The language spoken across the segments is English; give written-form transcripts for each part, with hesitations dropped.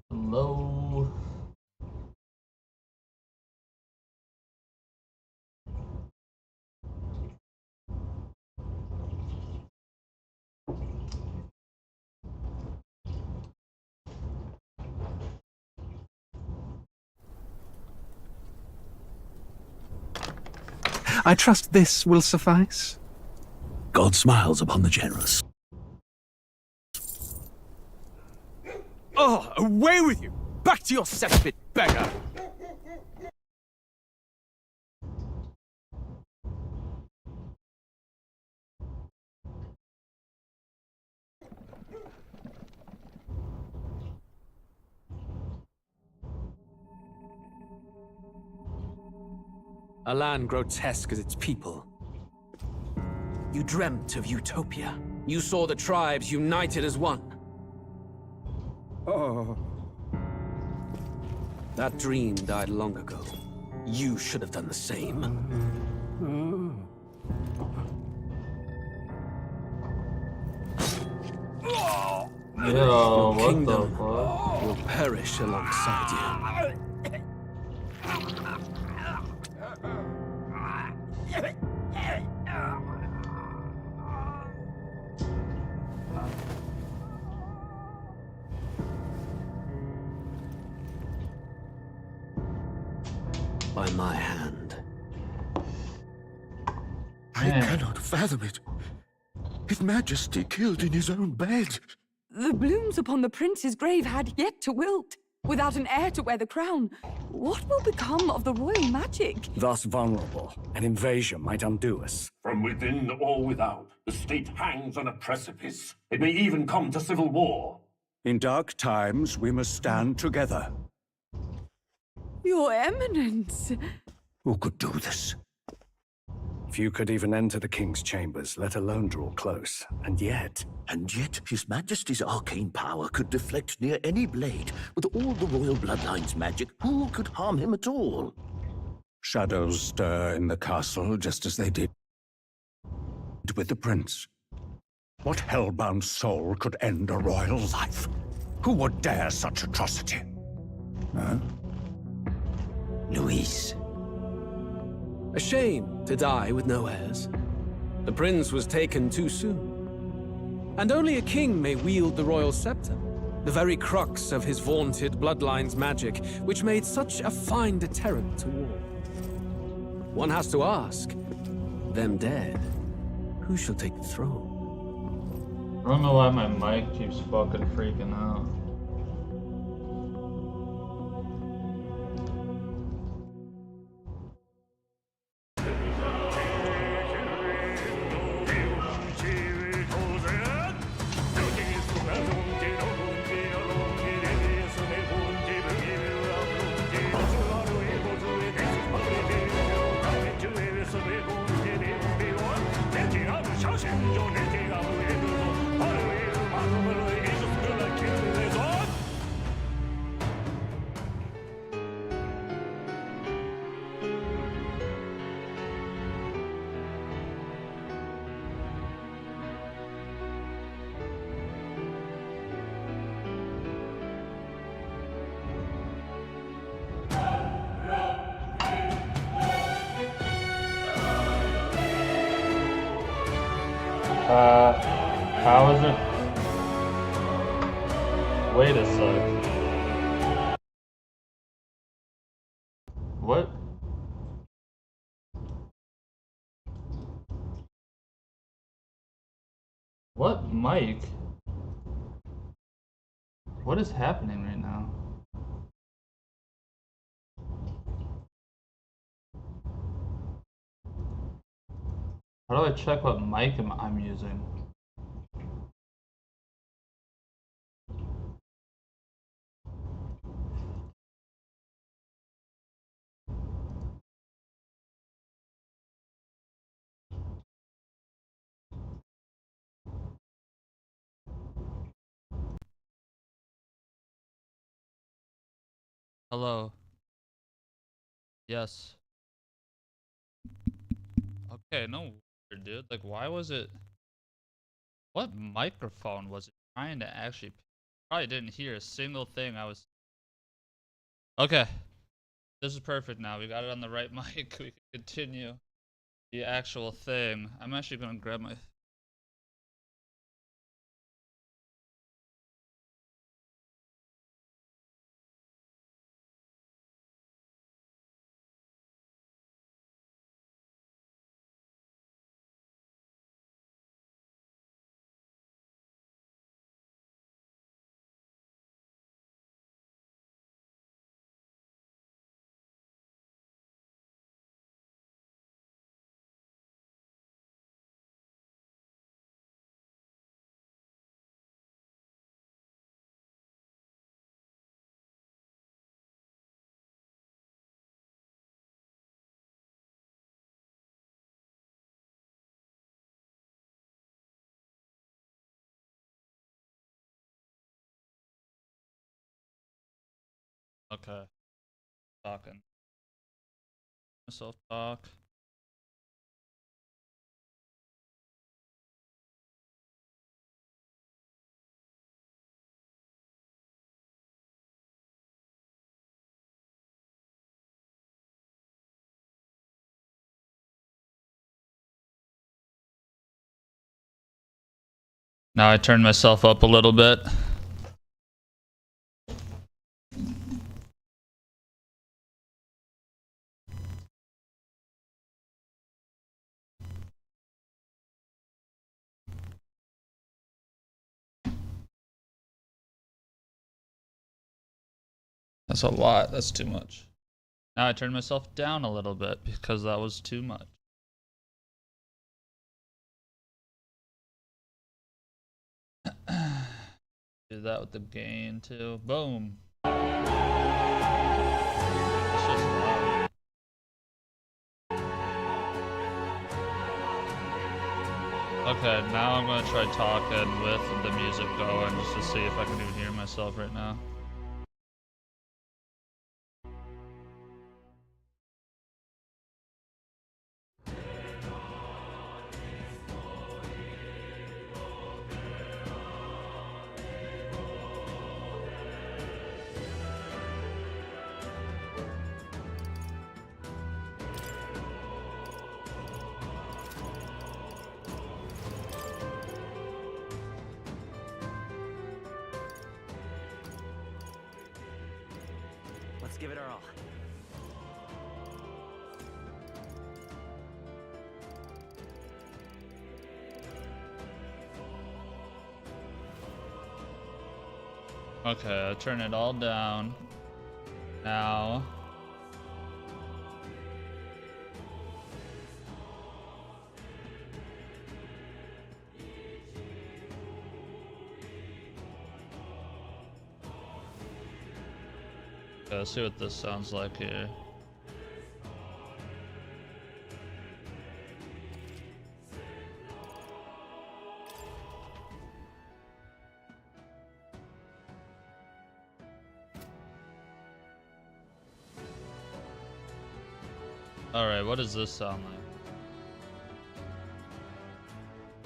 Hello. I trust this will suffice. God smiles upon the generous. Oh, away with you! Back to your cesspit, beggar! A land grotesque as its people. You dreamt of utopia. You saw the tribes united as one. Oh. That dream died long ago. You should have done the same. Yo, what the Kingdom fuck? will perish alongside you. By my hand. I cannot fathom it. His Majesty killed in his own bed. The blooms upon the prince's grave had yet to wilt. Without an heir to wear the crown, what will become of the royal magic? Thus vulnerable, an invasion might undo us. From within or without, the state hangs on a precipice. It may even come to civil war. In dark times, we must stand together. Your Eminence! Who could do this? Few could even enter the king's chambers, let alone draw close. And yet, His Majesty's arcane power could deflect near any blade. With all the royal bloodline's magic, who could harm him at all? Shadows stir in the castle just as they did with the prince. What hellbound soul could end a royal life? Who would dare such atrocity? Huh? Luis. A shame to die with no heirs. The prince was taken too soon. And only a king may wield the royal scepter, the very crux of his vaunted bloodline's magic, which made such a fine deterrent to war. One has to ask, them dead, who shall take the throne? I don't know why my mic keeps fucking freaking out. How is it? Wait a sec. What? What mic? What is happening right now? How do I check what mic I'm using? Hello. Yes. Okay, no. dude. Like, why was it? What microphone was it trying to actually? Probably didn't hear a single thing I was. Okay, this is perfect now. We got it on the right mic. We can continue the actual thing. I'm actually gonna grab my. Okay, talking. Myself talk. Now I turned myself up a little bit. That's a lot. That's too much. Now I turned myself down a little bit because that was too much. Do that with the gain too. Boom. It's just loud. Okay, now I'm gonna try talking with the music going just to see if I can even hear myself right now. Let's give it our all. Okay, I turn it all down. Now. Okay, let's see what this sounds like here. Alright, what does this sound like?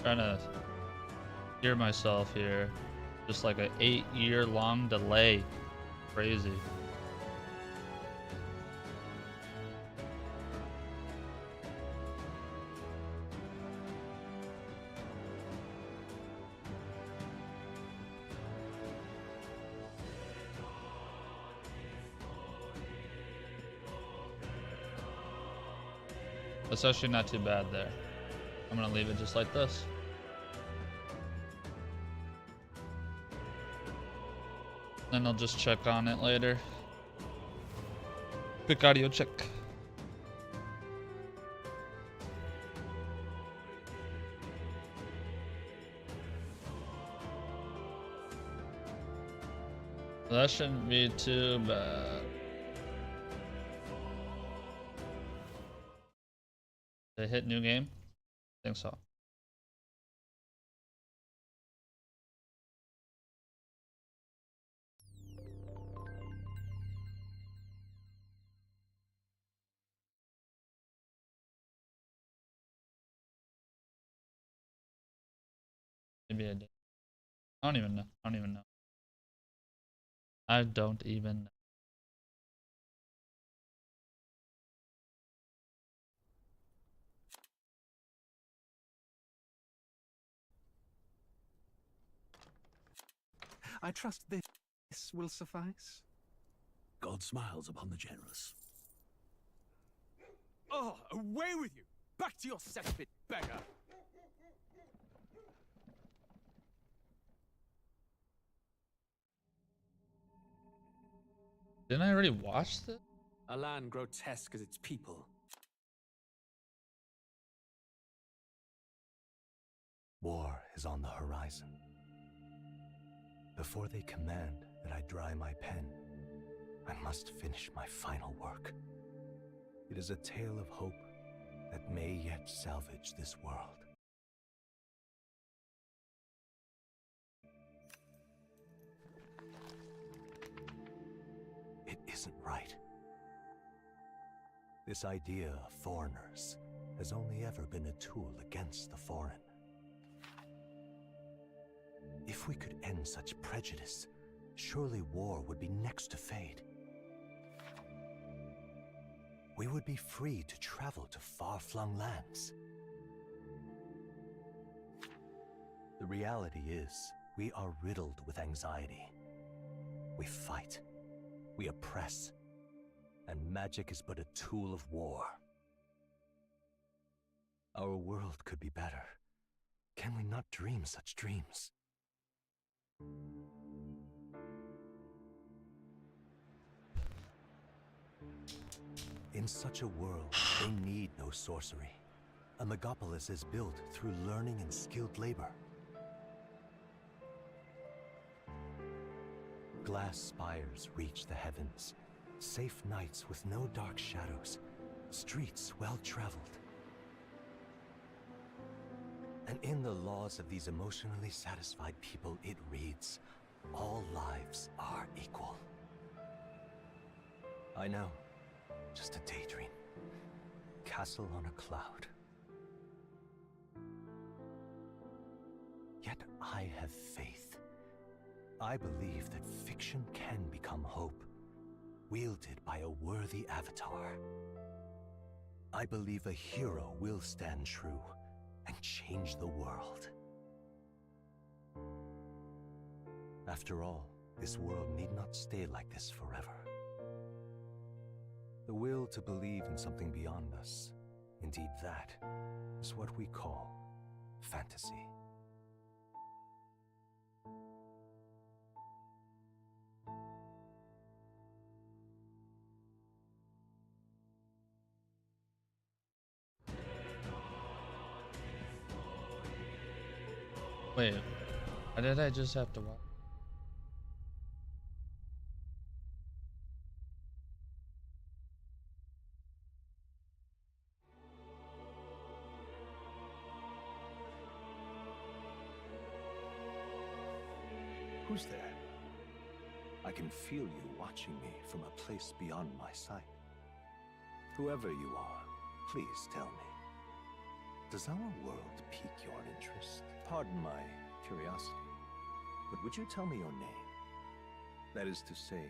Trying to hear myself here. Just like an 8-year-long delay. Crazy. That's actually not too bad there. I'm gonna leave it just like this. Then I'll just check on it later. Quick audio check. That shouldn't be too bad. Did I hit new game? I think so. maybe I did. I don't even know. I don't even know. I don't even know. I trust this will suffice. God smiles upon the generous. Oh, away with you! Back to your cesspit, beggar! Didn't I already watch this? A land grotesque as its people. War is on the horizon. Before they command that I dry my pen, I must finish my final work. It is a tale of hope that may yet salvage this world. It isn't right. This idea of foreigners has only ever been a tool against the foreign. If we could end such prejudice, surely war would be next to fade. We would be free to travel to far-flung lands. The reality is, we are riddled with anxiety. We fight, we oppress, and magic is but a tool of war. Our world could be better. Can we not dream such dreams? In such a world, they need no sorcery. A megapolis is built through learning and skilled labor. Glass spires reach the heavens, safe nights with no dark shadows, streets well-traveled. And in the laws of these emotionally satisfied people, it reads, all lives are equal. I know, just a daydream. Castle on a cloud. Yet I have faith. I believe that fiction can become hope, wielded by a worthy avatar. I believe a hero will stand true and change the world. After all, this world need not stay like this forever. The will to believe in something beyond us, indeed that, is what we call fantasy. Wait, why did I just have to watch? Who's there? I can feel you watching me from a place beyond my sight. Whoever you are, please tell me. Does our world pique your interest? Pardon my curiosity, but would you tell me your name? That is to say,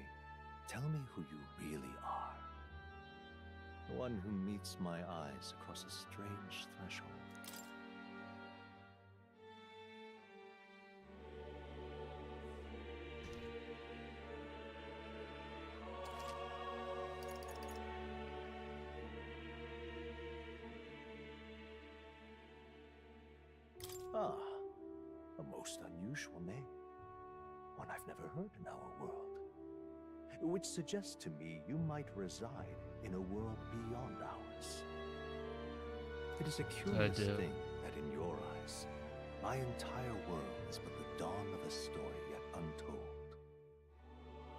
tell me who you really are. The one who meets my eyes across a strange threshold. Ah, a most unusual name. One I've never heard in our world. Which suggests to me you might reside in a world beyond ours. It is a curious thing that in your eyes, my entire world is but the dawn of a story yet untold.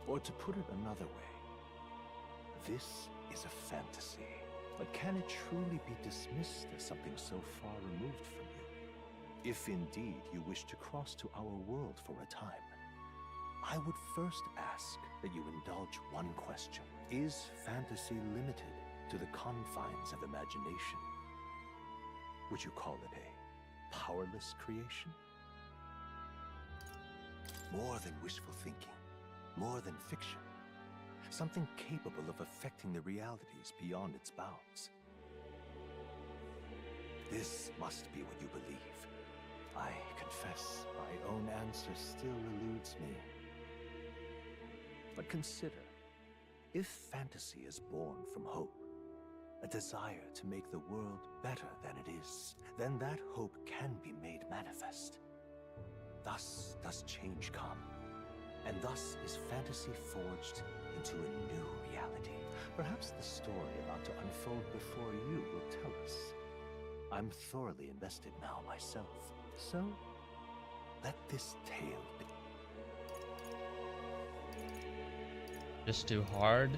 Or to put it another way, this is a fantasy. But can it truly be dismissed as something so far removed from you? If indeed you wish to cross to our world for a time, I would first ask that you indulge one question. Is fantasy limited to the confines of imagination? Would you call it a powerless creation? More than wishful thinking, more than fiction. Something capable of affecting the realities beyond its bounds. This must be what you believe. I confess, my own answer still eludes me. But consider, if fantasy is born from hope, a desire to make the world better than it is, then that hope can be made manifest. Thus does change come, and thus is fantasy forged into a new reality. Perhaps the story about to unfold before you will tell us. I'm thoroughly invested now myself, so let this tale be. Just too hard.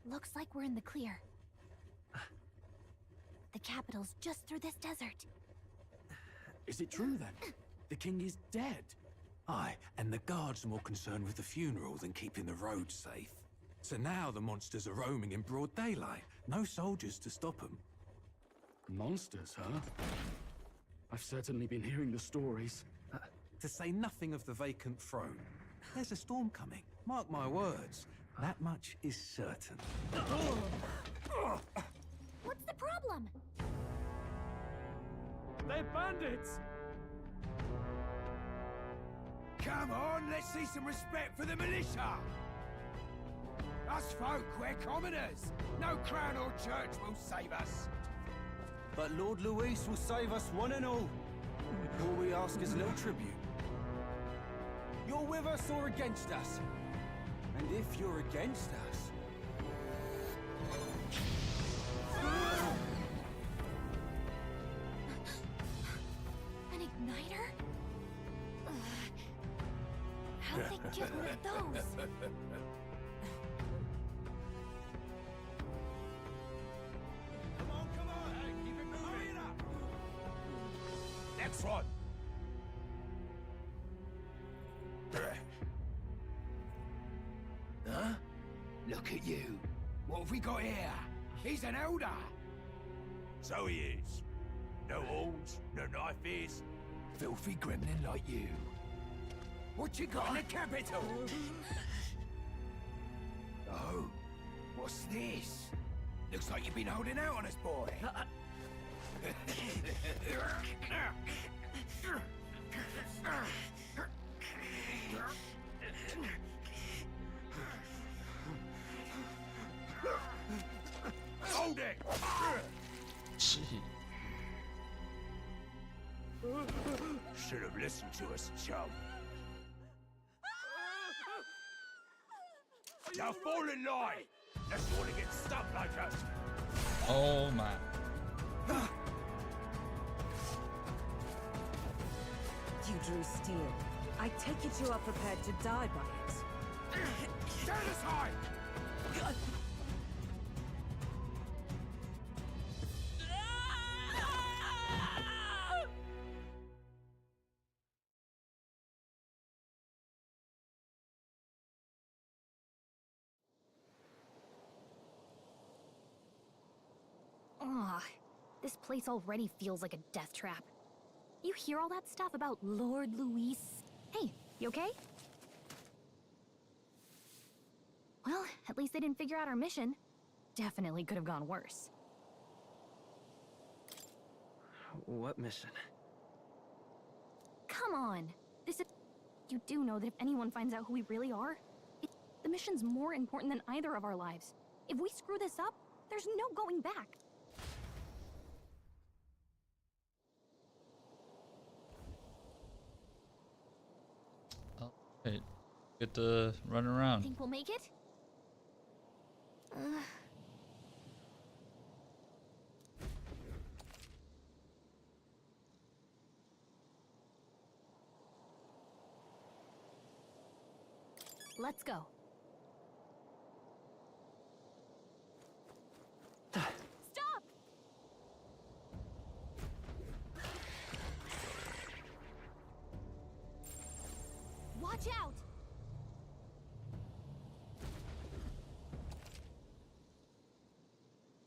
Looks like we're in the clear. The capital's just through this desert. Is it true then? The king is dead? Aye, and the guards are more concerned with the funeral than keeping the roads safe. So now the monsters are roaming in broad daylight. No soldiers to stop them. Monsters, huh? I've certainly been hearing the stories. To say nothing of the vacant throne. There's a storm coming. Mark my words. That much is certain. What's the problem? They're bandits! Come on, let's see some respect for the militia! Us folk, we're commoners! No crown or church will save us! But Lord Luis will save us one and all. All we ask is a little tribute. You're with us or against us? And if you're against us... An igniter? How'd they get one of those? Come on! Hey, keep it moving! Hurry it up! Next one! Huh? Look at you. What have we got here? He's an elder. So he is. No horns, no knife is. Filthy gremlin like you. What you got in the capital? Oh, what's this? Looks like you've been holding out on us, boy. Hold it! Gee. Should have listened to us, chum. Now fall in line! Unless you want to get stuck like us. Oh my. You drew steel. I take it you are prepared to die by it. Stand aside! Ugh, this place already feels like a death trap. You hear all that stuff about Lord Luis? Hey, you okay? Well, at least they didn't figure out our mission. Definitely could have gone worse. What mission? Come on! This is... You do know that if anyone finds out who we really are, the mission's more important than either of our lives. If we screw this up, there's no going back. Wait, get to run around. Think we'll make it? Let's go. Watch out!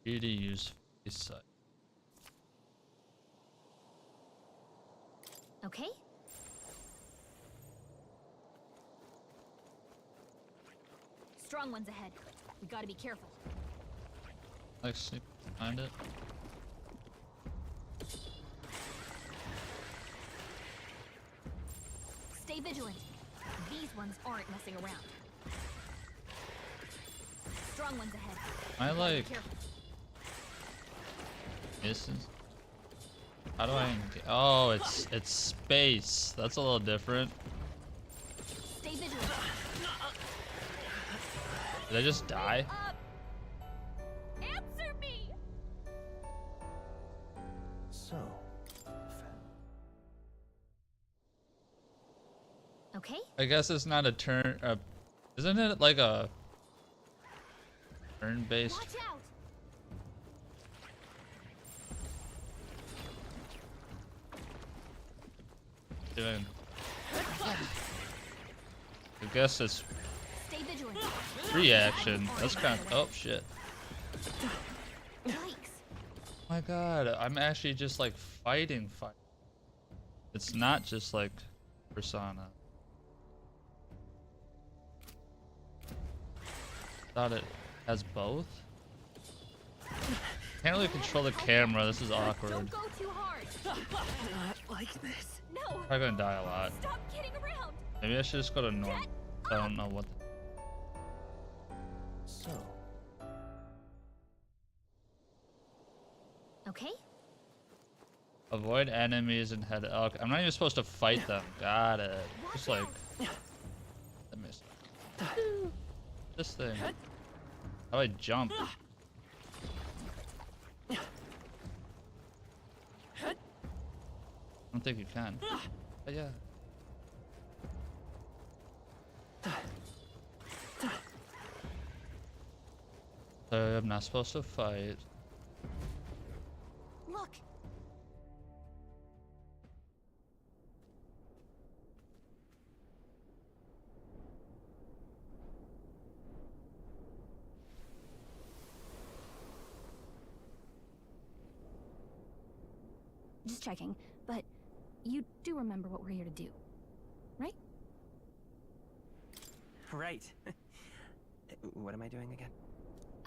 Really use face sight. Okay. Strong ones ahead. We gotta be careful. Like sneak behind it. Stay vigilant. These ones aren't messing around. Strong ones ahead. I Be like careful. misses. How do I? Oh, it's space. That's a little different. Stay vigilant. Did I just die? Answer me. So, Okay. I guess it's not a turn. Isn't it like a turn-based? Watch out. Doing. I guess it's Stay vigilant. reaction. That's kind of. Oh shit. Yikes. My god, I'm actually just like fighting. It's not just like Persona. Thought it has both. Can't really control the camera. This is awkward. Don't go too hard. Not like this. No. Probably gonna die a lot. Stop kidding around. Maybe I should just go to normal. I don't know what. so. Okay. Avoid enemies and head. Okay, I'm not even supposed to fight them. Got it. Just like. I missed. This thing. How do I jump? I don't think you can. But yeah. So I'm not supposed to fight. Look. Just checking, but you do remember what we're here to do, right? Right. What am I doing again?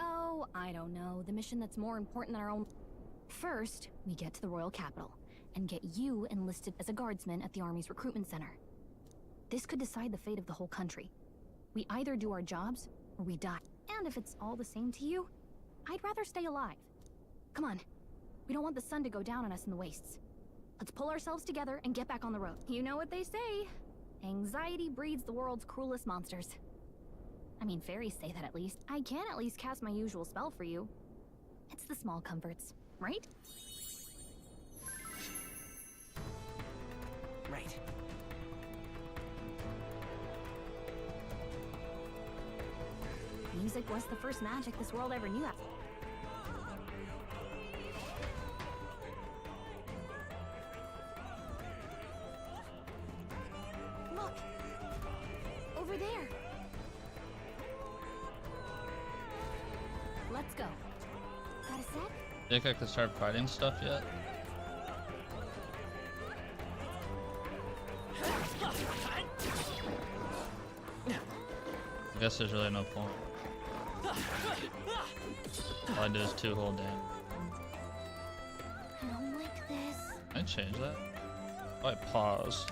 Oh, I don't know. The mission that's more important than our own. First, we get to the royal capital and get you enlisted as a guardsman at the army's recruitment center. This could decide the fate of the whole country. We either do our jobs or we die. And if it's all the same to you, I'd rather stay alive. Come on. We don't want the sun to go down on us in the wastes. Let's pull ourselves together and get back on the road. You know what they say. Anxiety breeds the world's cruelest monsters. I mean, fairies say that at least. I can at least cast my usual spell for you. It's the small comforts, right? Right. Music was the first magic this world ever knew. Look! Over there! Let's go. Got a sec? Think I could start fighting stuff yet? I guess there's really no point. All I do is 2 whole damage. I don't like this. Can I change that? Oh, I pause.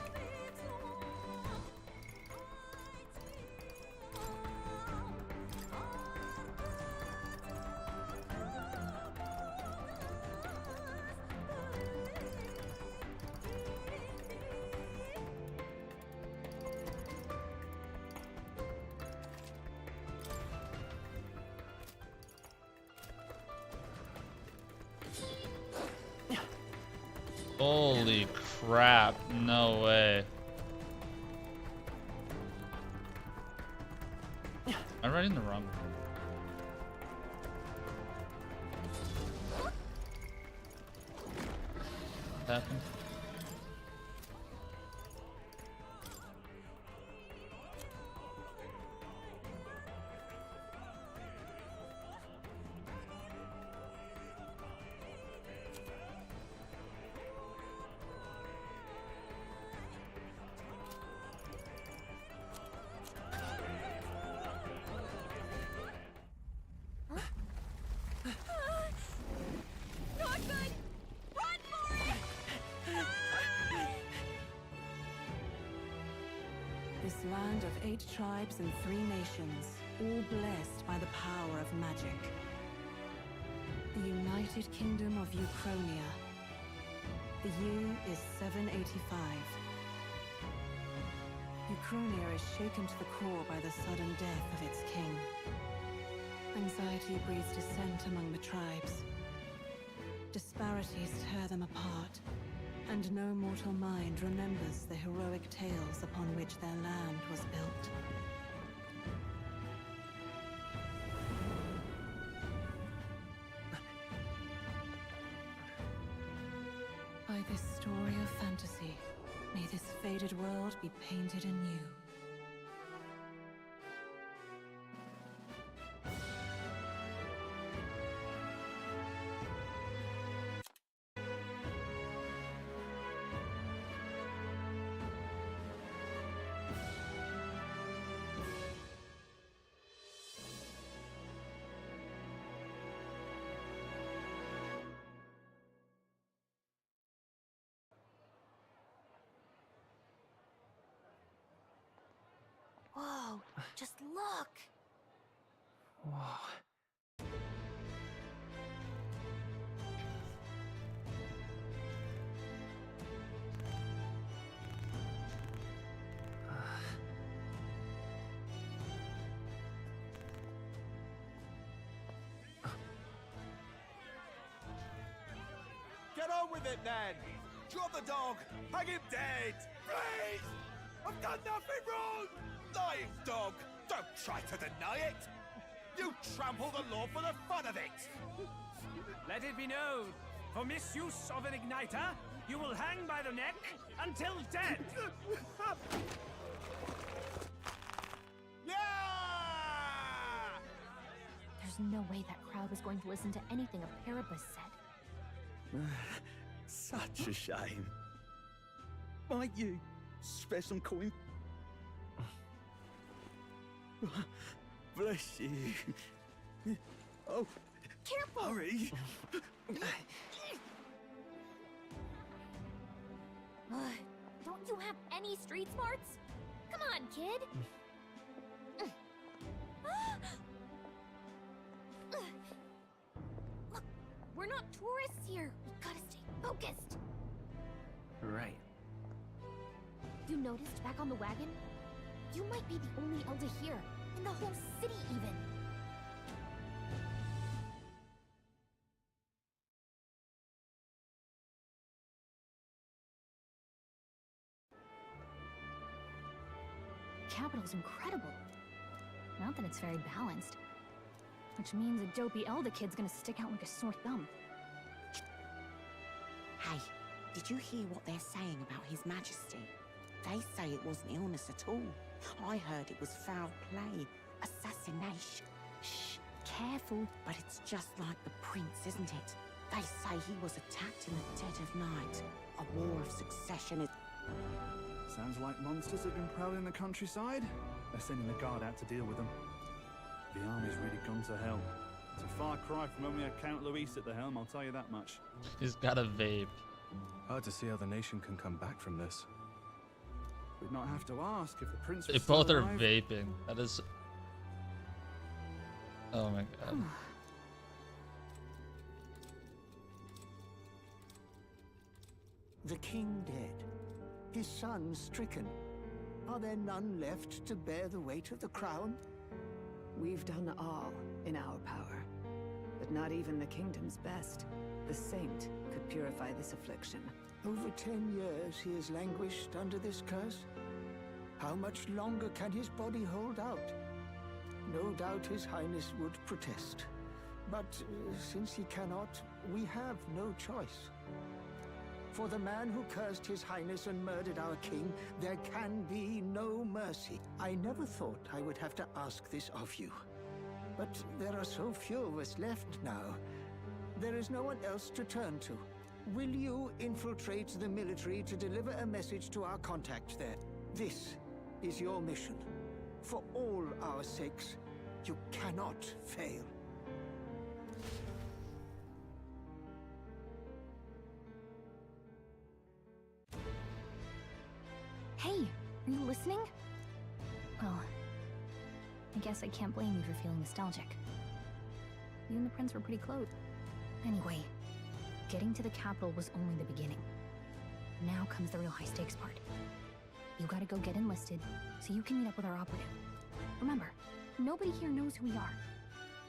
Holy crap, no way. I'm writing the wrong one. What happened? This land of 8 tribes and 3 nations, all blessed by the power of magic. The United Kingdom of Uchronia. The year is 785. Uchronia is shaken to the core by the sudden death of its king. Anxiety breeds dissent among the tribes. Disparities tear them apart, and no mortal mind remembers the heroic tales upon which their land was built. By this story of fantasy, may this faded world be painted anew. Whoa, just look! Whoa. Get on with it, then! Drop the dog! Hang him dead! Please! I've done nothing wrong! Lying dog! Don't try to deny it! You trample the law for the fun of it! Let it be known, for misuse of an igniter, you will hang by the neck until dead! Yeah! There's no way that crowd was going to listen to anything a Paribus said. Such a shame. Might you spare some coin? Bless you. Oh, careful! Hurry! Don't you have any street smarts? Come on, kid! Look, we're not tourists here. We gotta stay focused. Right. You noticed back on the wagon? You might be the only Elder here, in the whole city even. Capital's incredible. Not that it's very balanced. Which means a dopey Elder kid's gonna stick out like a sore thumb. Hey, did you hear what they're saying about His Majesty? They say it wasn't illness at all. I heard it was foul play, assassination. Shh, careful. But it's just like the prince, isn't it? They say he was attacked in the dead of night. A war of succession is... Sounds like monsters have been prowling the countryside. They're sending the guard out to deal with them. The army's really gone to hell. It's a far cry from when we had Count Luis at the helm, I'll tell you that much. He's got a vape. Hard to see how the nation can come back from this. We'd not have to ask if the prince They was both still are alive. vaping. That is... Oh my god. The king dead, his son stricken. Are there none left to bear the weight of the crown? We've done all in our power, but not even the kingdom's best. The saint could purify this affliction. Over 10 years he has languished under this curse. How much longer can his body hold out? No doubt His Highness would protest. But since he cannot, we have no choice. For the man who cursed His Highness and murdered our king, there can be no mercy. I never thought I would have to ask this of you. But there are so few of us left now. There is no one else to turn to. Will you infiltrate the military to deliver a message to our contact there? This is your mission. For all our sakes, you cannot fail. Hey, are you listening? Well, I guess I can't blame you for feeling nostalgic. You and the prince were pretty close. Anyway, getting to the capital was only the beginning. Now comes the real high-stakes part. You gotta go get enlisted, so you can meet up with our operative. Remember, nobody here knows who we are.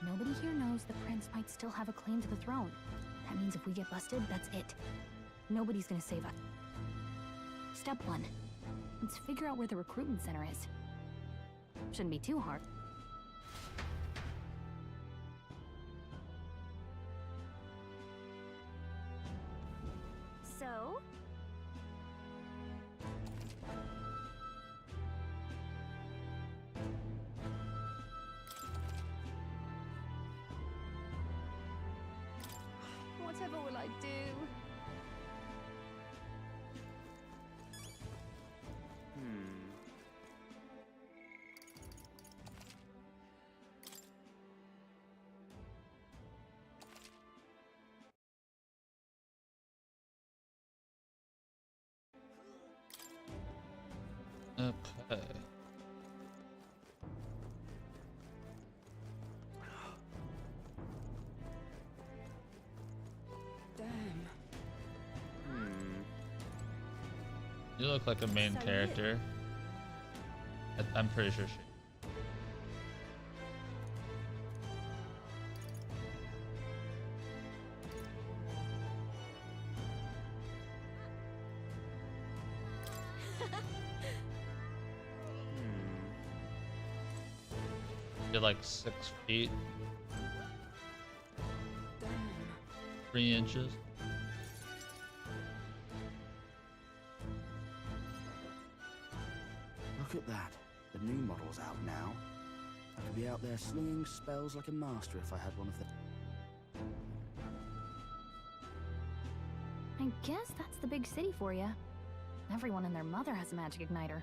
Nobody here knows the prince might still have a claim to the throne. That means if we get busted, that's it. Nobody's gonna save us. Step 1. Let's figure out where the recruitment center is. Shouldn't be too hard. So? Whatever will I do? Okay. Damn. You look like a main So character. I'm pretty sure she. You're like 6 feet. 3 inches. Look at that. The new model's out now. I could be out there slinging spells like a master if I had one of them. I guess that's the big city for you. Everyone and their mother has a magic igniter.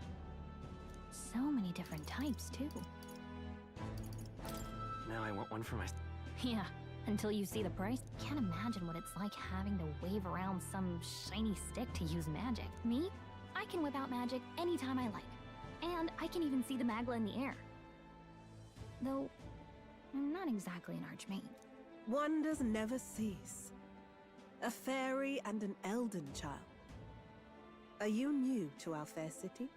So many different types, too. Now I want one for my... Yeah, until you see the price. Can't imagine what it's like having to wave around some shiny stick to use magic. Me? I can whip out magic anytime I like. And I can even see the Magla in the air. Though, I'm not exactly an archmage. Wonders never cease. A fairy and an elden child. Are you new to our fair city?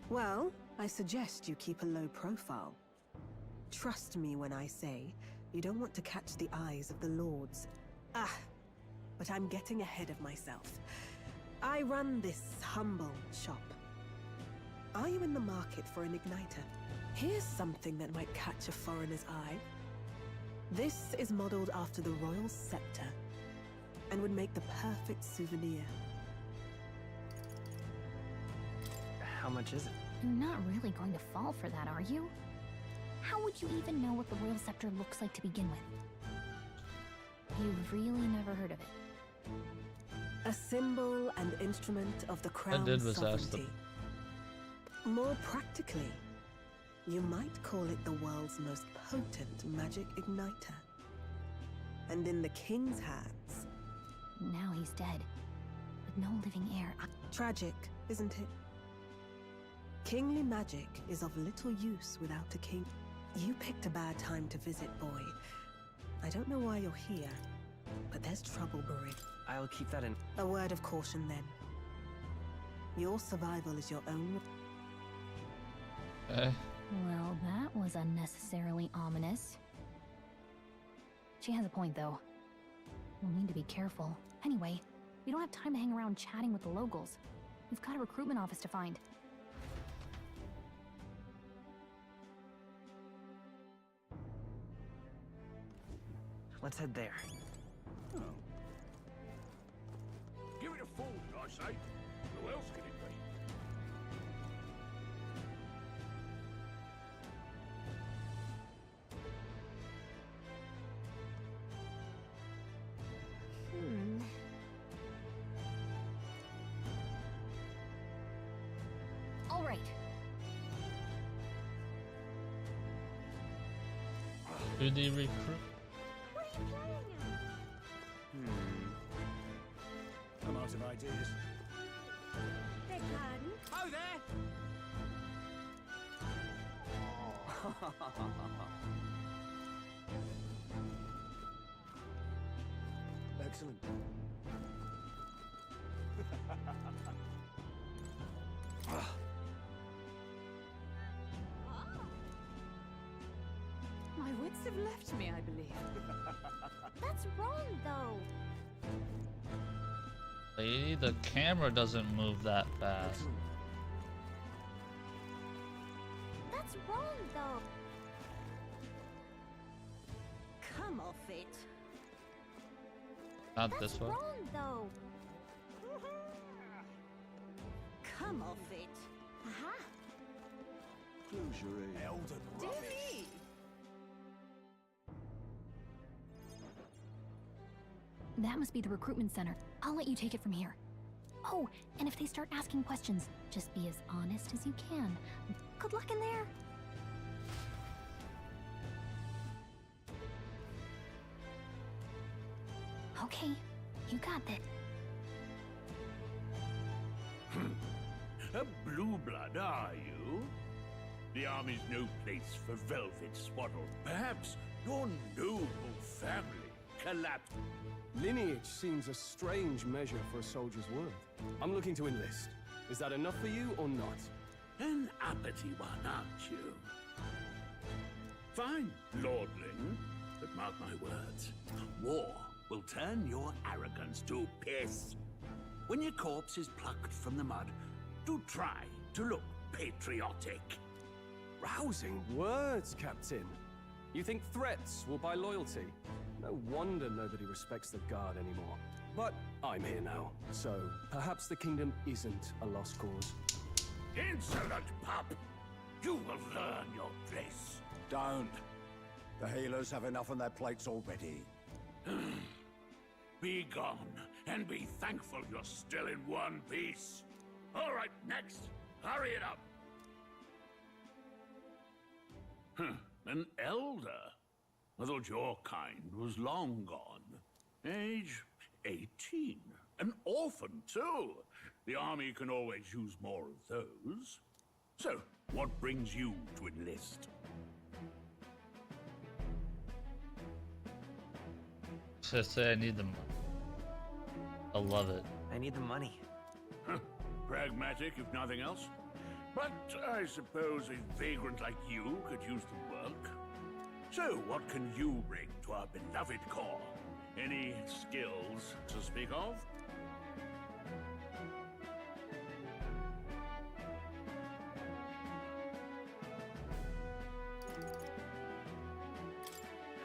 Well, I suggest you keep a low profile. Trust me when I say you don't want to catch the eyes of the lords. But I'm getting ahead of myself. I run this humble shop. Are you in the market for an igniter? Here's something that might catch a foreigner's eye. This is modeled after the royal scepter and would make the perfect souvenir. How much is it? You're not really going to fall for that, are you? How would you even know what the royal scepter looks like to begin with? You've really never heard of it. A symbol and instrument of the crown's was asked sovereignty. More practically, you might call it the world's most potent magic igniter. And in the king's hands... Now he's dead, with no living heir. Tragic, isn't it? Kingly magic is of little use without a king. You picked a bad time to visit, boy. I don't know why you're here, but there's trouble brewing. I'll keep that in. A word of caution, then. Your survival is your own... Well, that was unnecessarily ominous. She has a point, though. We'll need to be careful. Anyway, we don't have time to hang around chatting with the locals. We've got a recruitment office to find. Let's head there. Oh. Give it a fool, I say. Who else could it be? All right. Who do you recruit? What are you playing at? I'm out of ideas. Beg pardon? Oh, there! Excellent. My wits have left me, I believe. That's wrong, though. Lady, the camera doesn't move that fast. That's wrong, though. Come off it. Not That's this way. wrong, though. Come off it. Aha. Close your ears. Elden Dear rubbish. me. That must be the recruitment center. I'll let you take it from here. Oh, and if they start asking questions, just be as honest as you can. Good luck in there. Okay, you got that. A blue blood, are you? The army's no place for velvet swaddled. Perhaps your noble family collapsed. Lineage seems a strange measure for a soldier's worth. I'm looking to enlist. Is that enough for you or not? An uppity one, aren't you? Fine, lordling. But mark my words, war will turn your arrogance to piss. When your corpse is plucked from the mud, do try to look patriotic. Rousing words, Captain. You think threats will buy loyalty? No wonder nobody respects the Guard anymore. But I'm here now, so perhaps the kingdom isn't a lost cause. Insolent pup! You will learn your place. Don't. The healers have enough on their plates already. Be gone, and be thankful you're still in one piece. All right, next. Hurry it up. An elder? I thought your kind was long gone. Age 18. An orphan, too. The army can always use more of those. So, what brings you to enlist? Just say I need the money. I love it. I need the money. Pragmatic, if nothing else. But I suppose a vagrant like you could use the work. So, what can you bring to our beloved corps? Any skills to speak of?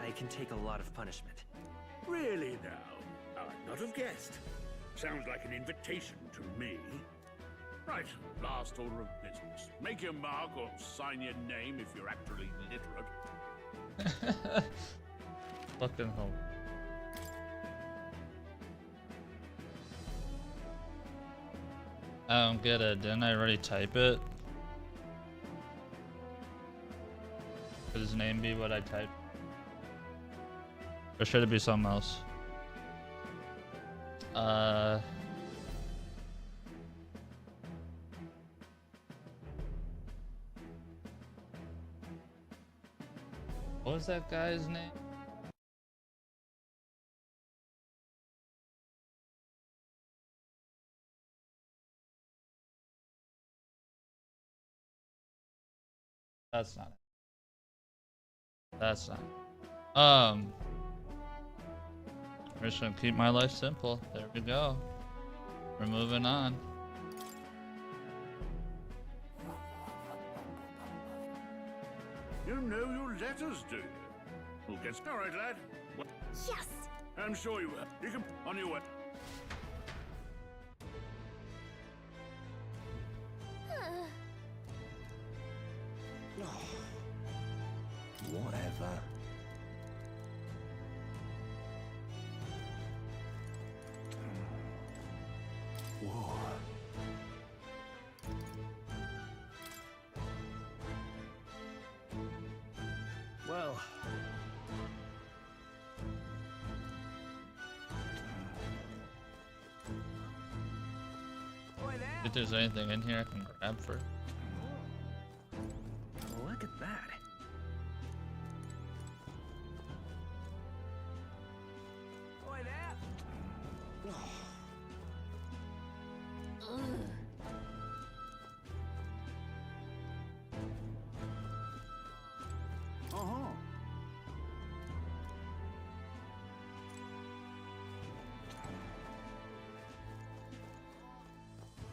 I can take a lot of punishment. Really now? I'd not have guessed. Sounds like an invitation to me. Right, last order of business. Make your mark or sign your name if you're actually literate. Fucking hell. I don't get it. Didn't I already type it? Could his name be what I typed? Or should it be something else? What was that guy's name? That's not it. That's not it. I'm just gonna keep my life simple. There we go. We're moving on. You know your letters, do you? We'll get started, lad. Yes! I'm sure you will. You can on your way. Whatever. Whoa. Well. If there's anything in here I can grab for. Look at that.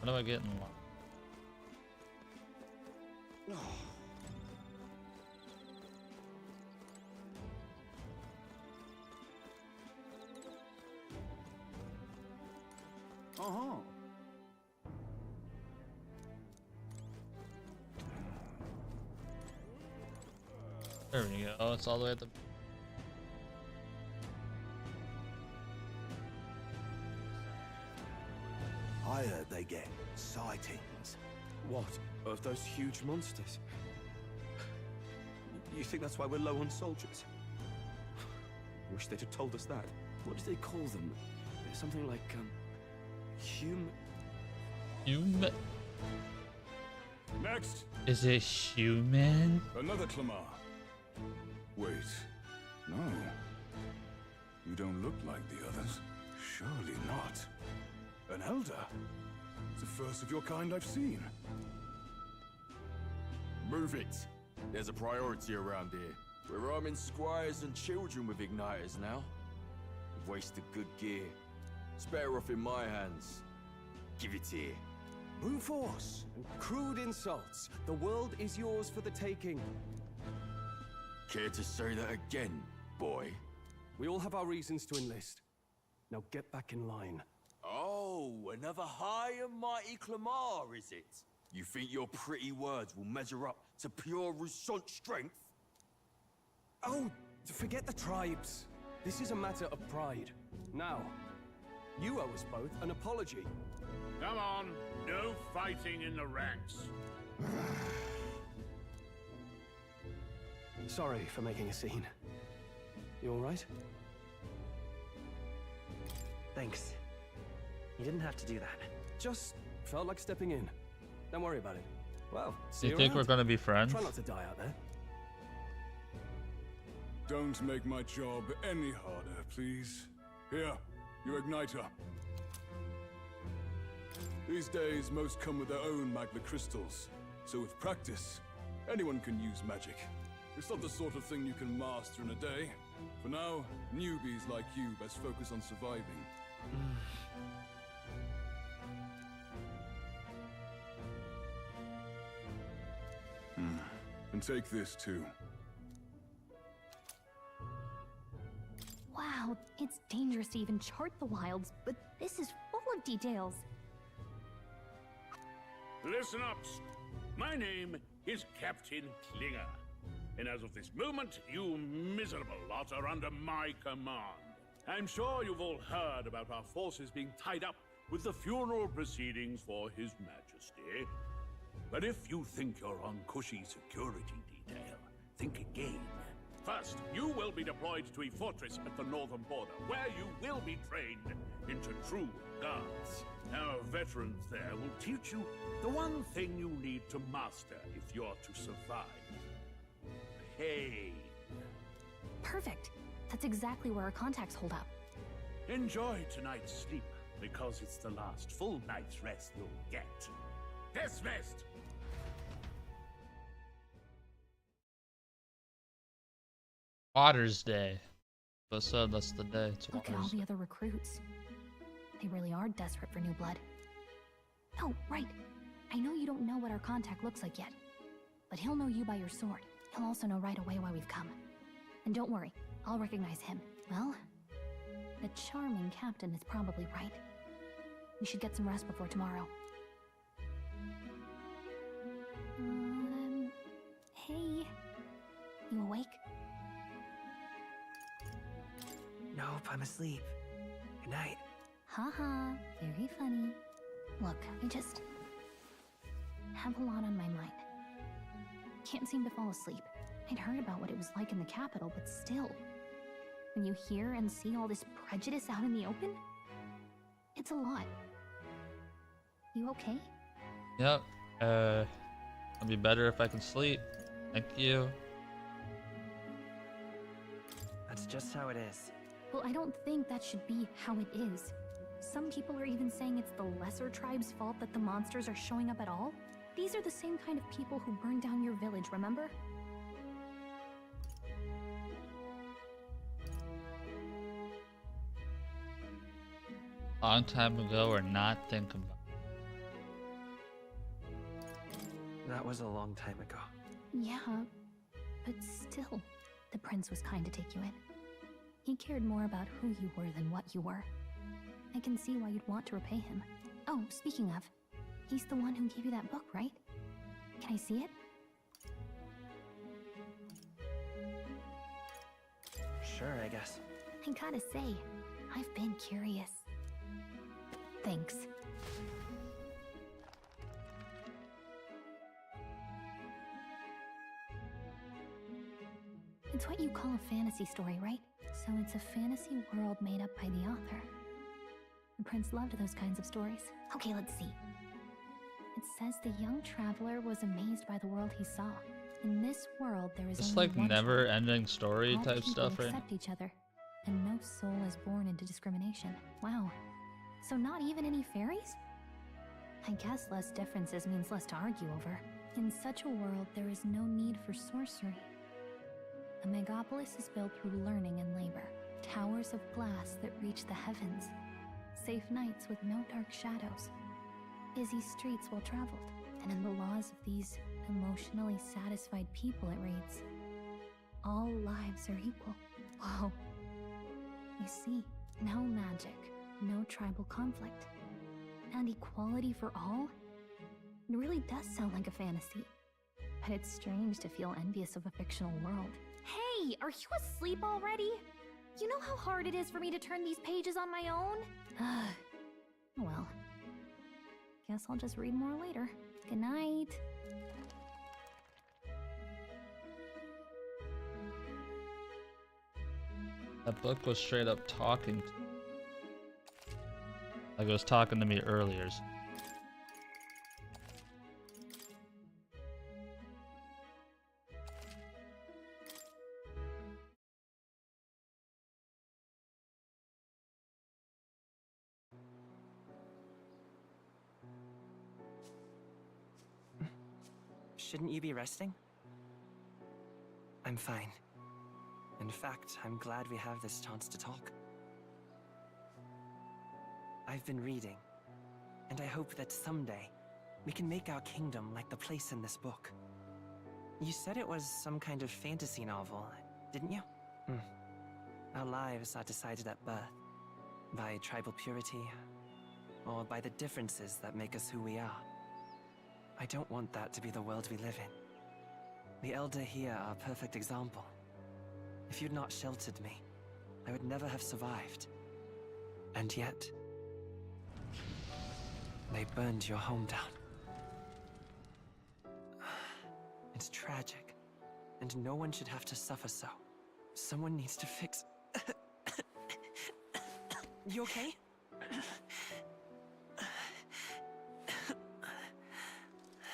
How do I get in line? Uh-huh. There we go. Oh, it's all the way at the. I heard they get sightings. What? Of those huge monsters? You think that's why we're low on soldiers? Wish they'd have told us that. What do they call them? Something like, human... Next. Is it human? Another Clamar. Wait. No. You don't look like the others. Surely not. An elder? It's the first of your kind I've seen. Move it. There's a priority around here. We're arming squires and children with igniters now. We've wasted good gear. It's better off in my hands. Give it here. Brute force and crude insults. The world is yours for the taking. Care to say that again, boy? We all have our reasons to enlist. Now get back in line. Oh, another high and mighty Clamar, is it? You think your pretty words will measure up to pure Rousant strength? Oh, forget the tribes. This is a matter of pride. Now, you owe us both an apology. Come on, no fighting in the ranks. Sorry for making a scene. You all right? Thanks. You didn't have to do that. Just felt like stepping in. Don't worry about it. Well, see You think around. we're gonna be friends? Try not to die out there. Don't make my job any harder, please. Here, your igniter. These days, most come with their own magna crystals. So with practice, anyone can use magic. It's not the sort of thing you can master in a day. For now, newbies like you best focus on surviving. And take this too. Wow, it's dangerous to even chart the wilds, but this is full of details. Listen up. My name is Captain Klinger. And as of this moment, you miserable lot are under my command. I'm sure you've all heard about our forces being tied up with the funeral proceedings for His Majesty. But if you think you're on cushy security detail, think again. First, you will be deployed to a fortress at the northern border, where you will be trained into true guards. Our veterans there will teach you the one thing you need to master if you're to survive. Pain. Perfect. That's exactly where our contacts hold up. Enjoy tonight's sleep, because it's the last full night's rest you'll get. Dismissed! Waters Day. But said that's the day. It's Look at all Waters the other recruits. They really are desperate for new blood. Oh, right. I know you don't know what our contact looks like yet, but he'll know you by your sword. He'll also know right away why we've come. And don't worry, I'll recognize him. Well, the charming captain is probably right. We should get some rest before tomorrow. Hey. You awake? Nope, I'm asleep. Good night. Haha, very funny. Look, I just have a lot on my mind. Can't seem to fall asleep. I'd heard about what it was like in the capital, but still. When you hear and see all this prejudice out in the open, it's a lot. You okay? Yep. It'll be better if I can sleep. Thank you. That's just how it is. Well, I don't think that should be how it is. Some people are even saying it's the lesser tribe's fault that the monsters are showing up at all. These are the same kind of people who burned down your village, remember? Long time ago or not think about it. That was a long time ago. Yeah, but still, the prince was kind to take you in. He cared more about who you were than what you were. I can see why you'd want to repay him. Oh, speaking of, he's the one who gave you that book, right? Can I see it? Sure, I guess. I gotta say, I've been curious. Thanks. It's what you call a fantasy story, right? So it's a fantasy world made up by the author. The prince loved those kinds of stories. Okay, let's see. It says the young traveler was amazed by the world he saw. In this world, there is It's only like one never-ending story All type people stuff, right? accept each other, and no soul is born into discrimination. Wow. So not even any fairies? I guess less differences means less to argue over. In such a world, there is no need for sorcery. A megapolis is built through learning and labor. Towers of glass that reach the heavens. Safe nights with no dark shadows. Busy streets well traveled. And in the laws of these emotionally satisfied people, it reads, all lives are equal. Whoa. You see, no magic, no tribal conflict, and equality for all? It really does sound like a fantasy. But it's strange to feel envious of a fictional world. Hey, are you asleep already? You know how hard it is for me to turn these pages on my own? Well, guess I'll just read more later. Good night. That book was straight up talking. Like it was talking to me earlier. Shouldn't you be resting? I'm fine. In fact, I'm glad we have this chance to talk. I've been reading, and I hope that someday we can make our kingdom like the place in this book. You said it was some kind of fantasy novel, didn't you? Our lives are decided at birth, by tribal purity, or by the differences that make us who we are. I don't want that to be the world we live in. The Elder here are a perfect example. If you'd not sheltered me, I would never have survived. And yet, they burned your home down. It's tragic, and no one should have to suffer so. Someone needs to fix... You okay?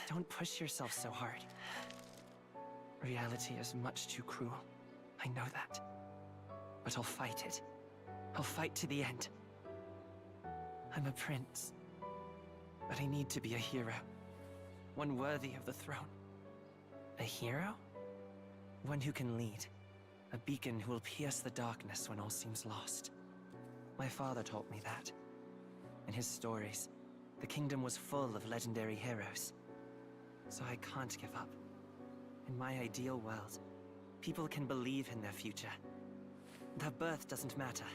Don't push yourself so hard. Reality is much too cruel. I know that. But I'll fight it. I'll fight to the end. I'm a prince. But I need to be a hero. One worthy of the throne. A hero? One who can lead. A beacon who will pierce the darkness when all seems lost. My father taught me that. In his stories, the kingdom was full of legendary heroes. So I can't give up. In my ideal world, people can believe in their future. Their birth doesn't matter.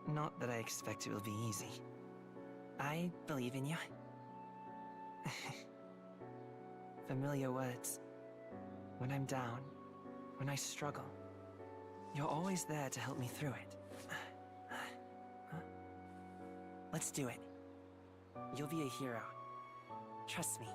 Not that I expect it will be easy. I believe in you. Familiar words. When I'm down, when I struggle, you're always there to help me through it. Let's do it. You'll be a hero. Trust me.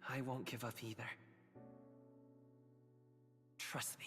I won't give up either. Trust me.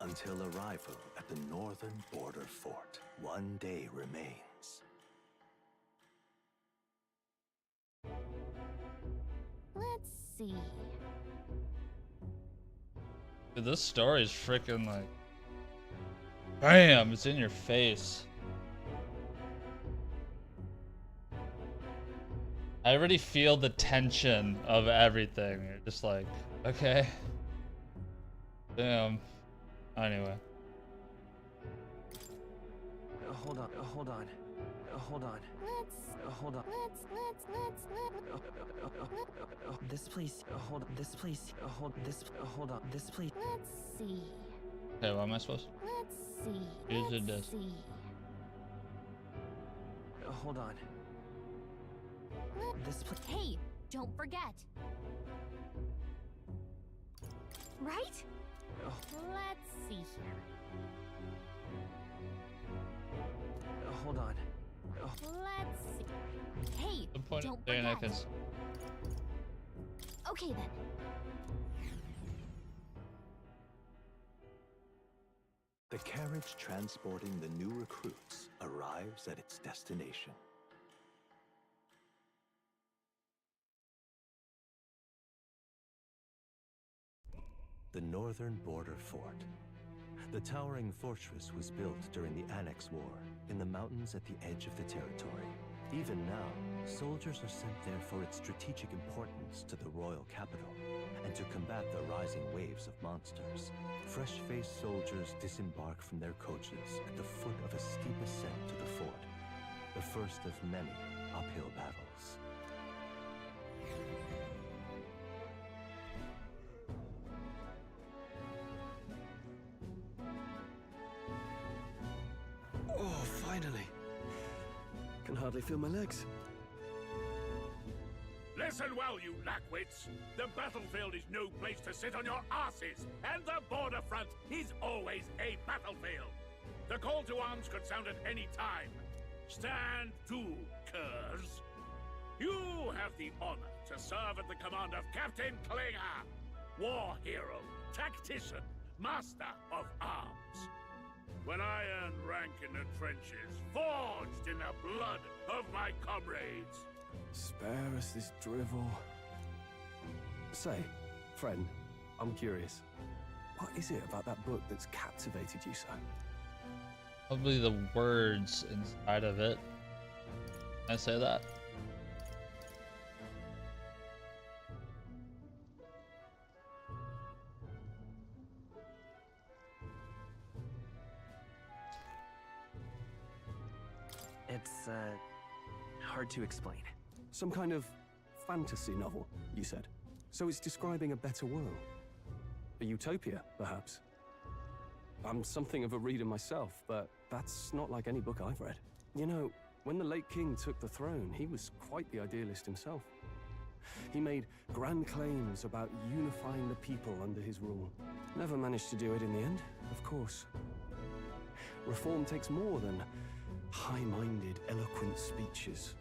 until arrival at the northern border fort. One day remains. Let's see. Dude, this story is freaking like, bam, it's in your face. I already feel the tension of everything. You're just like, okay. Damn. Anyway. Hold on. Hold on. Hold on. This place. Hold on. This place. Hold this. Hold on. This place. Let's see. Okay, what am I supposed to? Let's see. Use it Let's this. see. Hold on. This place. Hey, don't forget. Right? Let's see here. Hold on. Let's see. Hey, The point don't of saying I forget. can. Okay then. The carriage transporting the new recruits arrives at its destination. The northern border fort. The towering fortress was built during the Annex War in the mountains at the edge of the territory. Even now, soldiers are sent there for its strategic importance to the royal capital and to combat the rising waves of monsters. Fresh-faced soldiers disembark from their coaches at the foot of a steep ascent to the fort, the first of many uphill battles. Oh, finally. Can hardly feel my legs. Listen well, you lackwits. The battlefield is no place to sit on your asses, and the border front is always a battlefield. The call to arms could sound at any time. Stand to, curs. You have the honor to serve at the command of Captain Klinger, war hero, tactician, master of arms. When I earned rank in the trenches, forged in the blood of my comrades. Spare us this drivel. Say, friend, I'm curious. What is it about that book that's captivated you so? Probably the words inside of it. Can I say that? It's hard to explain. Some kind of fantasy novel, you said. So it's describing a better world. A utopia, perhaps. I'm something of a reader myself, but that's not like any book I've read. You know, when the late king took the throne, he was quite the idealist himself. He made grand claims about unifying the people under his rule. Never managed to do it in the end, of course. Reform takes more than high-minded, eloquent speeches.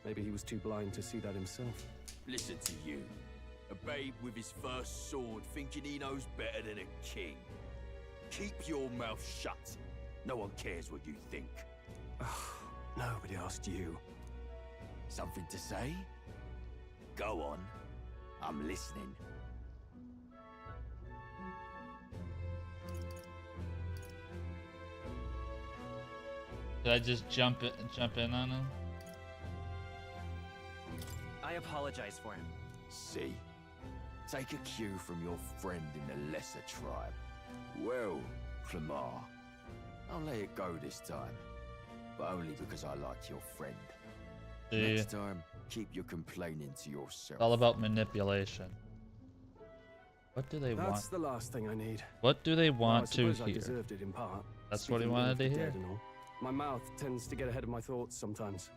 Maybe he was too blind to see that himself. Listen to you. A babe with his first sword thinking he knows better than a king. Keep your mouth shut. No one cares what you think. Nobody asked you. Something to say? Go on. I'm listening. Did I just jump in on him? I apologize for him. See? Take a cue from your friend in the lesser tribe. Well, Clemar, I'll let it go this time. But only because I like your friend. See? Next time, keep your complaining to yourself. It's all about manipulation. What do they want? That's the last thing I need. What do they want to I suppose I hear? deserved it in part. That's what he Speaking wanted of to the hear. dead and all. My mouth tends to get ahead of my thoughts sometimes.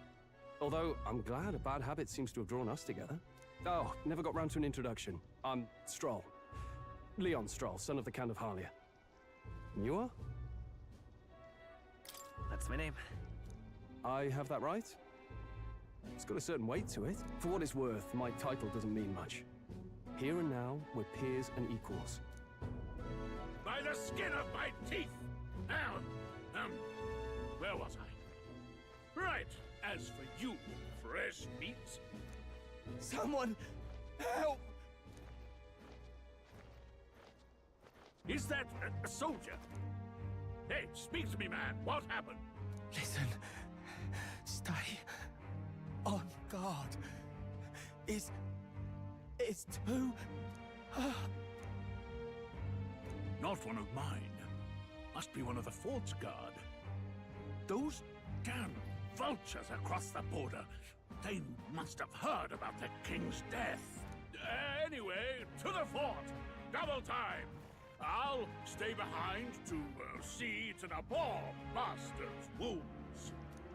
Although, I'm glad a bad habit seems to have drawn us together. Oh, never got round to an introduction. I'm Stroll. Leon Stroll, son of the Count of Harlia. And you are? That's my name. I have that right? It's got a certain weight to it. For what it's worth, my title doesn't mean much. Here and now, we're peers and equals. My by the skin of my teeth! Now, where was I? Right, as for you, fresh meats. Someone help! Is that a soldier? Hey, speak to me, man. What happened? Listen. Stay on guard. It's too... Not one of mine. Must be one of the fort's guard. Those damn vultures across the border. They must have heard about the king's death. Anyway, to the fort. Double time. I'll stay behind to see to the poor bastard's wounds.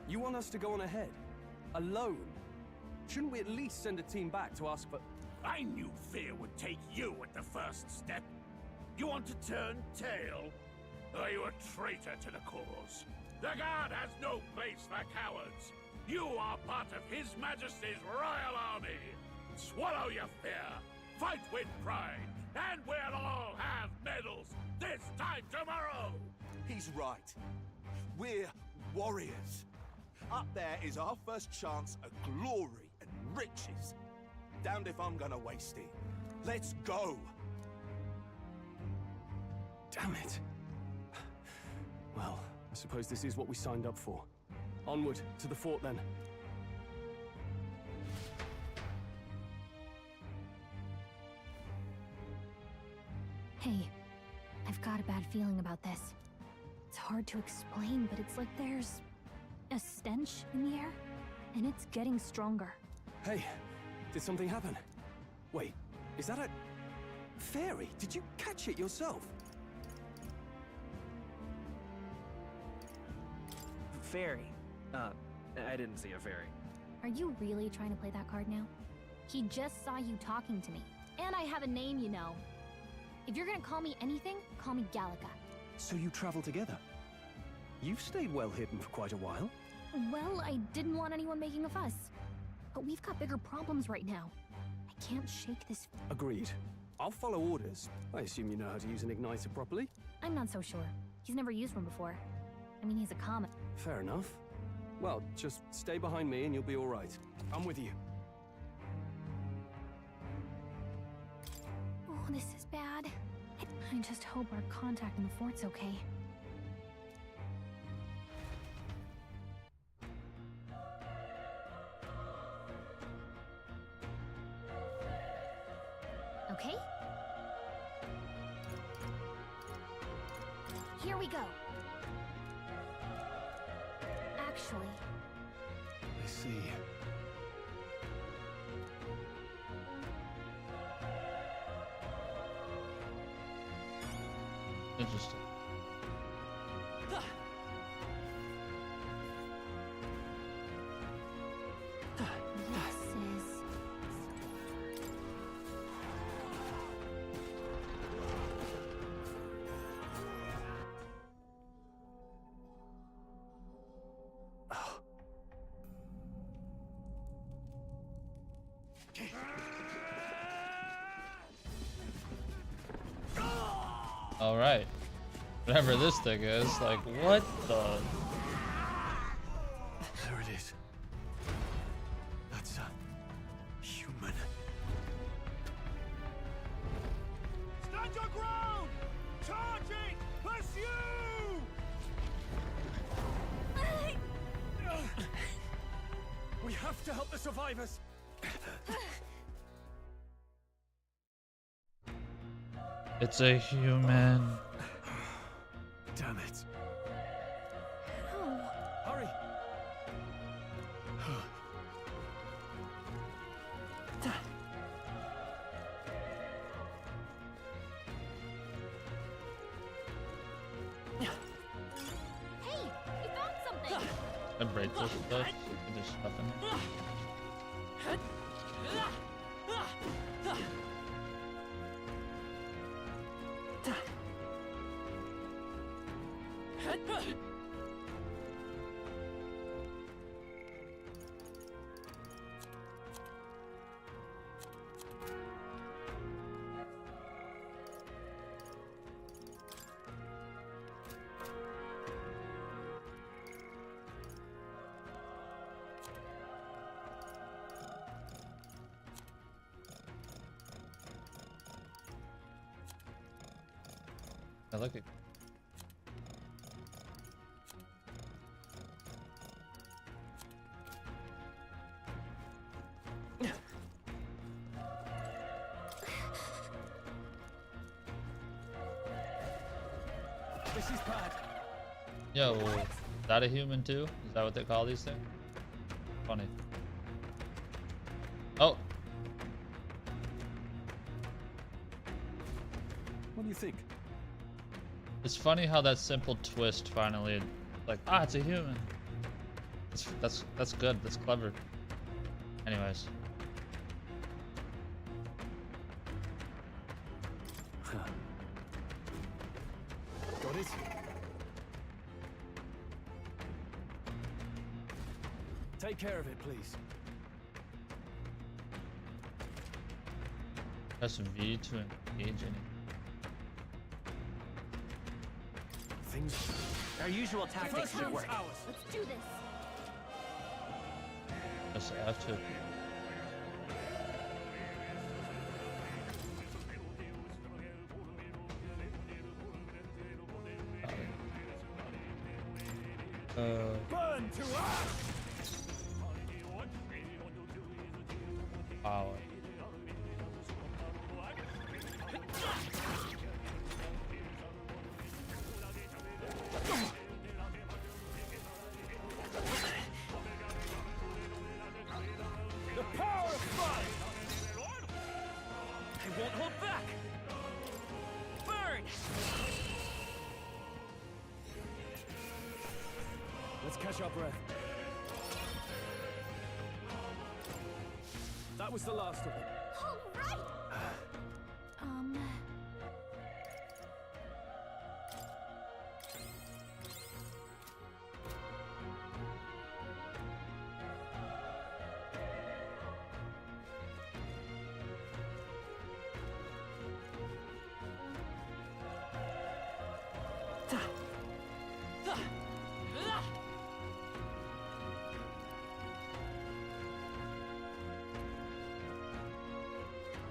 You want us to go on ahead? Alone? Shouldn't we at least send a team back to ask for... I knew fear would take you at the first step. You want to turn tail? Are you a traitor to the cause? The Guard has no place for cowards. You are part of His Majesty's Royal Army. Swallow your fear. Fight with pride. And we'll all have medals this time tomorrow! He's right. We're warriors. Up there is our first chance at glory and riches. Damned if I'm gonna waste it. Let's go! Damn it. Well, I suppose this is what we signed up for. Onward, to the fort then. Hey, I've got a bad feeling about this. It's hard to explain, but it's like there's a stench in the air, and it's getting stronger. Hey, did something happen? Wait, is that a... fairy? Did you catch it yourself? Fairy? I didn't see a fairy. Are you really trying to play that card now? He just saw you talking to me. And I have a name, you know. If you're gonna call me anything, call me Gallica. So you travel together? You've stayed well hidden for quite a while. Well, I didn't want anyone making a fuss. But we've got bigger problems right now. I can't shake this... Agreed. I'll follow orders. I assume you know how to use an igniter properly? I'm not so sure. He's never used one before. I mean, he's a comet. Fair enough. Well, just stay behind me and you'll be all right. I'm with you. Oh, this is bad. I just hope our contact in the fort's okay. Okay? Here we go. Actually... I see. Interesting. This is... All right. Whatever this thing is, like, what the? There it is. That's a human. Stand your ground! Charging! Pursue! We have to help the survivors. It's a human. Damn it. Oh. Hurry. Hey, we found something! I break this stuff. There's stuff in here. I like it. This is bad. Yo, is that a human too? Is that what they call these things? Funny. Oh. What do you think? It's funny how that simple twist finally, like, ah, it's a human. That's good. That's clever. Anyways. Got it? Take care of it, please. Press V to engage any. Things. Our usual tactics should work. Let's do this. Press F to. Burn to ash! Wow. The power of fire! I won't hold back! Burn! Let's catch our breath. That was the last of them. All right.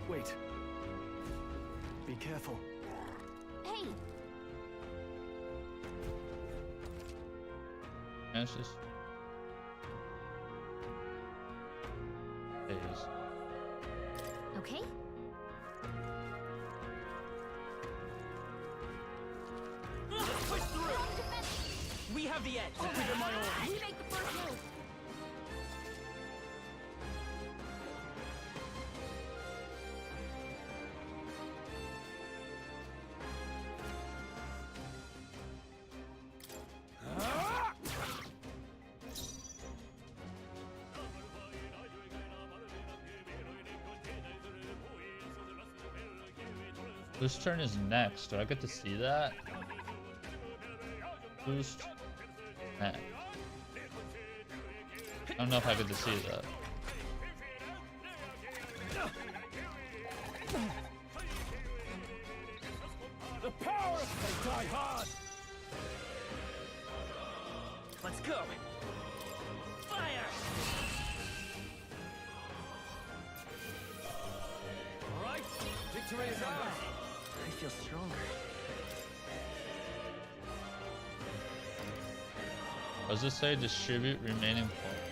Wait. Be careful. Hey. That's just. Phase. Okay. Push through! We have the edge. I'll give it my all. We make the first move. Whose turn is next? Do I get to see that? Whose next? I don't know if I get to see that. The power of they die hard! Let's go! Fire! Alright, victory is ours! I feel stronger. What does this say? Distribute remaining points.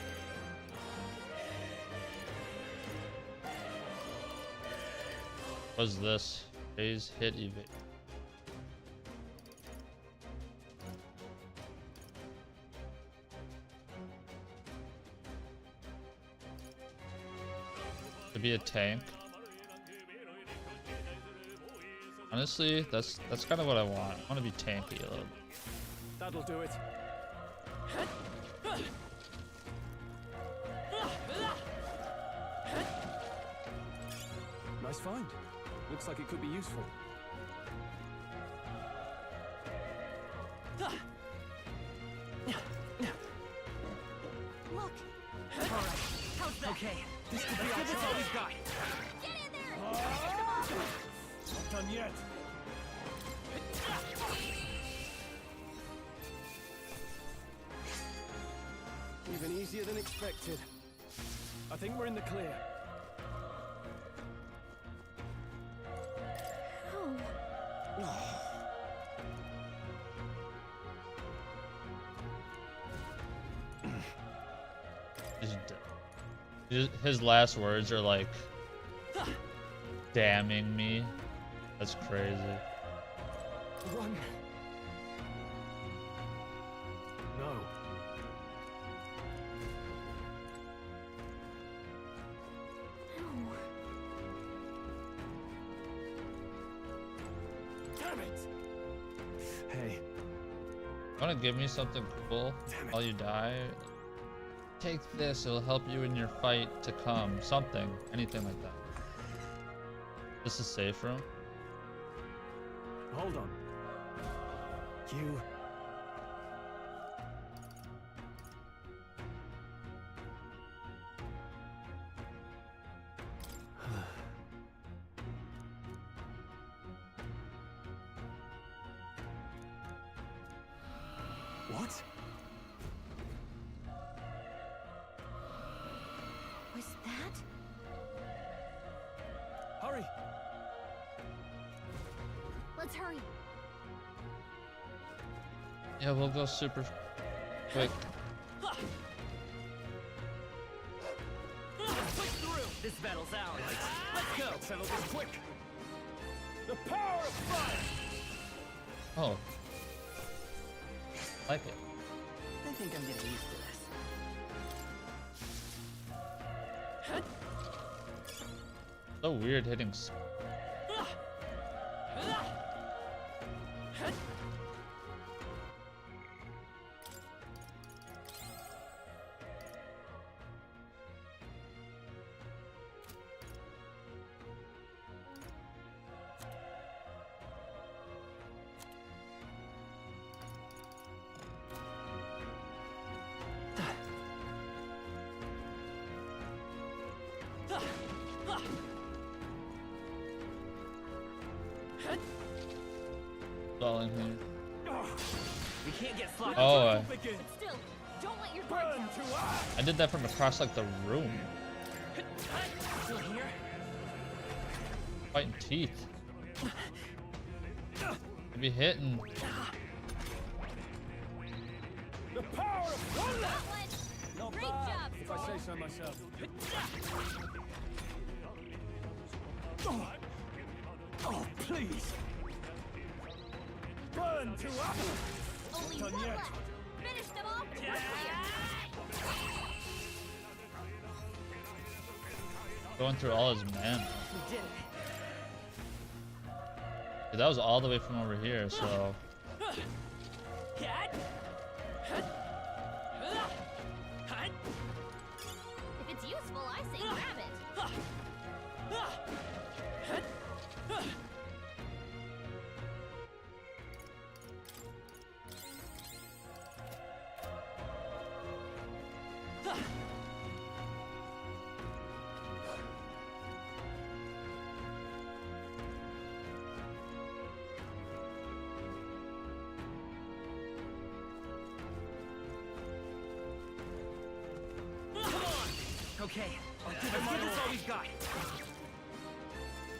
What's this? Phase hit evade. To be a tank. Honestly, that's kind of what I want. I want to be tanky a little bit. That'll do it. Nice find. Looks like it could be useful. Look. How's that? Okay, This could be our all we've got. Get in there. Not done yet. Even easier than expected. I think we're in the clear. His last words are like damning me. That's crazy. Run. No. Damn it! Hey. Want to give me something cool while you die? Take this, it'll help you in your fight to come. Something. Anything like that. This is safe room. Hold on. You... What? Was that? Hurry! Let's hurry. Yeah, we'll go super quick. Push through! This battle's ours. Let's go! Settle this quick! The power of fire! Oh. Like it. I think I'm getting used to this. So weird hitting. All in here. We can't get sloppy. Oh, Still, don't let your burn to us. I did that from across like the room. Still here? Fighting teeth. Maybe hitting. The power of thunder! Not Great job, If I say so myself. Oh, please! Burn to us! Only Done one yet. left. Finish them off. Going through all his mana. We did it. Dude, that was all the way from over here, so. If it's useful, I say grab it. Okay, let's give this all we've got.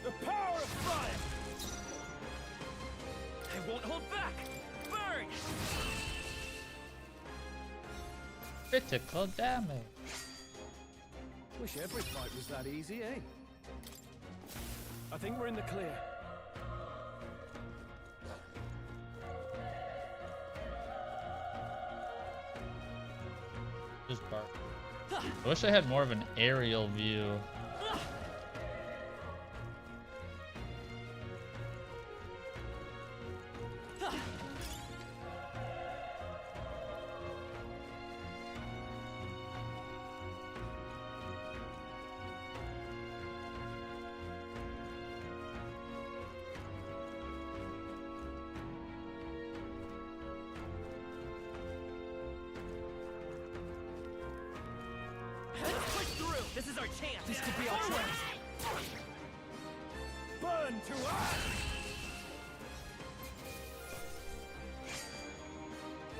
The power of fire! I won't hold back! Burn! Critical damage. Wish every fight was that easy, eh? I think we're in the clear. Just bark. I wish I had more of an aerial view. This is our chance! This could be our chance! Burn to us!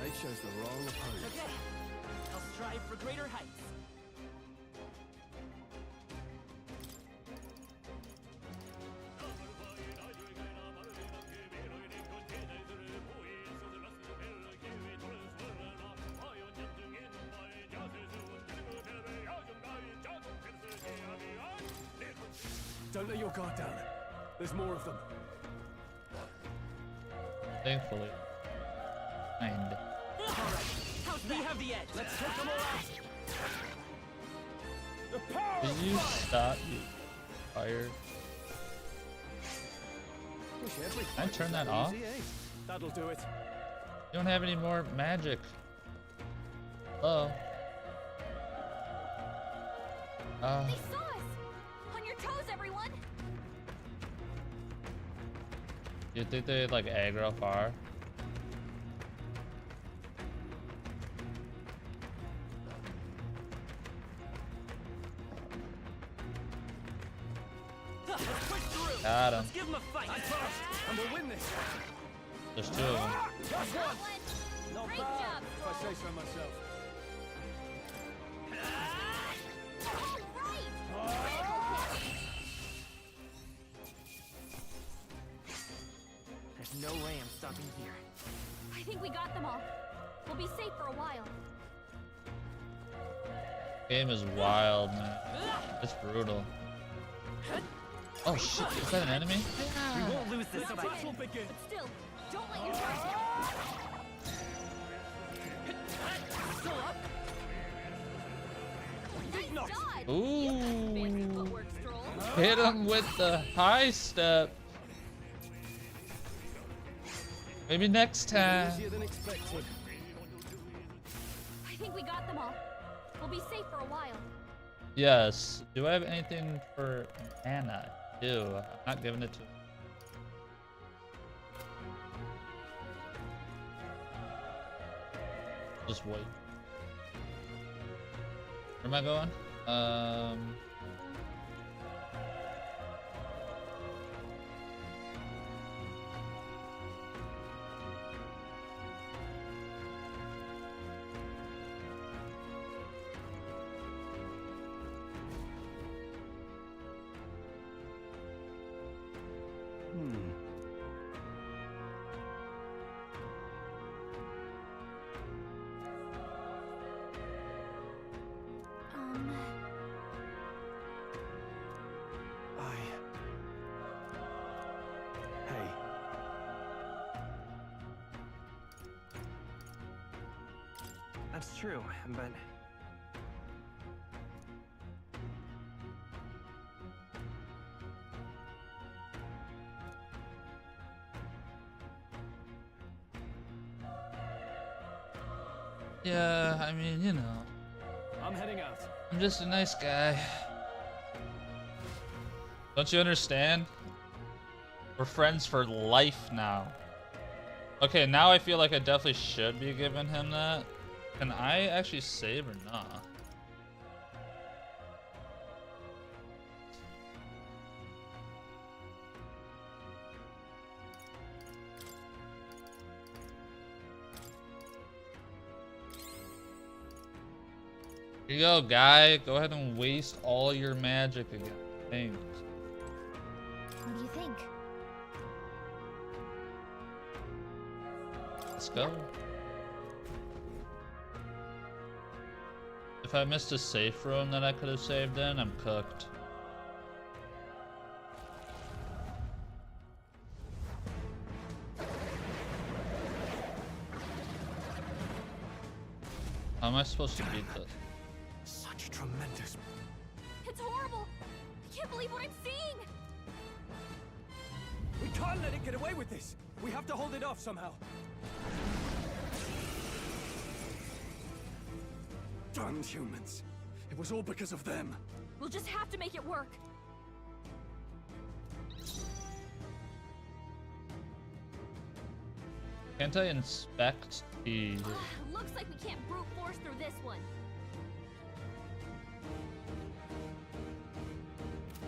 They chose the wrong opponent. Okay, I'll strive for greater heights. Don't let your guard down. There's more of them. Thankfully. And We have the edge. Let's take them all out. The power did you stop you fire? Can I turn that off? You That'll do it. don't have any more magic. Hello? They saw us! On your toes, everyone! You think they like aggro far? Let's push through. Got him. Let's give them a fight. I first, and we'll win this. There's two of them. Last one. Not Great bad, job, If I say so myself. There's no way I'm stopping here. I think we got them all. We'll be safe for a while. Game is wild, man. It's brutal. Oh shit, is that an enemy? We won't lose this fight. But still, don't let your guard down. Still up? Nice dodge. Ooh. Fancy footwork, Stroll. Hit him with the high step. Maybe next time. Easier than expected. I think we got them all. We'll be safe for a while. Yes. Do I have anything for Anna? I do. I'm not giving it to him. Just wait. Where am I going? Hey. That's true, but Yeah, I mean, you know. I'm heading out. I'm just a nice guy. Don't you understand? We're friends for life now. Okay, now I feel like I definitely should be giving him that. Can I actually save or not? Here you go, guy. Go ahead and waste all your magic again. Thanks. What do you think? Let's go. If I missed a safe room that I could have saved in, I'm cooked. How am I supposed to beat this? Such tremendous. It's horrible. I can't believe what I'm seeing. We can't let it get away with this. We have to hold it off somehow. Damn humans. It was all because of them. We'll just have to make it work. Can't I inspect the... Looks like we can't brute force through this one.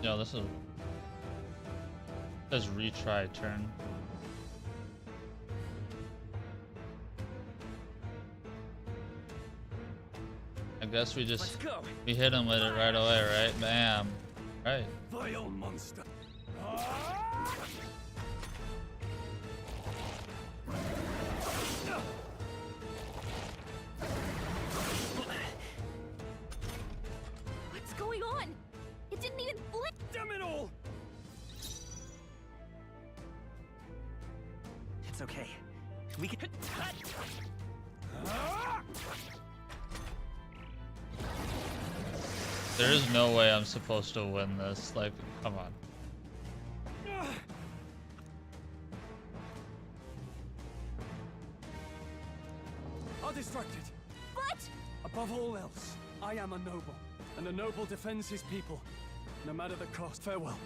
No, this is... It says retry turn. I guess we just... We hit him with it right away, right? Bam. Right. Vile monster. What's going on? It didn't even blink. Damn it all! It's okay. We can. There is no way I'm supposed to win this. Like, come on. Are distracted. What? Above all else, I am a noble, and a noble defends his people, no matter the cost. Farewell.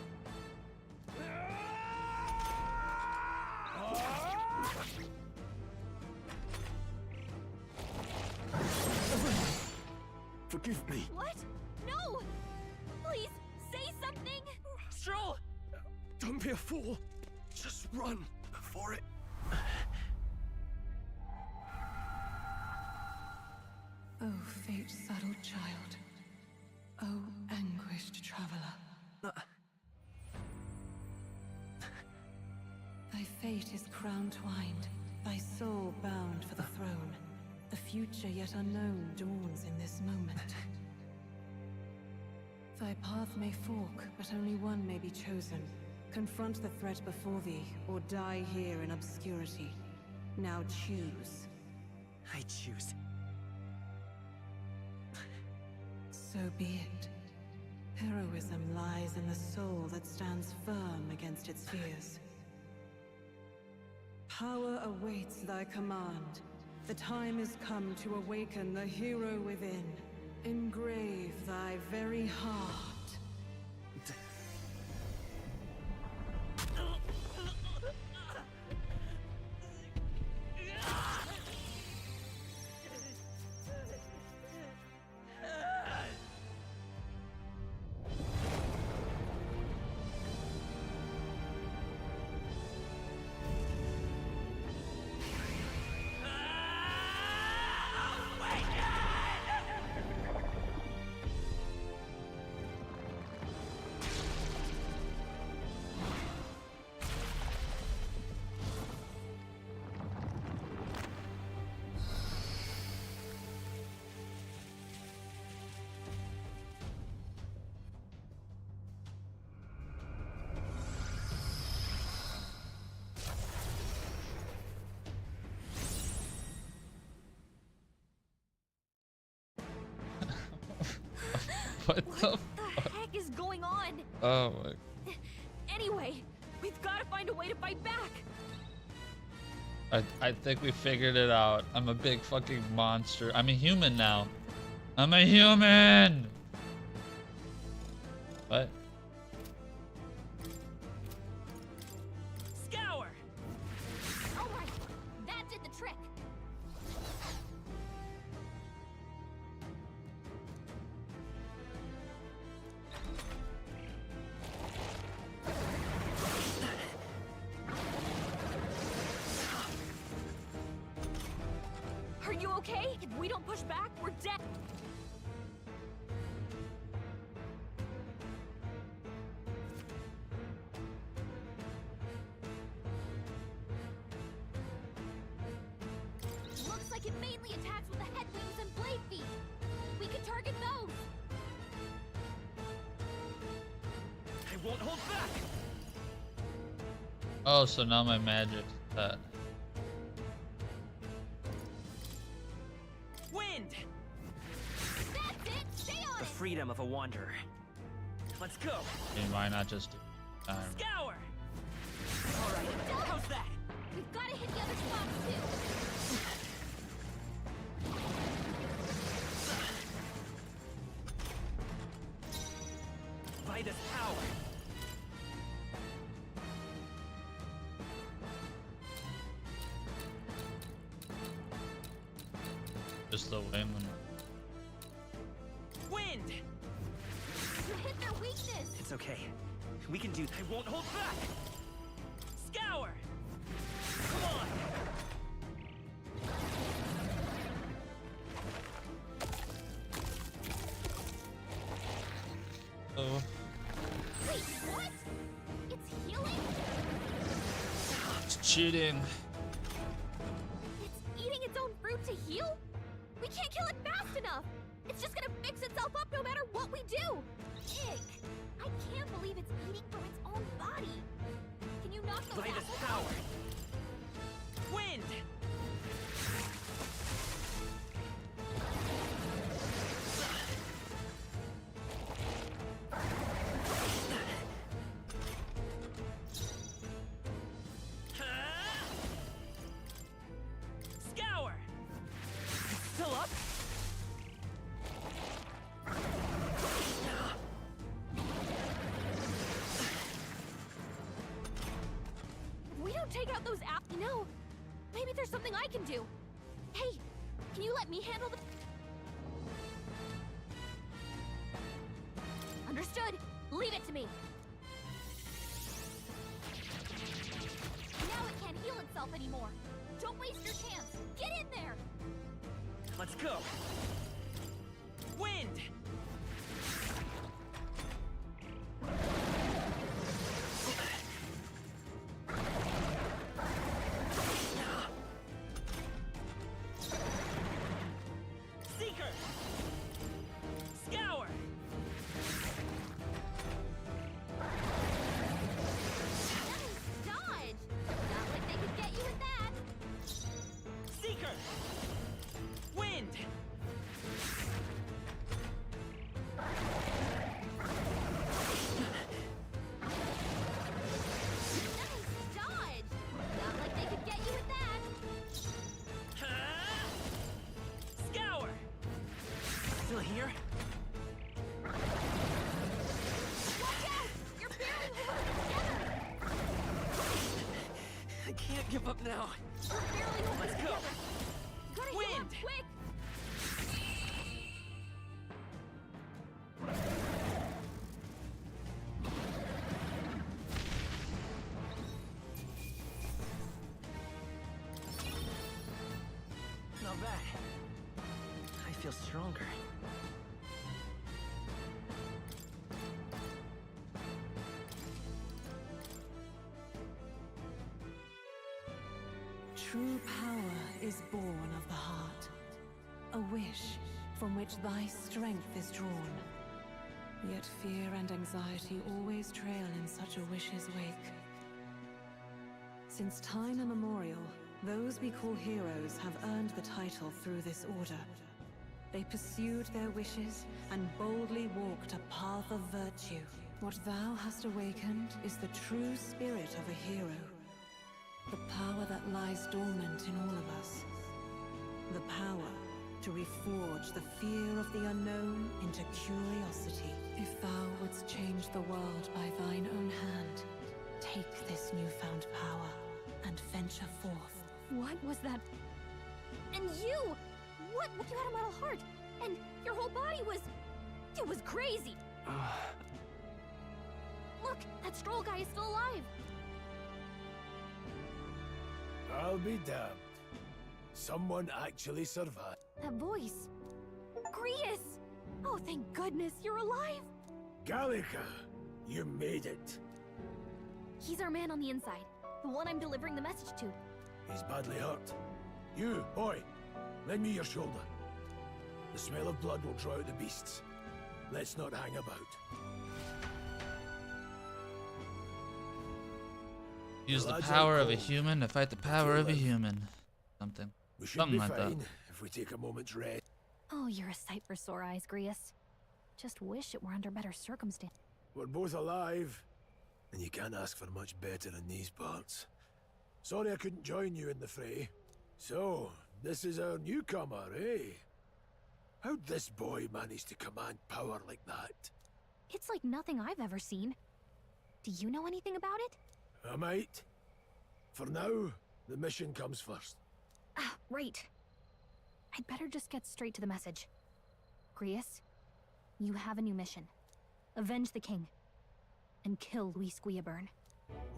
Forgive me. What? No! Please, say something! Stroll! Don't be a fool. Just run before it. Oh, fate-saddled child. Oh, anguished traveler. Thy fate is crown-twined, thy soul bound for the throne. The future yet unknown dawns in this moment. Thy path may fork, but only one may be chosen. Confront the threat before thee, or die here in obscurity. Now choose. I choose. So be it. Heroism lies in the soul that stands firm against its fears. Power awaits thy command. The time is come to awaken the hero within. Engrave thy very heart. What the heck is going on? Oh my. Anyway, we've got to find a way to fight back. I think we figured it out. I'm a big fucking monster. I'm a human now. I'm a human! What? Scour! Alright, that did the trick. Are you okay? If we don't push back, we're dead. Looks like it mainly attacks with the head wings and blade feet. We could target those. I won't hold back. Oh, so now my magic. Wind! That's it. Stay on The it. freedom of a wanderer. Let's go. Why not just do time? Scour! Alright, how's that? We've got to hit the other spots too. By this power. Just the wind. Wind! You hit their weakness. It's okay. We can do. I won't hold back. Scour! Come on! Oh. Wait, what? It's healing? It's cheating. It's eating its own fruit to heal? We can't kill it fast enough. It's just gonna fix itself up no matter what we do. Ick. I can't believe it's eating from its own body. Can you knock those By this apples power. out? Wind! Scour! Still up? If we don't take out those you know, maybe there's something I can do. Hey, can you let me handle the... Understood. Leave it to me. Now it can't heal itself anymore. Don't waste your chance. Get in there. Let's go. Wind! Seeker! Scour! Nice dodge. Not like they could get you with that. Seeker! Wind! Nice dodge. Not like they could get you with that. Scour! Still here? Watch out! You're barely holding it together. I can't give up now. You're barely holding Let's it go. together. Gotta heal up Wind! quick. Not bad. I feel stronger. True power is born of the heart, a wish from which thy strength is drawn. Yet fear and anxiety always trail in such a wish's wake. Since time immemorial, those we call heroes have earned the title through this order. They pursued their wishes and boldly walked a path of virtue. What thou hast awakened is the true spirit of a hero. The power that lies dormant in all of us. The power to reforge the fear of the unknown into curiosity. If thou wouldst change the world by thine own hand, take this newfound power and venture forth. What was that? And you! What? You had a metal heart, and your whole body was... It was crazy! Look, that Stroll guy is still alive! I'll be damned. Someone actually survived. That voice... Grius! Oh, thank goodness, you're alive! Gallica, you made it. He's our man on the inside, the one I'm delivering the message to. He's badly hurt. You, boy, lend me your shoulder. The smell of blood will draw out the beasts. Let's not hang about. Use the lads power are of a cold. human to fight the power of a human. Something. We should Something be like fine that. if we take a moment's rest. Oh, you're a sight for sore eyes, Grius. Just wish it were under better circumstances. We're both alive, and you can't ask for much better in these parts. Sorry I couldn't join you in the fray. So, this is our newcomer, eh? How'd this boy manage to command power like that? It's like nothing I've ever seen. Do you know anything about it? I might. For now, the mission comes first. Ah, right. I'd better just get straight to the message. Grius, you have a new mission. Avenge the king. And kill Luis Guillaburn.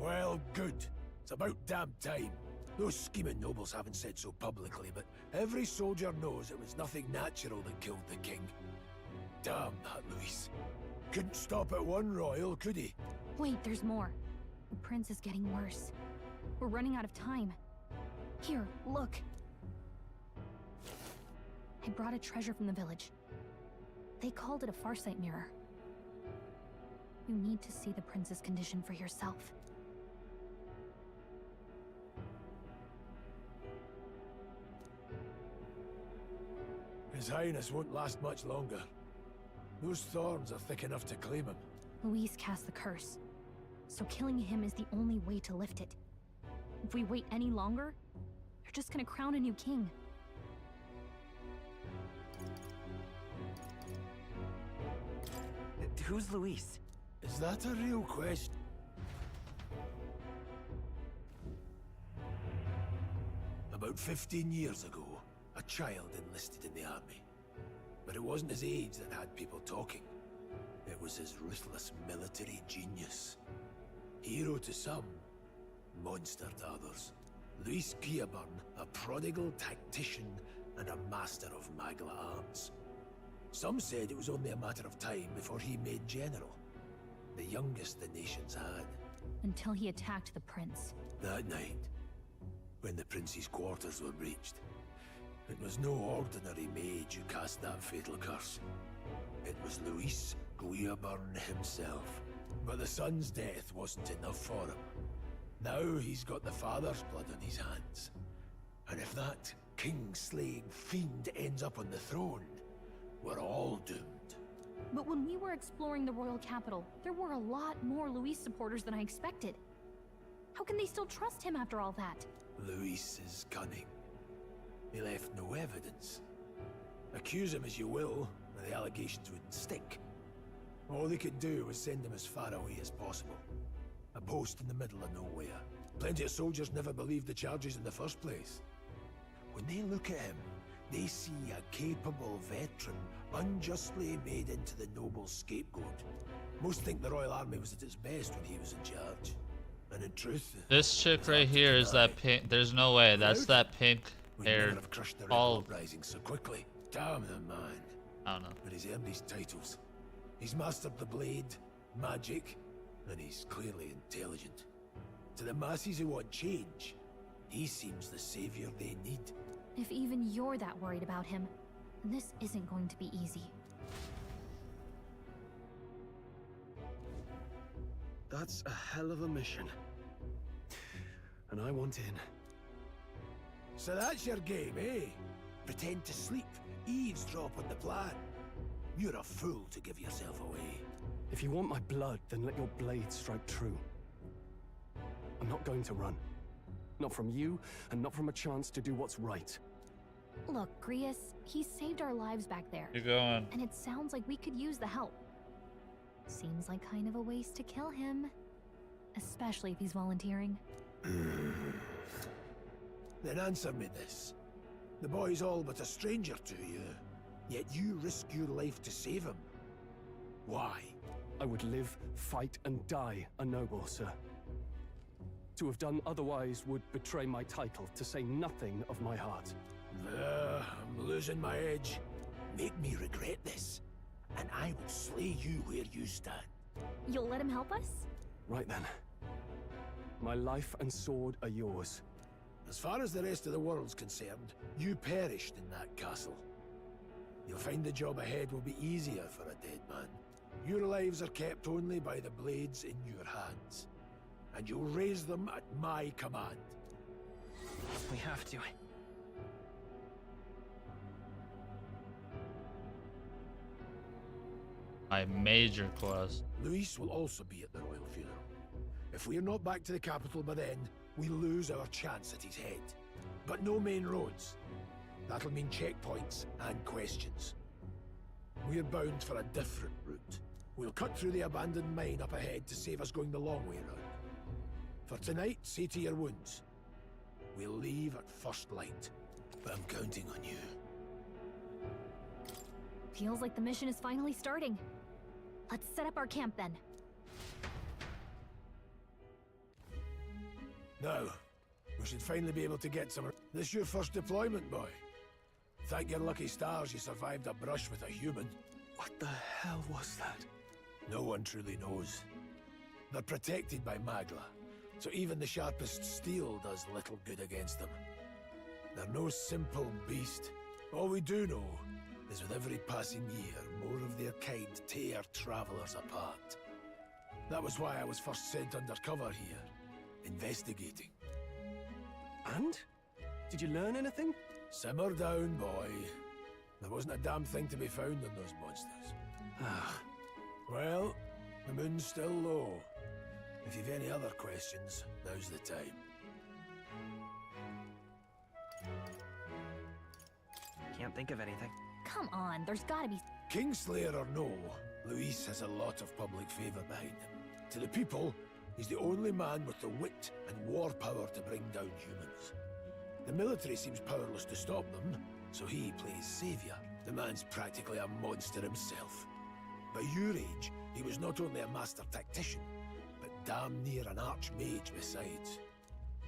Well, good. It's about damn time. Those scheming nobles haven't said so publicly, but every soldier knows it was nothing natural that killed the king. Damn that Luis. Couldn't stop at one royal, could he? Wait, there's more. The prince is getting worse. We're running out of time. Here, look. I brought a treasure from the village. They called it a farsight mirror. You need to see the prince's condition for yourself. His Highness won't last much longer. Those thorns are thick enough to claim him. Luis cast the curse, so killing him is the only way to lift it. If we wait any longer, they're just gonna crown a new king. Who's Luis? Is that a real question? About 15 years ago, a child enlisted in the army. But it wasn't his age that had people talking. It was his ruthless military genius. Hero to some, monster to others. Luis Gearburn, a prodigal tactician and a master of Magla arts. Some said it was only a matter of time before he made general. The youngest the nations had. Until he attacked the prince. That night, when the prince's quarters were breached, it was no ordinary mage who cast that fatal curse. It was Luis Gearburn himself. But the son's death wasn't enough for him. Now he's got the father's blood on his hands. And if that king-slaying fiend ends up on the throne, we're all doomed. But when we were exploring the royal capital, there were a lot more Luis supporters than I expected. How can they still trust him after all that? Luis is cunning. He left no evidence. Accuse him as you will, the allegations wouldn't stick. All they could do was send him as far away as possible. A post in the middle of nowhere. Plenty of soldiers never believed the charges in the first place. When they look at him, they see a capable veteran unjustly made into the noble scapegoat. Most think the Royal Army was at its best when he was in charge. And in truth, this chick right here is that pink. There's no way. That's that pink haired all rising so quickly. Damn the man. I don't know. But he's earned these titles. He's mastered the blade, magic, and he's clearly intelligent. To the masses who want change, he seems the savior they need. If even you're that worried about him, this isn't going to be easy. That's a hell of a mission. And I want in. So that's your game, eh? Pretend to sleep, eavesdrop on the plan. You're a fool to give yourself away. If you want my blood, then let your blade strike true. I'm not going to run. Not from you, and not from a chance to do what's right. Look, Grius, he saved our lives back there. You're going. And it sounds like we could use the help. Seems like kind of a waste to kill him. Especially if he's volunteering. Then answer me this. The boy's all but a stranger to you, yet you risk your life to save him. Why? I would live, fight, and die a noble, sir. To have done otherwise would betray my title, to say nothing of my heart. I'm losing my edge. Make me regret this, and I will slay you where you stand. You'll let him help us? Right then. My life and sword are yours. As far as the rest of the world's concerned, you perished in that castle. You'll find the job ahead will be easier for a dead man. Your lives are kept only by the blades in your hands. And you'll raise them at my command. We have to. My major quest. Luis will also be at the royal funeral. If we're not back to the capital by then, we lose our chance at his head. But no main roads. That'll mean checkpoints and questions. We're bound for a different route. We'll cut through the abandoned mine up ahead to save us going the long way round. For tonight, see to your wounds. We'll leave at first light, but I'm counting on you. Feels like the mission is finally starting. Let's set up our camp then. Now, we should finally be able to get some... This your first deployment, boy? Thank your lucky stars you survived a brush with a human. What the hell was that? No one truly knows. They're protected by Magla, so even the sharpest steel does little good against them. They're no simple beast. All we do know is with every passing year, more of their kind tear travelers apart. That was why I was first sent undercover here, investigating. And? Did you learn anything? Simmer down, boy. There wasn't a damn thing to be found on those monsters. Well, the moon's still low. If you've any other questions, now's the time. Can't think of anything. Come on, there's gotta be... Kingslayer or no, Luis has a lot of public favour behind him. To the people, he's the only man with the wit and war power to bring down humans. The military seems powerless to stop them, so he plays saviour. The man's practically a monster himself. By your age, he was not only a master tactician, but damn near an archmage besides.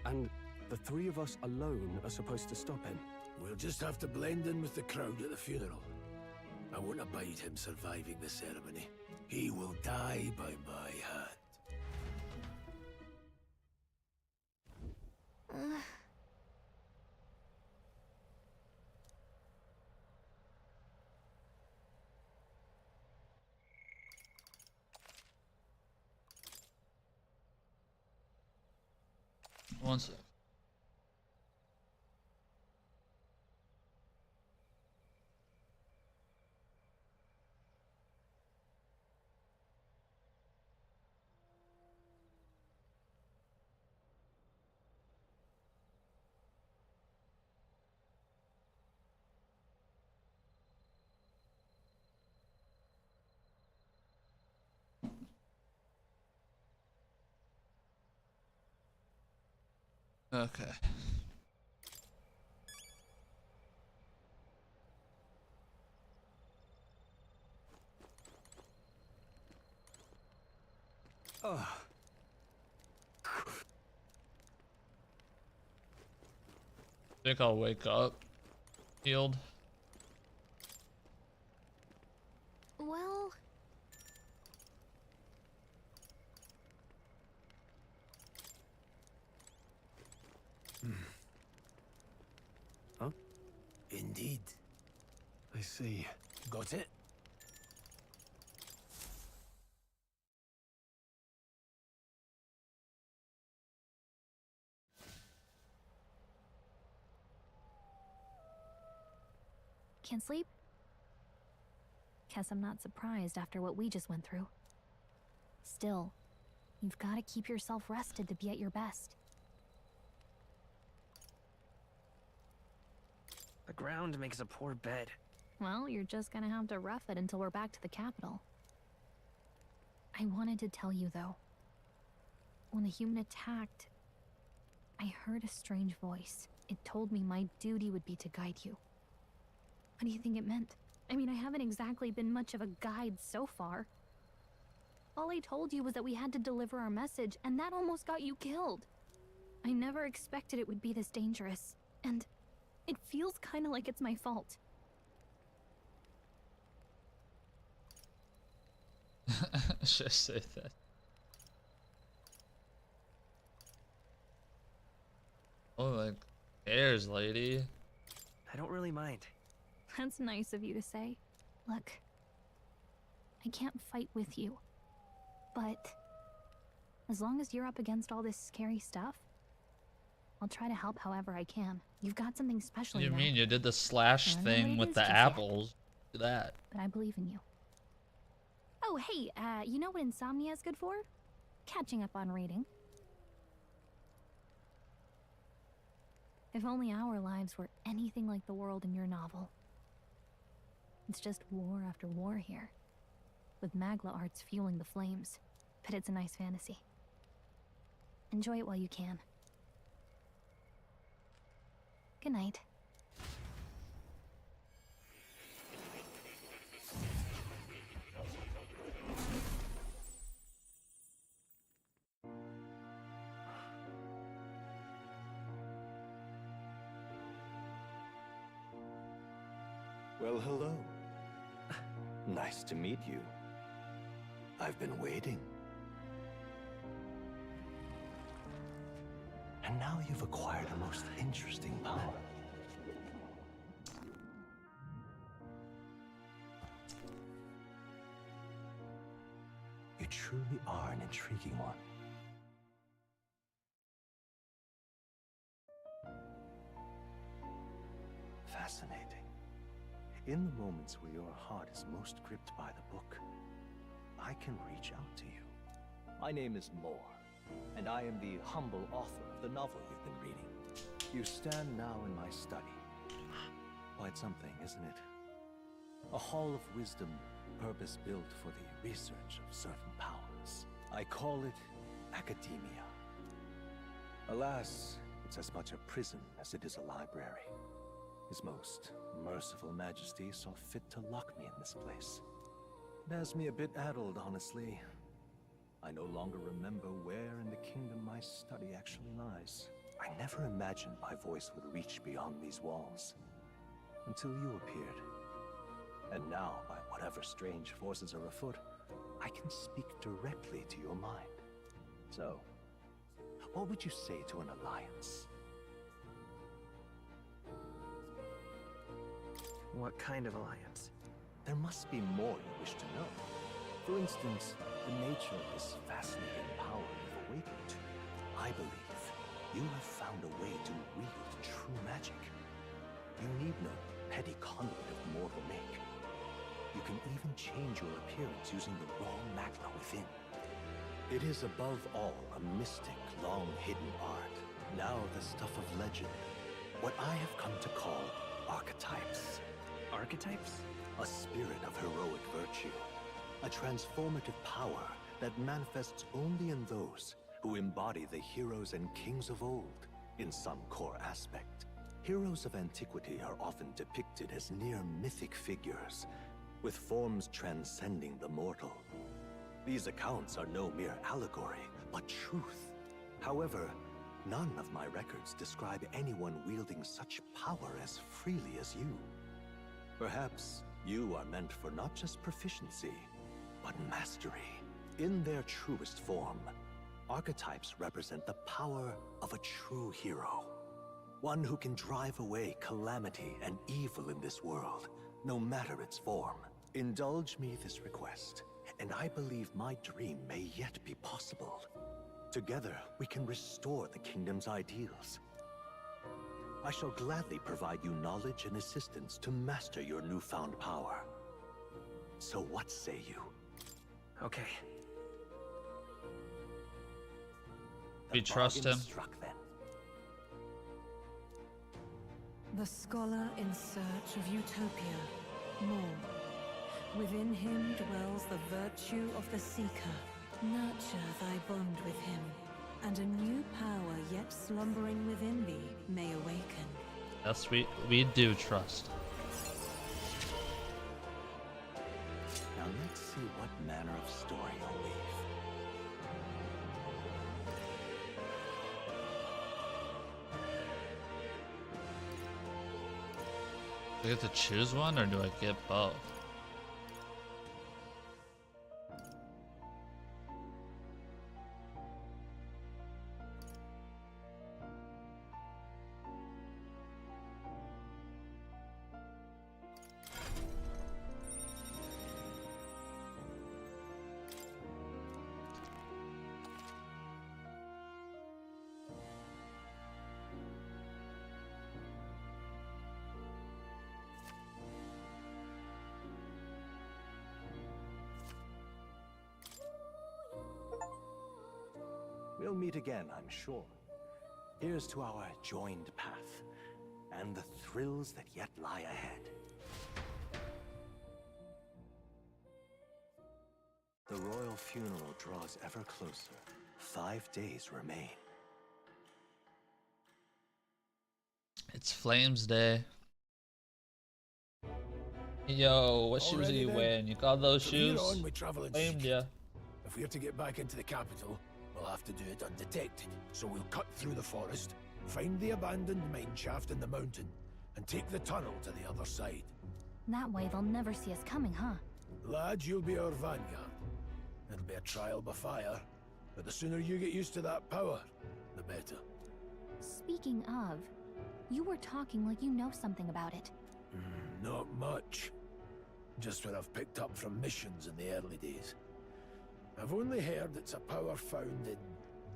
And the three of us alone are supposed to stop him? We'll just have to blend in with the crowd at the funeral. I won't abide him surviving the ceremony. He will die by my hand. One sec. Okay. Think I'll wake up healed. Well... Huh? Indeed. I see. Got it? Can't sleep? Guess I'm not surprised after what we just went through. Still, you've got to keep yourself rested to be at your best. The ground makes a poor bed. Well, you're just gonna have to rough it until we're back to the capital. I wanted to tell you, though. When the human attacked, I heard a strange voice. It told me my duty would be to guide you. What do you think it meant? I mean, I haven't exactly been much of a guide so far. All I told you was that we had to deliver our message, and that almost got you killed. I never expected it would be this dangerous, and it feels kind of like it's my fault. Just say that. Oh, like, cares, lady. I don't really mind. That's nice of you to say. Look, I can't fight with you, but as long as you're up against all this scary stuff, I'll try to help however I can. You've got something special. What do you know. mean? You did the slash I don't know thing what it with is the just yet, apples. Do that. but I believe in you. Oh, hey, you know what insomnia is good for? Catching up on reading. If only our lives were anything like the world in your novel. It's just war after war here, with Magla arts fueling the flames, but it's a nice fantasy. Enjoy it while you can. Good night. Well, hello. Nice to meet you. I've been waiting. And now you've acquired a most interesting power. You truly are an intriguing one. Fascinating. In the moments where your heart is most gripped by the book, I can reach out to you. My name is Moore, and I am the humble author of the novel you've been reading. You stand now in my study. Quite something, isn't it? A hall of wisdom, purpose-built for the research of certain powers. I call it academia. Alas, it's as much a prison as it is a library. His most merciful majesty saw fit to lock me in this place. It has me a bit addled, honestly. I no longer remember where in the kingdom my study actually lies. I never imagined my voice would reach beyond these walls, until you appeared. And now, by whatever strange forces are afoot, I can speak directly to your mind. So, what would you say to an alliance? What kind of alliance? There must be more you wish to know. For instance, the nature of this fascinating power you've awakened to. I believe you have found a way to wield true magic. You need no petty conduit of mortal make. You can even change your appearance using the raw magma within. It is above all a mystic, long-hidden art, now the stuff of legend. What I have come to call archetypes. Archetypes? A spirit of heroic virtue. A transformative power that manifests only in those who embody the heroes and kings of old in some core aspect. Heroes of antiquity are often depicted as near mythic figures, with forms transcending the mortal. These accounts are no mere allegory, but truth. However, none of my records describe anyone wielding such power as freely as you. Perhaps you are meant for not just proficiency, but mastery. In their truest form, archetypes represent the power of a true hero. One who can drive away calamity and evil in this world, no matter its form. Indulge me this request, and I believe my dream may yet be possible. Together, we can restore the kingdom's ideals. I shall gladly provide you knowledge and assistance to master your newfound power. So what say you? Okay. We trust him. Struck, then. The scholar in search of utopia, more. Within him dwells the virtue of the seeker. Nurture thy bond with him, and a new power yet slumbering within thee may awaken. Yes, we do trust. Now let's see what manner of story you'll weave. Do I get to choose one, or do I get both? We'll meet again, I'm sure. Here's to our joined path, and the thrills that yet lie ahead. The royal funeral draws ever closer. 5 days remain. It's Flames Day. Yo, what shoes are you wearing? You got those shoes? Flamed, yeah. If we're to get back into the capital, we'll have to do it undetected. So we'll cut through the forest, find the abandoned mine shaft in the mountain, and take the tunnel to the other side. That way they'll never see us coming, huh? Lad, you'll be our vanguard. It'll be a trial by fire, but the sooner you get used to that power, the better. Speaking of, you were talking like you know something about it. Not much. Just what I've picked up from missions in the early days. I've only heard it's a power found in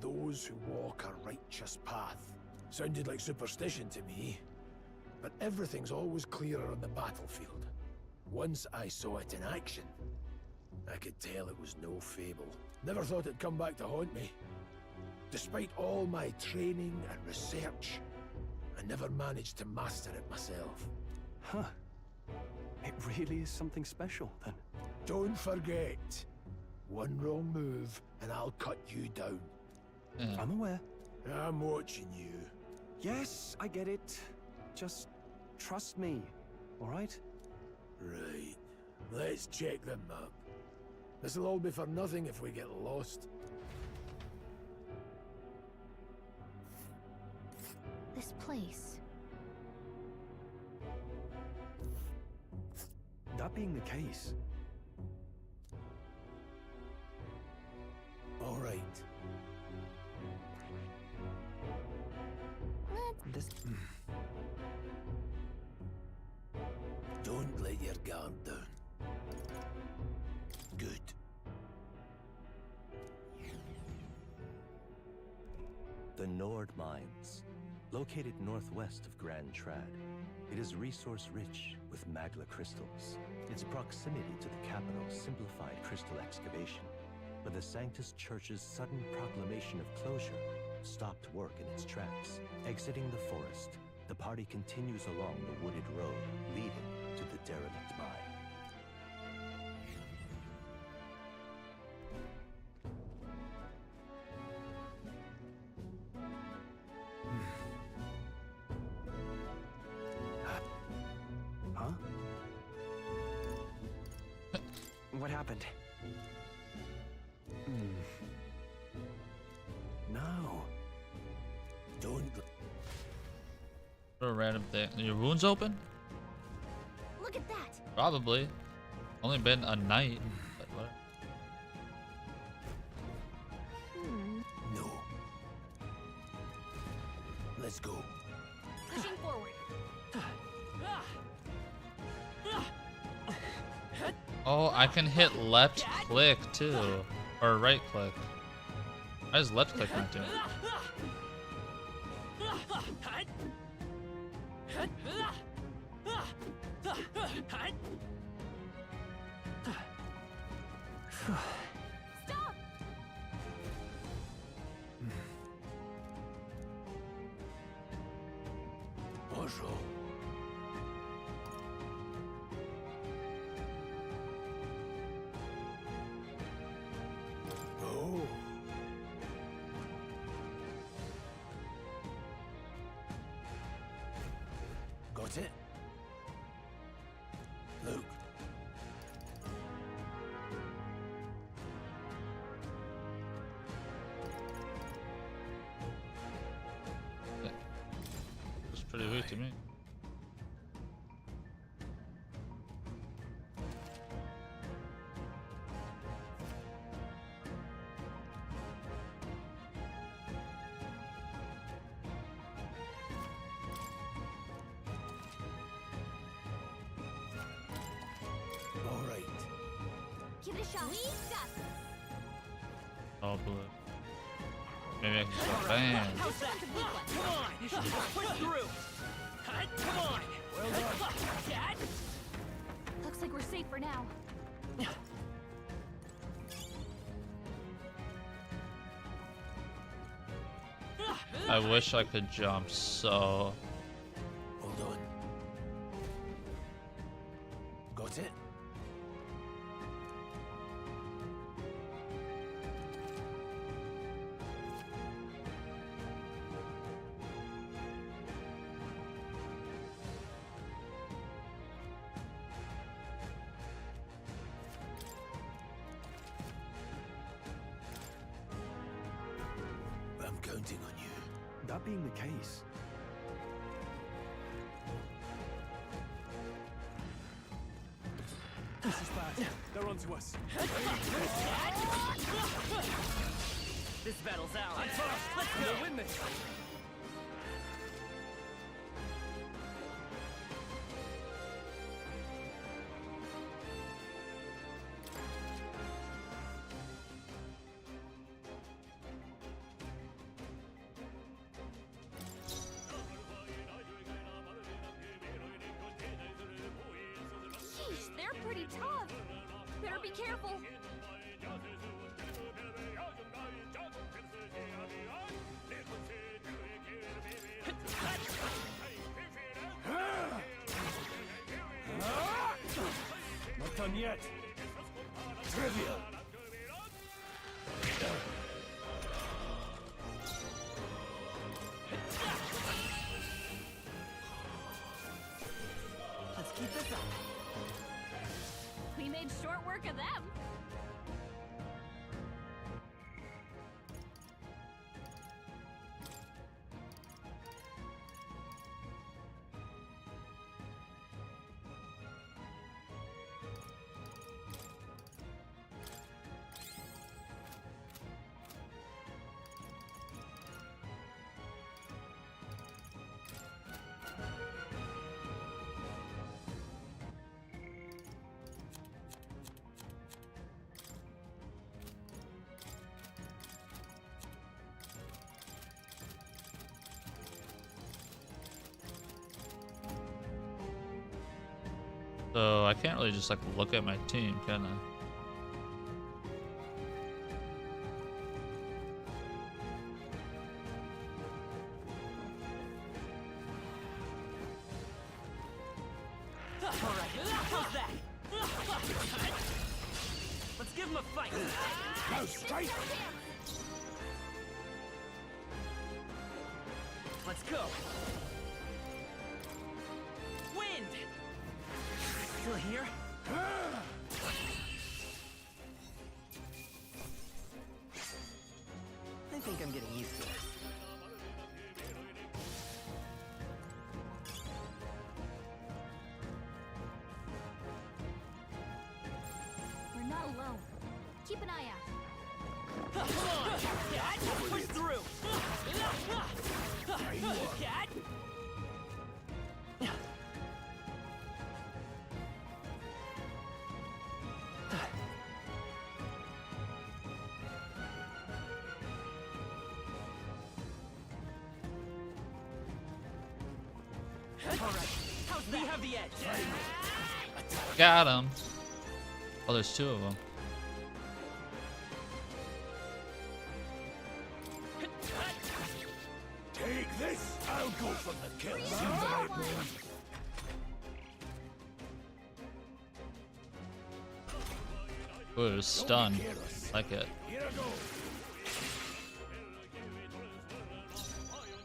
those who walk a righteous path. Sounded like superstition to me, but everything's always clearer on the battlefield. Once I saw it in action, I could tell it was no fable. Never thought it'd come back to haunt me. Despite all my training and research, I never managed to master it myself. Huh. It really is something special, then. Don't forget, one wrong move and I'll cut you down. I'm aware. I'm watching you. Yes, I get it. Just trust me, all right? Right. Let's check the map. This'll all be for nothing if we get lost. This place. That being the case. All right. This. Don't let your guard down. Good. The Nord Mines, located northwest of Grand Trad. It is resource-rich with magla crystals. Its proximity to the capital simplified crystal excavation, but the Sanctus Church's sudden proclamation of closure stopped work in its tracks. Exiting the forest, the party continues along the wooded road leading to the derelict mine. Huh? What happened? No. Don't. A random thing. Your wounds open? Look at that. Probably. Only been a night. But what? No. Let's go. Pushing forward. Oh, I can hit left click too. Or right click. Why is left click not doing it? Stop! Bonjour. Oh. Got it? Luke. It's pretty weak to me. All right. Give it a shot. We got this. Oh, blue. Maybe I can go bam. How's that? Come on! Push through! Come on! Well done. Dad? Looks like we're safe for now. I wish I could jump so. Hold on. Got it? I'm counting on you. That being the case. This is bad. They're onto us. This battle's ours. Let's go! We'll win this. Sheesh, Be careful. Not done yet. Trivial. Let's keep this up. We made short work of them. So I can't really just like look at my team, can I? Let's give him a fight. Go straight. Let's go. Wind. Still here? I think I'm getting used to it. We're not alone. Keep an eye out. Cat, push through. Cat. All right, how's that? We have the edge. Got him. Oh, there's two of them. Take this. I'll go from the kill. Right, man. Ooh, it was stunned. Like it. Here I go.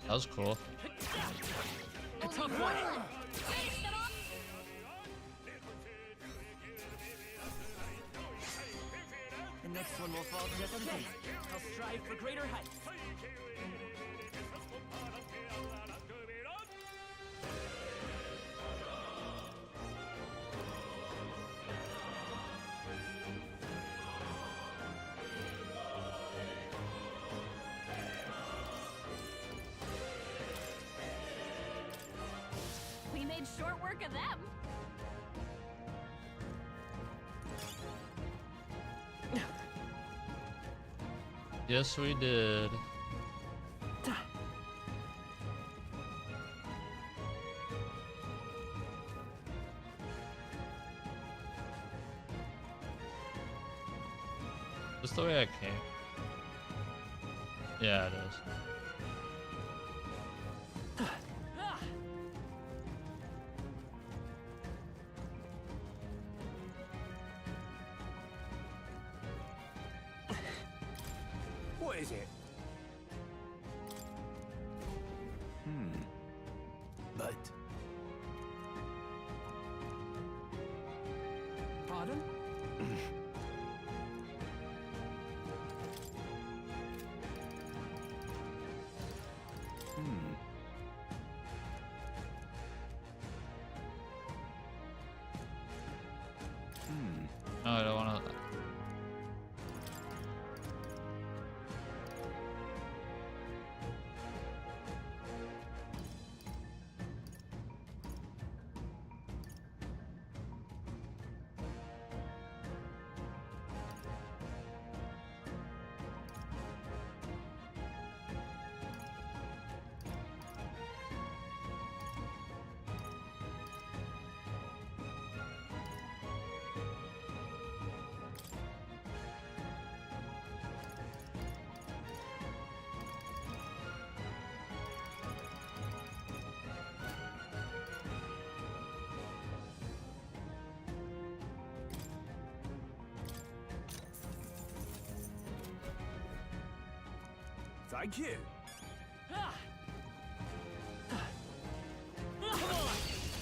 That was cool. A tough one. The next one will fall just as easy. I'll strive for greater heights. We made short work of them. Yes, we did. Just the way I came. Yeah, it is. What is it? But Pardon? No, I don't want to. Thank you. Come on!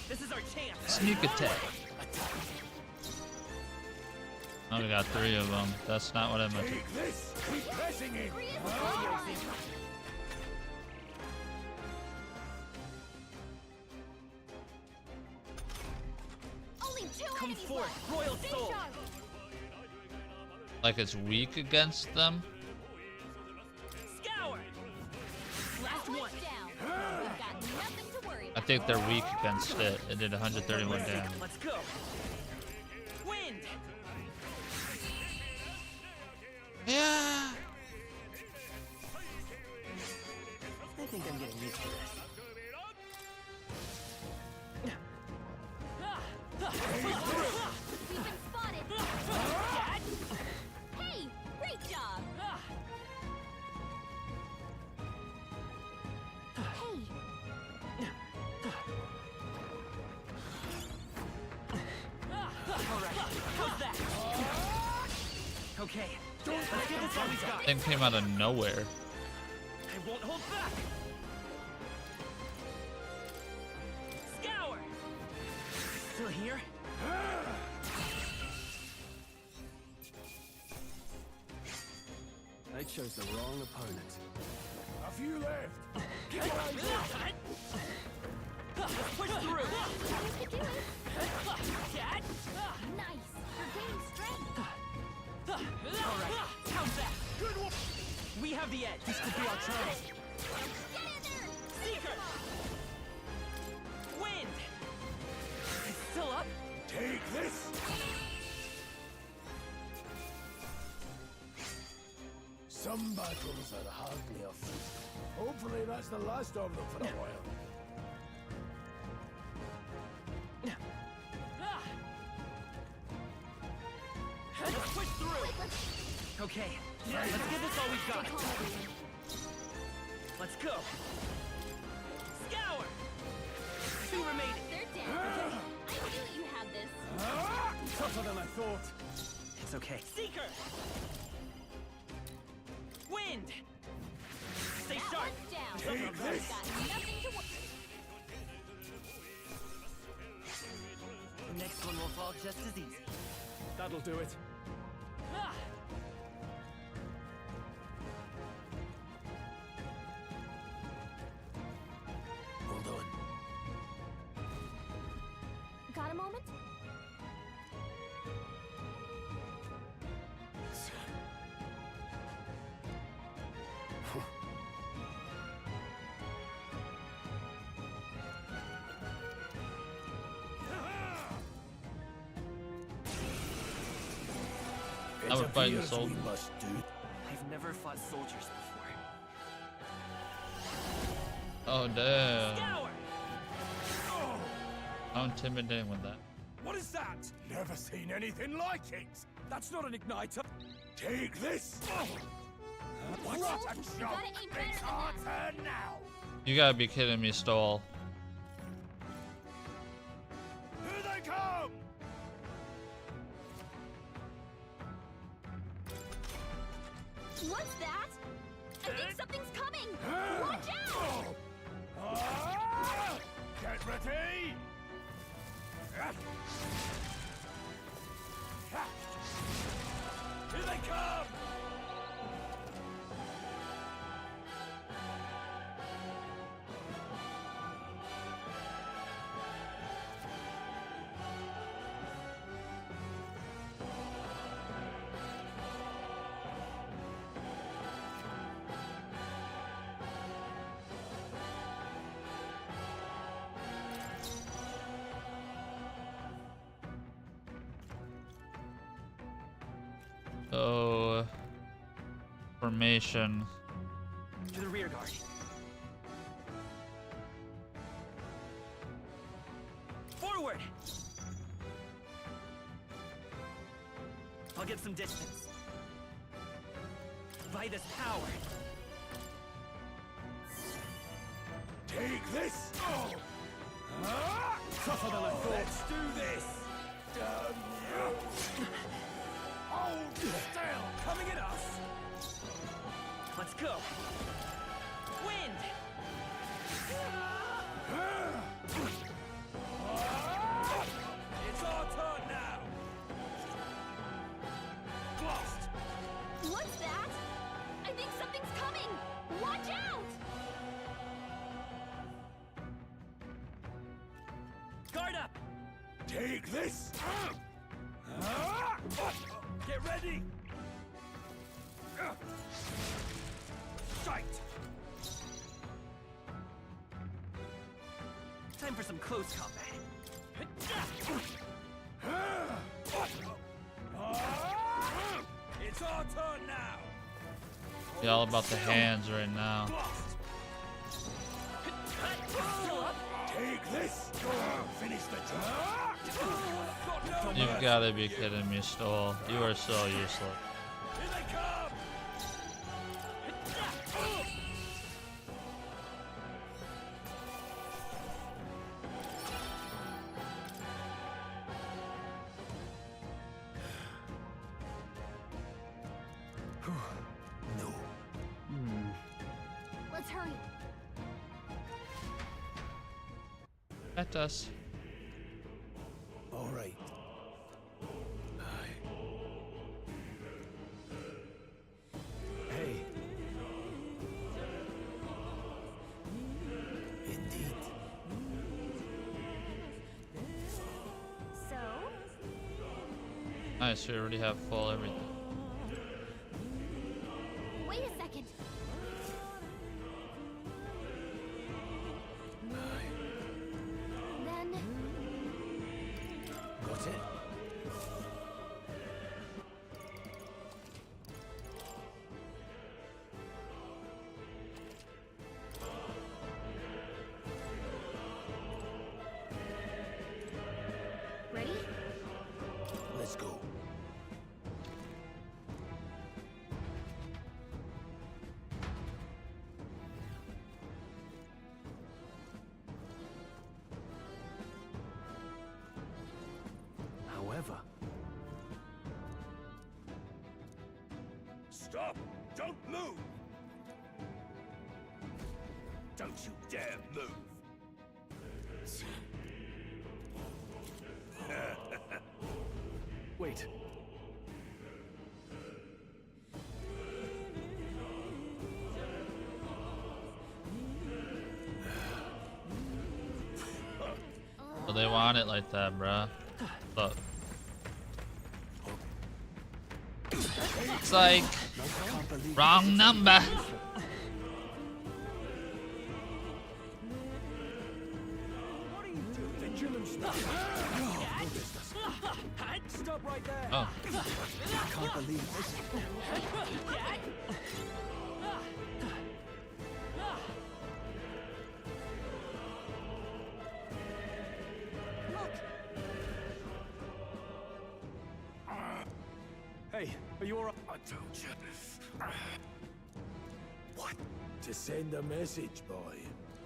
This is our chance! Sneak attack. Oh, we got 3 of them. That's not what I meant to. Take this! Keep pressing it! Come forth, Royal Soul! Like it's weak against them? Scour! Last one! I think they're weak against it. It did 131 damage. Let's go! Wind! Yeah! I think I'm getting used to this. We've been spotted. Hey, great job. Hey. Alright, how's that? Okay, let's get this all we've got. Thing came out of nowhere. I won't hold back. Scour! Still here? I chose the wrong opponent. A few left. Keep your eyes open. Let's push through. Nice. You're gaining strength. Alright, how's that? Good one. We have the edge. This could be our chance. Seeker! Wind! It's still up? Take this! Some battles are hardly a feast. Hopefully that's the last of them for a while. Let's push through. Okay, let's give this all we've got. Let's go. Scour! 2 remaining. They're dead. I knew you had this. Tougher than I thought. It's okay. Seeker! Wind! Stay sharp! Down. Take this! Got nothing to worry. The next one will fall just as easy. That'll do it. Hold on. Got a moment? I would fight the soldier. I've never fought soldiers before. Oh damn. Scour! How intimidating was that? What is that? Never seen anything like it! That's not an igniter. Take this! What a jump! It's our turn now! You gotta be kidding me, Stoll. Here they come! What's that? I think something's coming. Watch out! Get ready! Here they come! So, formation. To the rear guard. Forward! I'll get some distance. By this power. Take this! Tougher than I thought. Let's do this! Damn you! Hold still! Coming at us. Let's go. Wind. It's our turn now. Blast. What's that? I think something's coming! Watch out! Guard up! Take this. Get ready. Sight. Time for some close combat. It's our turn now. Be all about the hands right now. Take this. Finish the job. You've got to be kidding me, Stoll. You are so useless. Here they come. No. Let's hurry. Let us. All right. Hey. Indeed. So? Nice, we already have full everything. Wait a second. Then... Got it? Ready? Let's go. However, Stop! Don't move! Don't you dare move! Wait. So they want it like that, bruh. Look. It's like wrong number. Stop right there. Oh. I can't believe this. Hey, are you alright? I told you. What? To send a message, boy.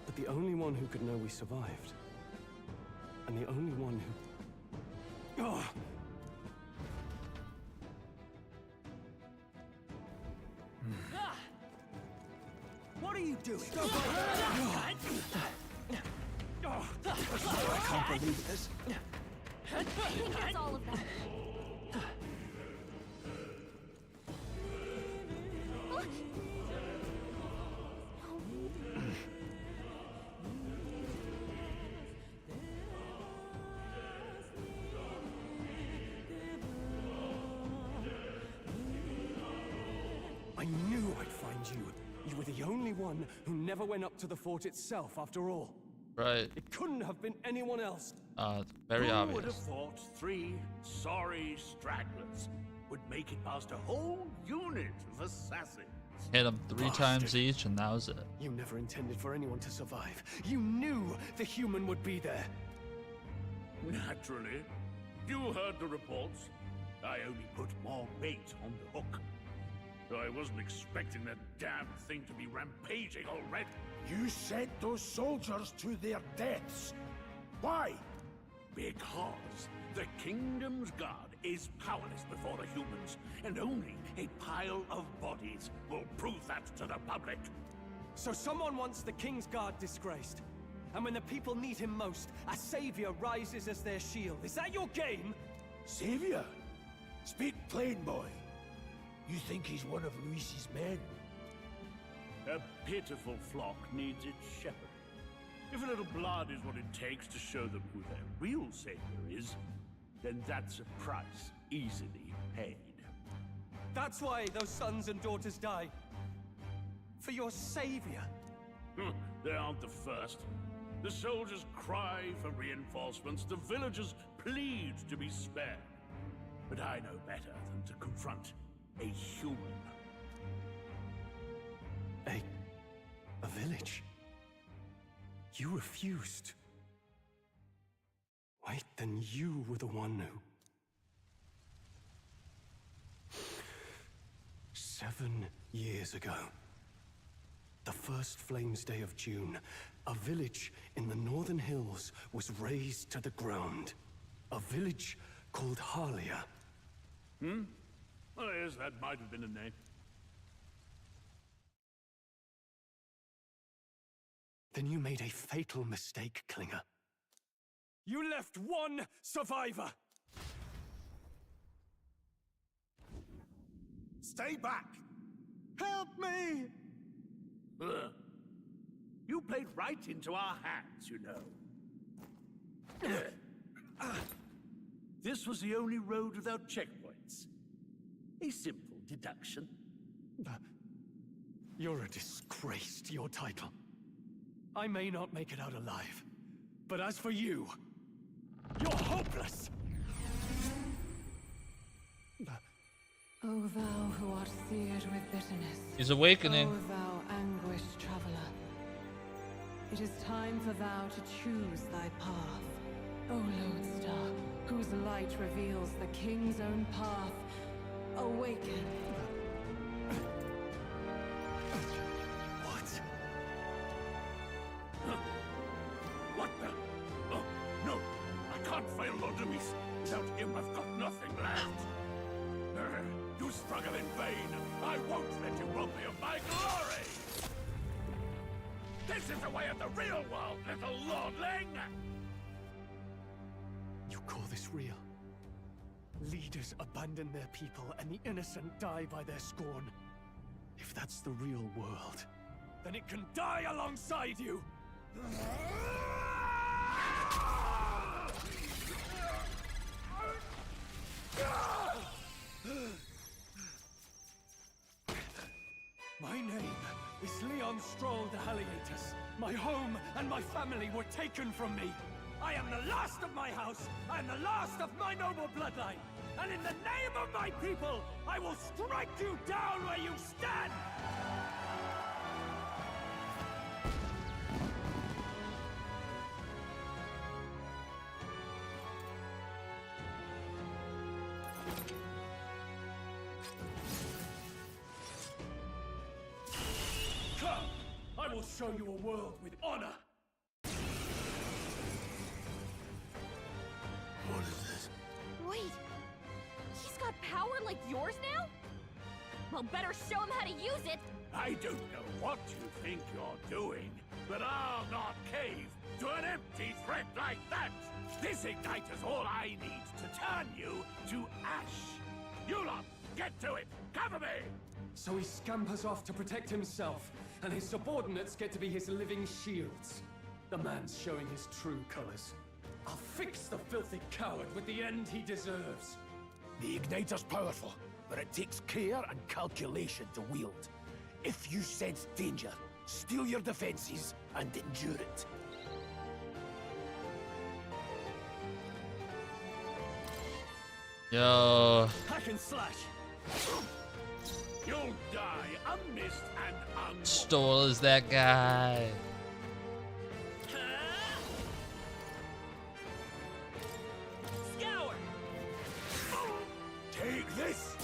But the only one who could know we survived. And the only one who... Oh. What are you doing? Stop right there. I can't believe this. I think that's all of them. I knew I'd find you. You were the only one who never went up to the fort itself, after all. Right. It couldn't have been anyone else. Very Who obvious. would have thought 3 sorry stragglers would make it past a whole unit of assassins? Hit them 3 times each, and that was it. You never intended for anyone to survive. You knew the human would be there. Naturally. You heard the reports. I only put more bait on the hook. I wasn't expecting that damn thing to be rampaging already. You sent those soldiers to their deaths. Why? Because the kingdom's guard is powerless before the humans, and only a pile of bodies will prove that to the public. So someone wants the King's Guard disgraced, and when the people need him most, a savior rises as their shield. Is that your game? Savior? Speak plain, boy. You think he's one of Luis's men? A pitiful flock needs its shepherd. If a little blood is what it takes to show them who their real savior is, then that's a price easily paid. That's why those sons and daughters die. For your savior. They aren't the first. The soldiers cry for reinforcements, the villagers plead to be spared. But I know better than to confront a human. A village? You refused. Wait, then you were the one who... 7 years ago, the first Flames Day of June, a village in the northern hills was razed to the ground. A village called Harlia. Well, yes, that might have been a name. Then you made a fatal mistake, Klinger. You left one survivor! Stay back! Help me! You played right into our hands, you know. This was the only road without checkpoints. A simple deduction. You're a disgrace to your title. I may not make it out alive, but as for you, you're hopeless! O thou who art seared with bitterness. He's awakening. O thou anguished traveler. It is time for thou to choose thy path. O lodestar, whose light reveals the king's own path. Awaken. What the? Oh, no! I can't fail Lord Luis. Without him, I've got nothing left. You struggle in vain. I won't let you rob me of my glory! This is the way of the real world, little lordling! You call this real? Leaders abandon their people and the innocent die by their scorn. If that's the real world, then it can die alongside you! My name is Leon Stroll de Halliatus. My home and my family were taken from me. I am the last of my house. I am the last of my noble bloodline. And in the name of my people, I will strike you down where you stand! Come! I will show you a world with honor! What is this? Wait, he's got power like yours now? Well, better show him how to use it. I don't know what you think you're doing, but I'll not cave to an empty threat like that! This igniter's all I need to turn you to ash! You lot, get to it! Cover me! So he scampers off to protect himself, and his subordinates get to be his living shields. The man's showing his true colors. I'll fix the filthy coward with the end he deserves. The igniter's powerful, but it takes care and calculation to wield. If you sense danger, steel your defenses and endure it. Yo. Hack and slash. You'll die unmissed and unmocked. Stoll is that guy. Scour! Take this!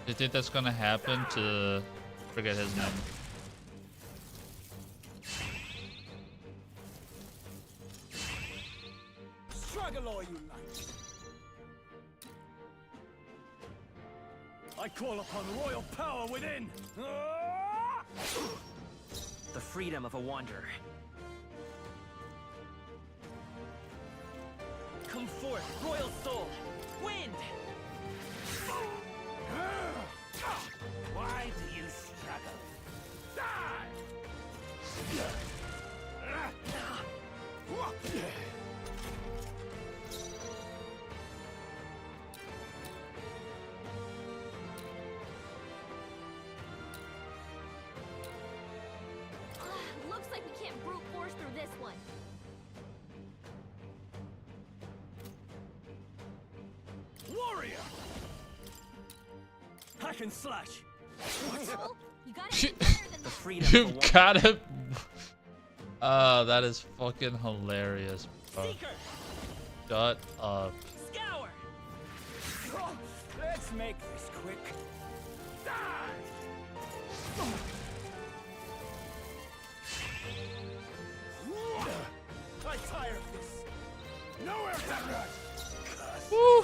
Do you think that's gonna happen to forget his name? Struggle all you like. I call upon royal power within! The freedom of a wanderer. Come forth, royal soul! Wind! Why do you struggle? Die! Looks like we can't brute force through this one. Warrior! Hack and slash! Well, you gotta be better than The that. freedom of a You wanderer. gotta. Oh, that is fucking hilarious, bro. Seeker! Shut up. Scour! Let's make this quick. Die! I tire of this. Nowhere to run! Woo.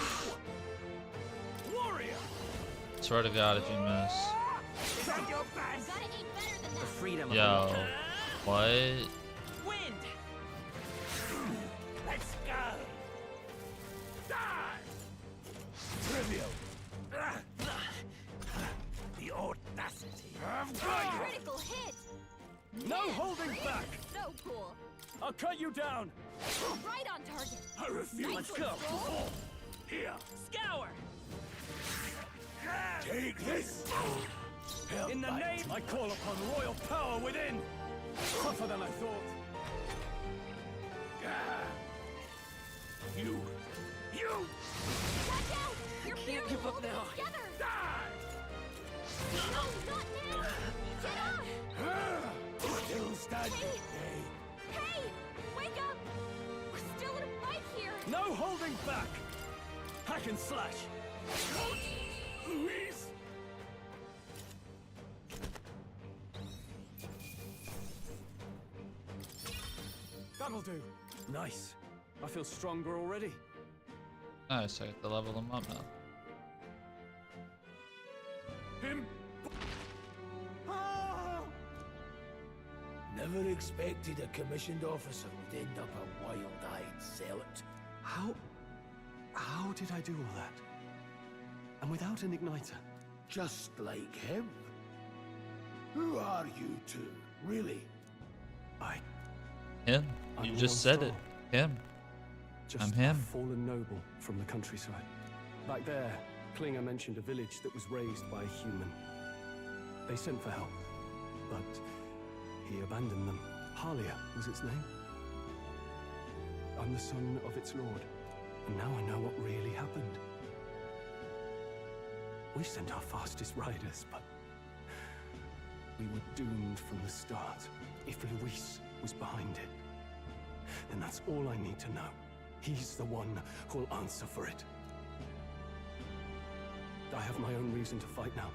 Warrior! Swear to God, if you miss. Is that your best? You gotta aim better than The that. freedom of a Yo, wanderer. what? Wind! Let's go! Die! Trivial! The audacity! I've got you! Critical hit. No Man, holding Chris, back! So cool. I'll cut you down! Right on target. I refuse! Nice go. one, Stroll. Here! Scour! Take this! Help In the my name, I call upon royal power within! Tougher than I thought. You! Watch out! You're can't barely give up holding now. it together. Die! No, not now. Get up. Still standing, Hey. eh? Hey, wake up. We're still in a fight here. No holding back! Hack and slash! Louise! That'll do. Nice. I feel stronger already. Nice, I get to level them up now. Him! Never expected a commissioned officer would end up a wild-eyed zealot. How did I do all that? And without an igniter? Just like him. Who are you two, really? Him. I'm You the just one said it. strong. Him. Just I'm him. a fallen noble from the countryside. Back there, Klinger mentioned a village that was raised by a human. They sent for help, but he abandoned them. Halia was its name. I'm the son of its lord, and now I know what really happened. We sent our fastest riders, but we were doomed from the start. If Luis was behind it, then that's all I need to know. He's the one who'll answer for it. I have my own reason to fight now.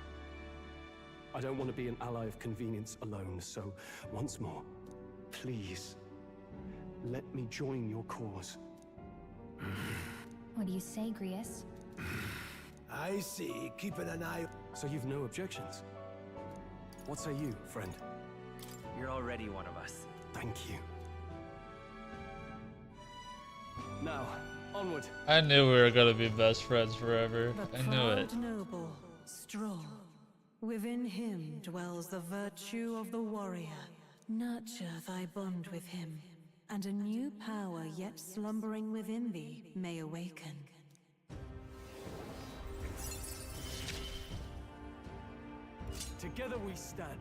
I don't want to be an ally of convenience alone, so once more, please, let me join your cause. What do you say, Grius? I see, keeping an eye... So you've no objections? What say you, friend? You're already one of us. Thank you. Now, onward. I knew we were gonna be best friends forever. The I knew it. proud noble, Stroll. Within him dwells the virtue of the warrior. Nurture thy bond with him, and a new power yet slumbering within thee may awaken. Together we stand.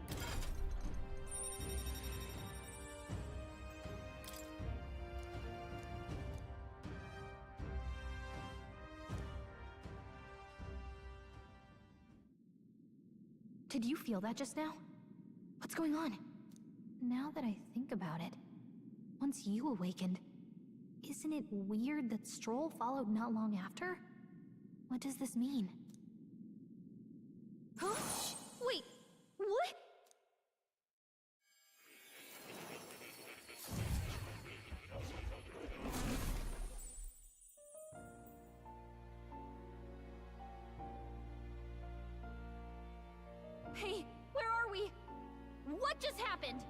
Did you feel that just now? What's going on? Now that I think about it, once you awakened, isn't it weird that Stroll followed not long after? What does this mean? Huh? Wait, what? just happened?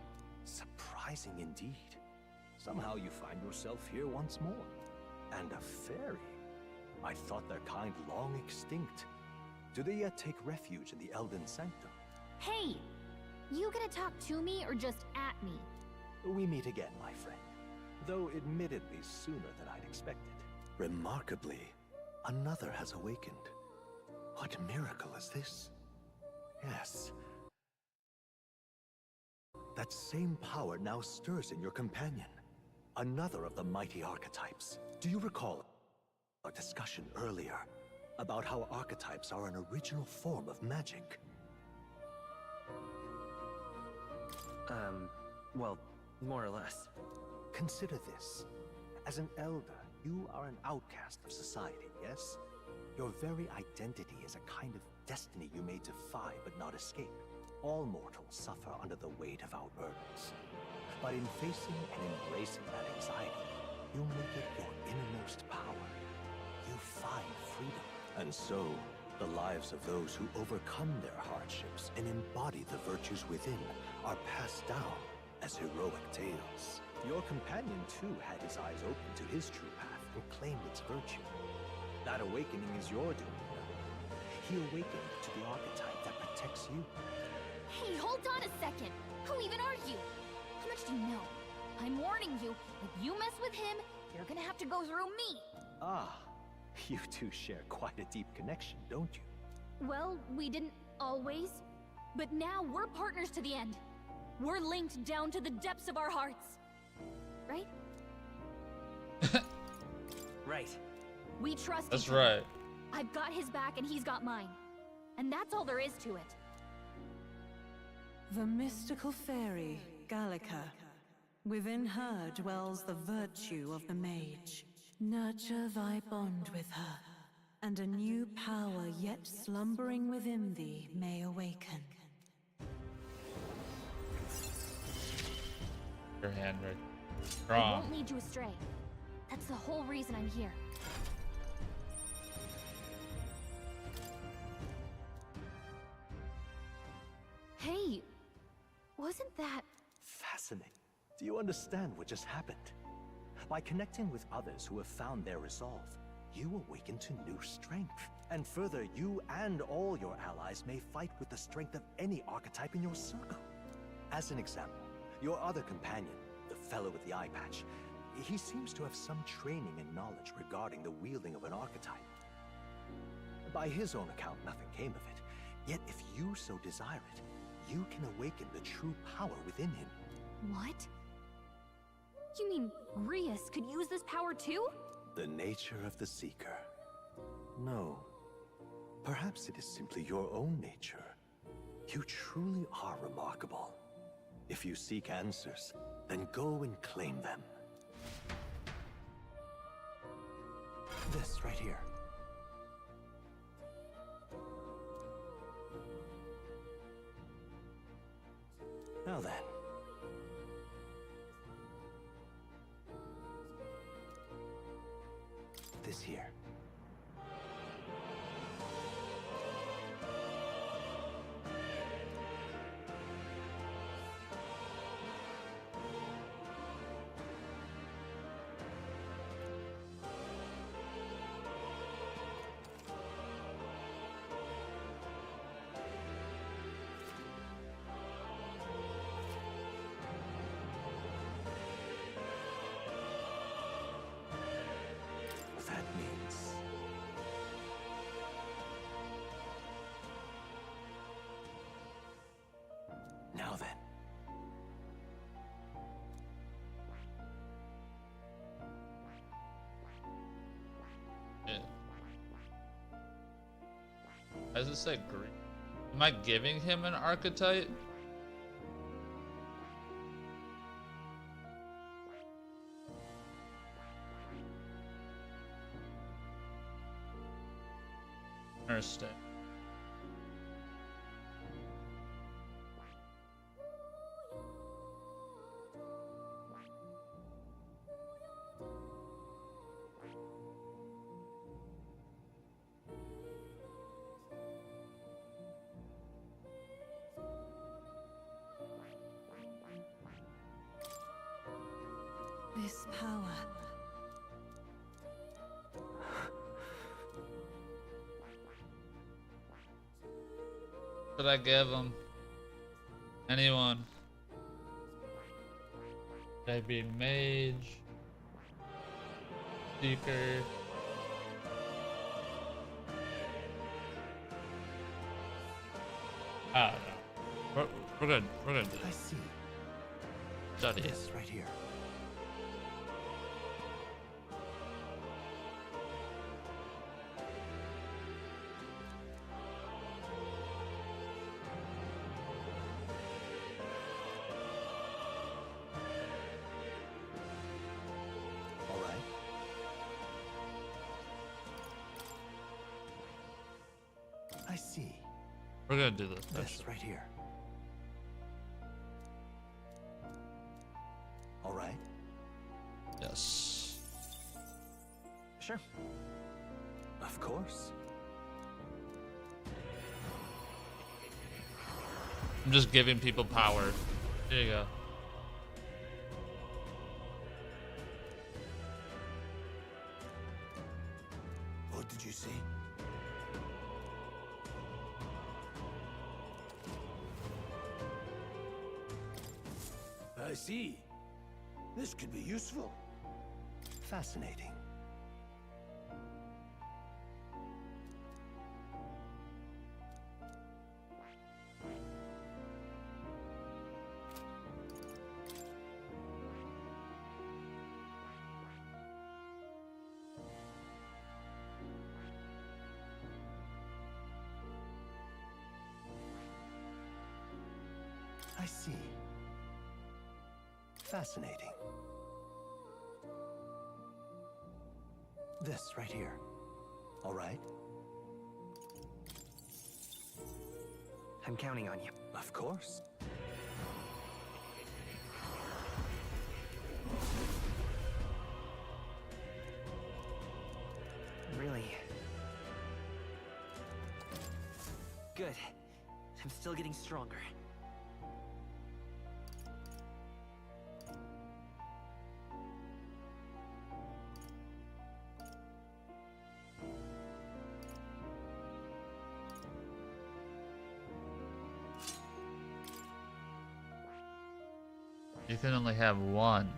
Surprising indeed. Somehow you find yourself here once more. And a fairy. I thought their kind long extinct. Do they yet take refuge in the Elden Sanctum? Hey! You gonna talk to me or just at me? We meet again, my friend. Though admittedly sooner than I'd expected. Remarkably, another has awakened. What miracle is this? Yes. That same power now stirs in your companion. Another of the mighty archetypes. Do you recall our discussion earlier about how archetypes are an original form of magic? Well, more or less. Consider this. As an elder, you are an outcast of society, yes? Your very identity is a kind of destiny you may defy but not escape. All mortals suffer under the weight of our burdens. But in facing and embracing that anxiety, you make it your innermost power. You find freedom. And so, the lives of those who overcome their hardships and embody the virtues within are passed down as heroic tales. Your companion too had his eyes open to his true path and claimed its virtue. That awakening is your doing. He awakened to the archetype that protects you. Hey, hold on a second! Who even are you? How much do you know? I'm warning you, if you mess with him, you're gonna have to go through me! Ah, you two share quite a deep connection, don't you? Well, we didn't always. But now we're partners to the end. We're linked down to the depths of our hearts. Right? Right. We trust That's each other. right. I've got his back and he's got mine. And that's all there is to it. The mystical fairy, Gallica. Within her dwells the virtue of the mage. Nurture thy bond with her, and a new power yet slumbering within thee may awaken. Your handwriting. I Strong. won't lead you astray. That's the whole reason I'm here. Hey, wasn't that... Fascinating. Do you understand what just happened? By connecting with others who have found their resolve, you awaken to new strength. And further, you and all your allies may fight with the strength of any archetype in your circle. As an example, your other companion, the fellow with the eye patch, he seems to have some training and knowledge regarding the wielding of an archetype. By his own account, nothing came of it. Yet if you so desire it, you can awaken the true power within him. What? You mean Rias could use this power too? The nature of the Seeker. No. Perhaps it is simply your own nature. You truly are remarkable. If you seek answers, then go and claim them. This right here. Now then. This here. That means... Now then. Yeah. As it say green? Am I giving him an archetype? Understand. this power? Should I give him? Anyone? Should I be mage? Seeker? Ah, no. We're good. We're good. I see. Study. Yes, right here. All right. I see. We're gonna do this. This right here. All right. Yes. Sure. Of course. I'm just giving people power. There you go. What did you see? I see. This could be useful. Fascinating. I see. Fascinating. This right here. All right. I'm counting on you. Of course. Really? Good. I'm still getting stronger. You can only have one.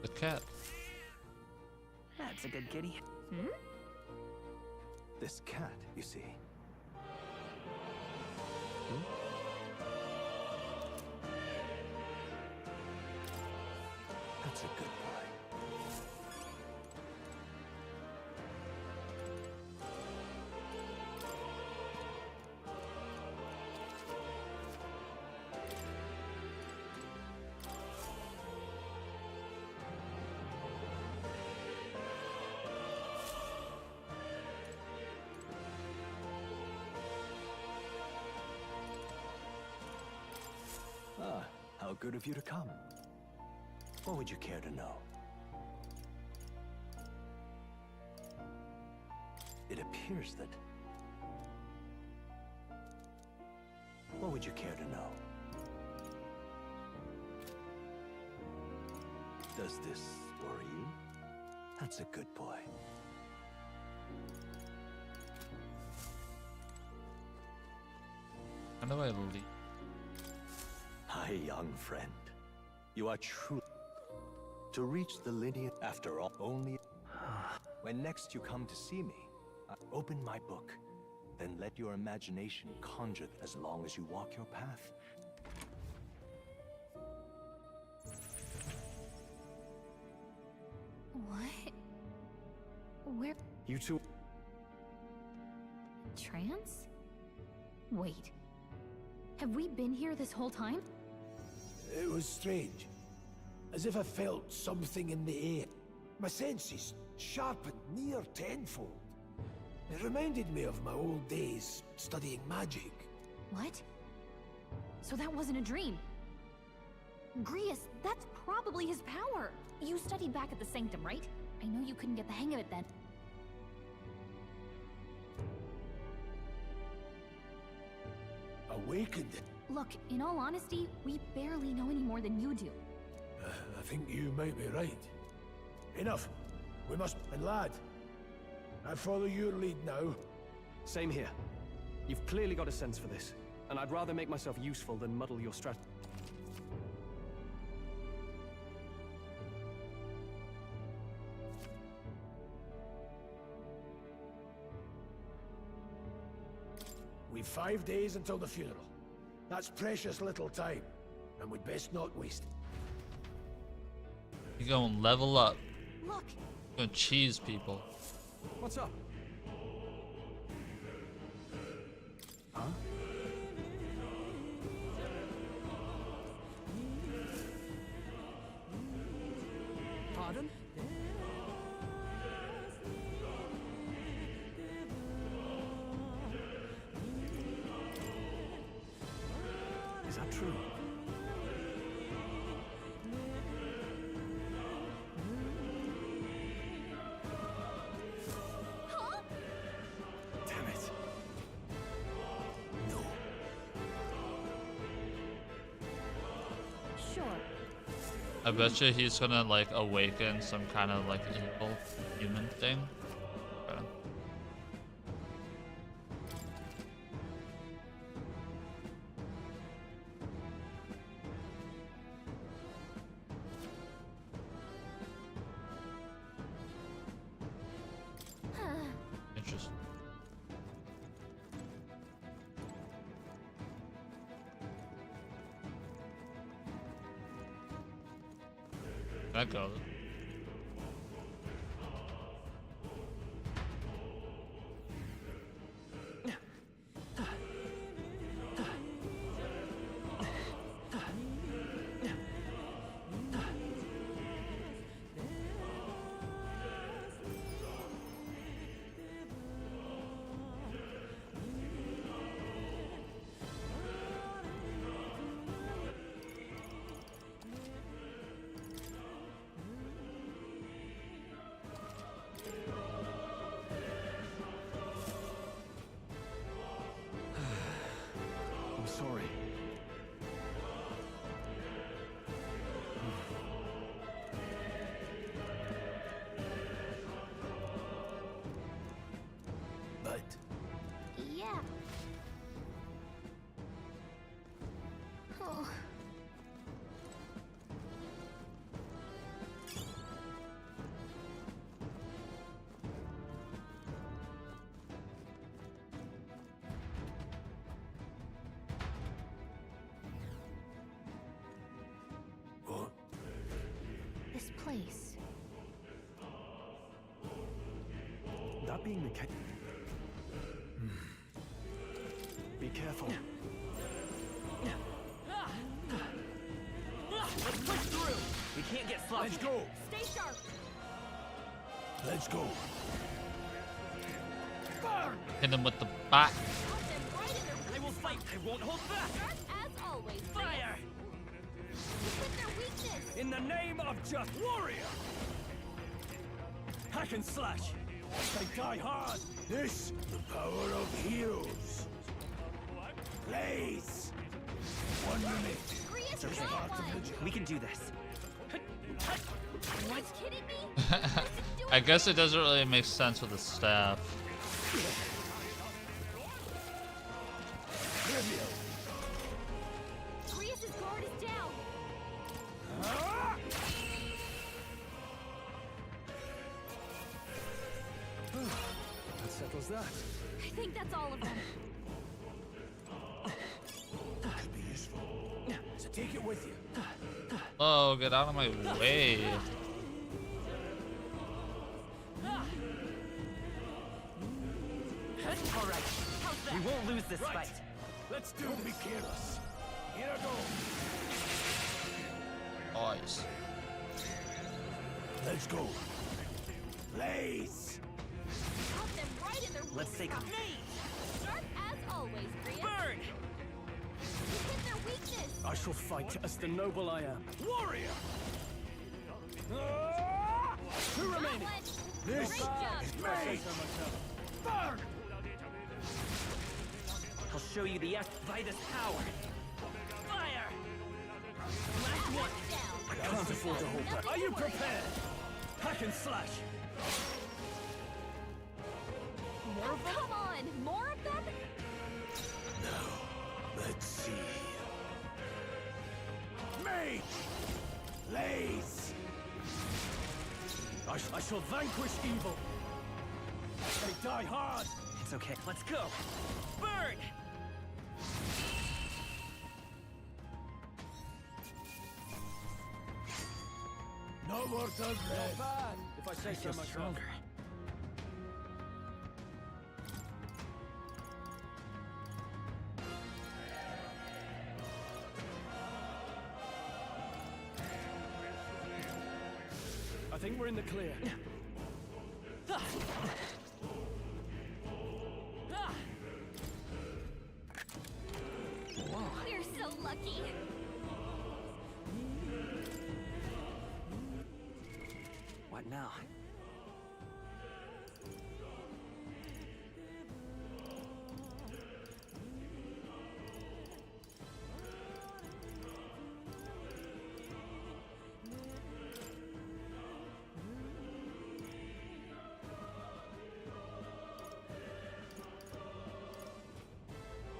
The cat. That's a good kitty. Hmm? This cat, you see. That's a good boy. Ah, how good of you to come. What would you care to know? It appears that... What would you care to know? Does this worry you? That's a good boy. How do I leave? Hi, young friend. You are true. To reach the lineage, after all, only... When next you come to see me, open my book. Then let your imagination conjure as long as you walk your path. What? Where? You two... Trance? Wait, Have we been here this whole time? It was strange. As if I felt something in the air. My senses sharpened near tenfold. It reminded me of my old days studying magic. What? So that wasn't a dream. Grius, that's probably his power. You studied back at the Sanctum, right? I know you couldn't get the hang of it then. Awakened it. Look, in all honesty, we barely know any more than you do. I think you might be right. Enough. We must... And lad, I follow your lead now. Same here. You've clearly got a sense for this, and I'd rather make myself useful than muddle your strategy. We've 5 days until the funeral. That's precious little time, and we'd best not waste it. You gonna level up. Look. You're gonna cheese people. What's up? Huh? Pardon? Is that true? Damn it. No. Sure. I bet you he's gonna like awaken some kind of like evil human thing. Okay. Interesting. That goes. I'm sorry. But Yeah. Oh. what? This place. That being the case. Be careful. Let's push through! We can't get sloppy. Let's go. Stay sharp. Let's go. Burn! Hit him with the bat. I will fight. I won't hold back. As always. Fire! With their weakness. In the name of just warrior! Hack and slash! They die hard! This, the power of heroes. Blaze! 1 minute. Grius, There's that part of one. the job. We can do this. Are you kidding me? I guess it doesn't really make sense with the staff. Grius's guard is down. That settles that. I think that's all of them. Could be useful. So take it with you. Oh, get out of my way. All right. We won't lose this fight. Let's do this. Be careless. Here I go. Nice. Let's go. Blaze. Got them right in their Let's take them. Sharp as always, Priya. Burn! You hit their weakness. I shall fight as the noble I am. Warrior! Two remaining. Great job. is me. Burn! I'll show you the Vitus power. Fire! Last one. I can't afford to hold back. Are you prepared? Hack and slash. More of them? Come on, more of them? Let's see. Mage! Blaze! I shall vanquish evil. They die hard. It's okay. Let's go. Burn! No mortal breath. Bad, if I say so feel myself. stronger. I think we're in the clear. We're so lucky. What now?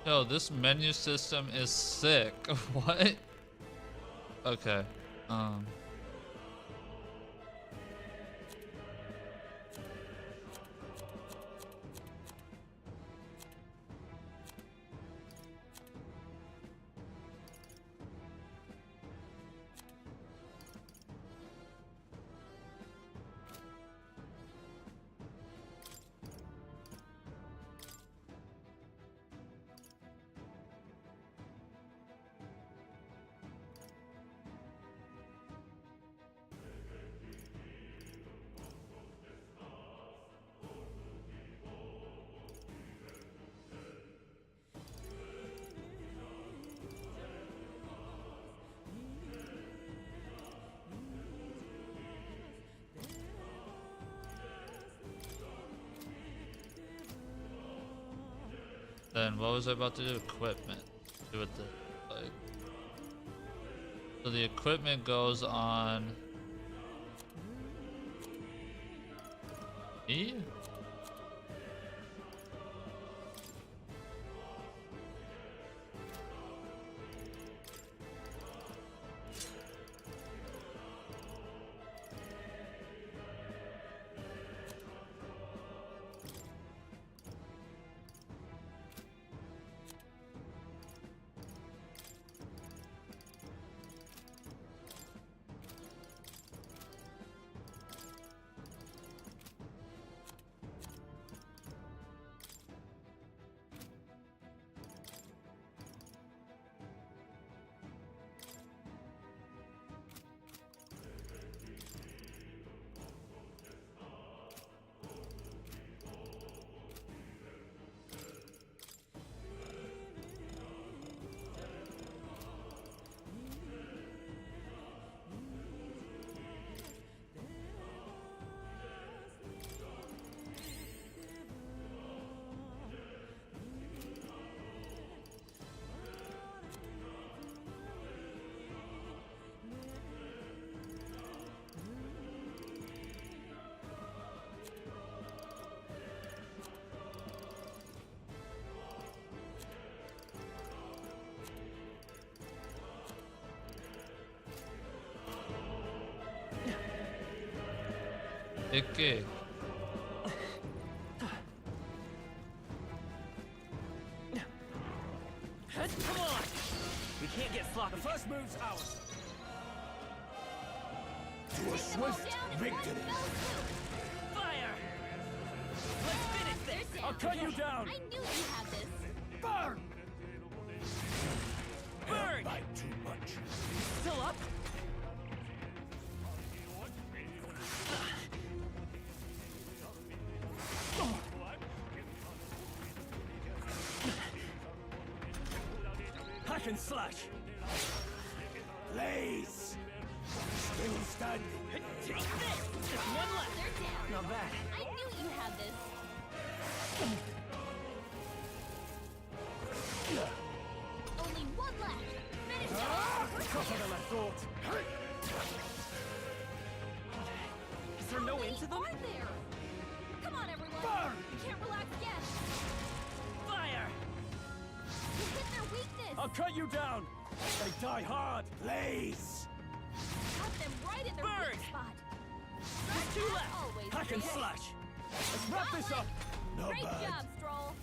Yo, this menu system is sick. What? Okay. Then what was I about to do? Equipment. Do with the like. So the equipment goes on me? Okay. Come on! We can't get sloppy. The first move's ours. To a swift victory. Fire! Let's finish this! I'll cut you down! I knew you had this. Burn! Hack and slash! Blaze! Still standing. Take this! Just one left. They're down. Not bad. I knew you had this. Only one left. Finish it. Tougher than I thought. Is there no end to them? Are there? Come on, everyone. Burn! We can't relax yet. Fire! You hit their weakness. I'll cut you down. They die hard. Blaze! Cut them right in their Burn! weak spot. Just two As left. always, Hack and Jay. slash. Let's wrap this up. Not Great bad. job, Stroll.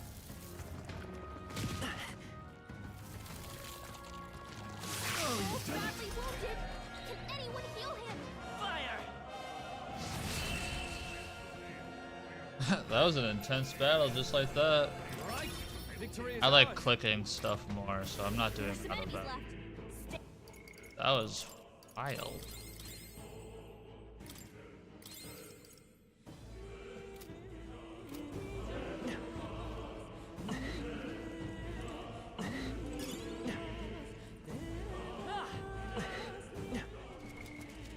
Stroll's badly wounded. Can anyone heal him? Fire! That was an intense battle, just like that. Right. Victory is I like ours. clicking stuff more, so I'm not doing Some auto enemies battle. left. That was wild.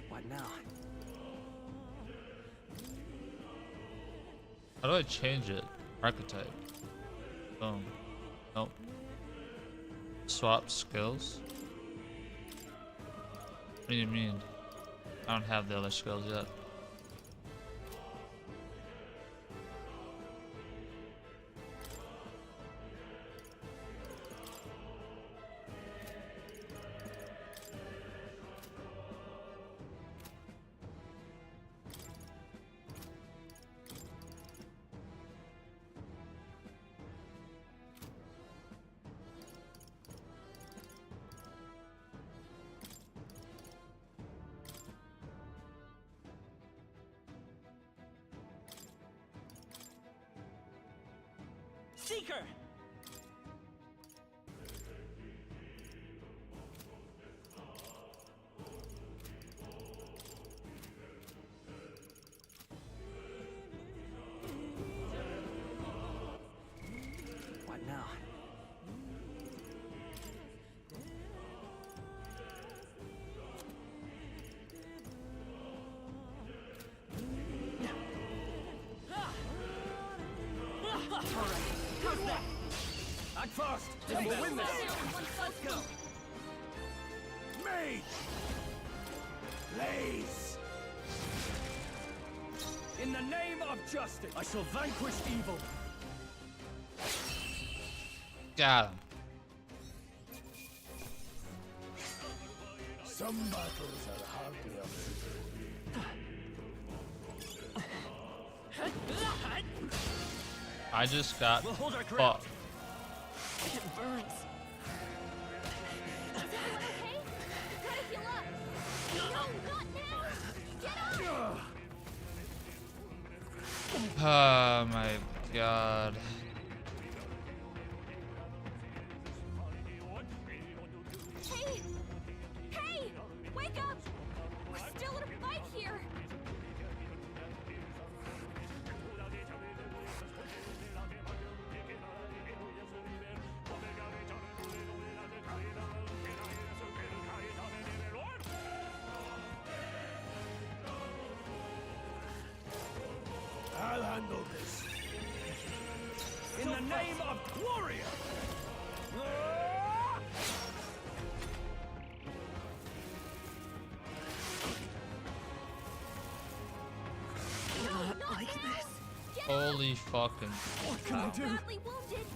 What now? How do I change it? Archetype. Boom. Nope. Swap skills. What do you mean? I don't have the other skills yet. Seeker! What now? Alright, how's that? Act fast, and we'll win this. Let's go. Mage! Blaze! In the name of justice, I shall vanquish evil. Got him. Some battles are hardly I just got We'll hold our ground. fucked. It burns. Is everyone okay? Gotta heal up. No, not now. Get up. Oh my god. Hey! Hey! Wake up! We're still in a fight here! I'll handle this. In the name of Gloria! Not like this! Holy fucking. What can I do? Badly wounded!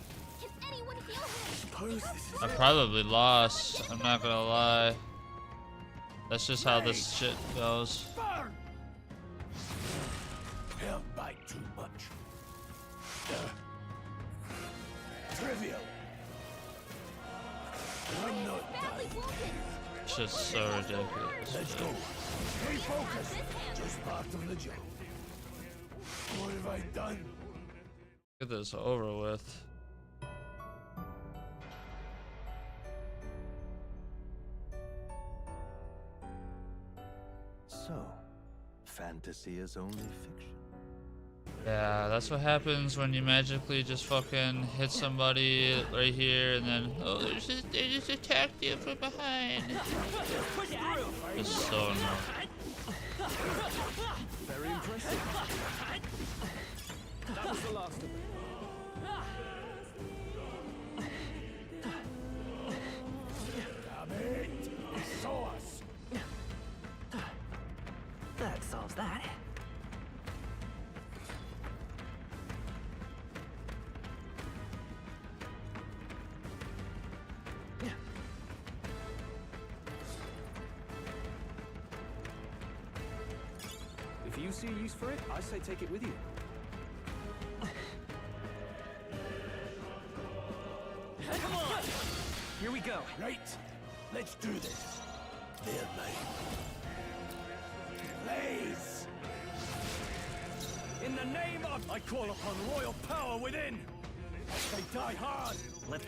Can anyone heal him? Suppose this is I probably lost. I'm not gonna lie. That's just how this shit goes. Burn! Hell bite too much. Trivial. I'm not Badly dying. wounded! It's just so ridiculous. Let's go. Stay focused. Just part of the job. What have I done? Get this over with. So, fantasy is only fiction. Yeah, that's what happens when you magically just fucking hit somebody right here and then they just attacked you from behind. It's so annoying. Very impressive. That was the last of them. Damn it! He saw us! That solves that. If you see a use for it, I say take it with you. Come on! Here we go. Right, let's do this. There, mate. Blaze! In the name of... I call upon royal power within! They die hard! Let's...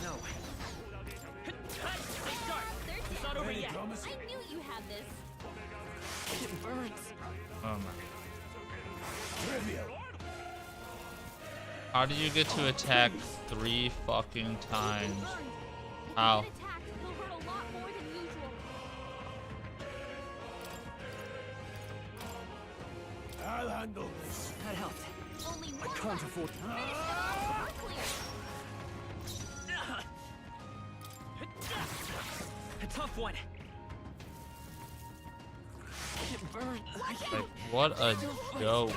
No. It's not over yet. I knew you had this. It burns. Oh my. Trivia. How do you get to attack 3 fucking times? How? I'll handle this. That helped. Only I can't afford to... A tough one. It burned. Like, what a joke.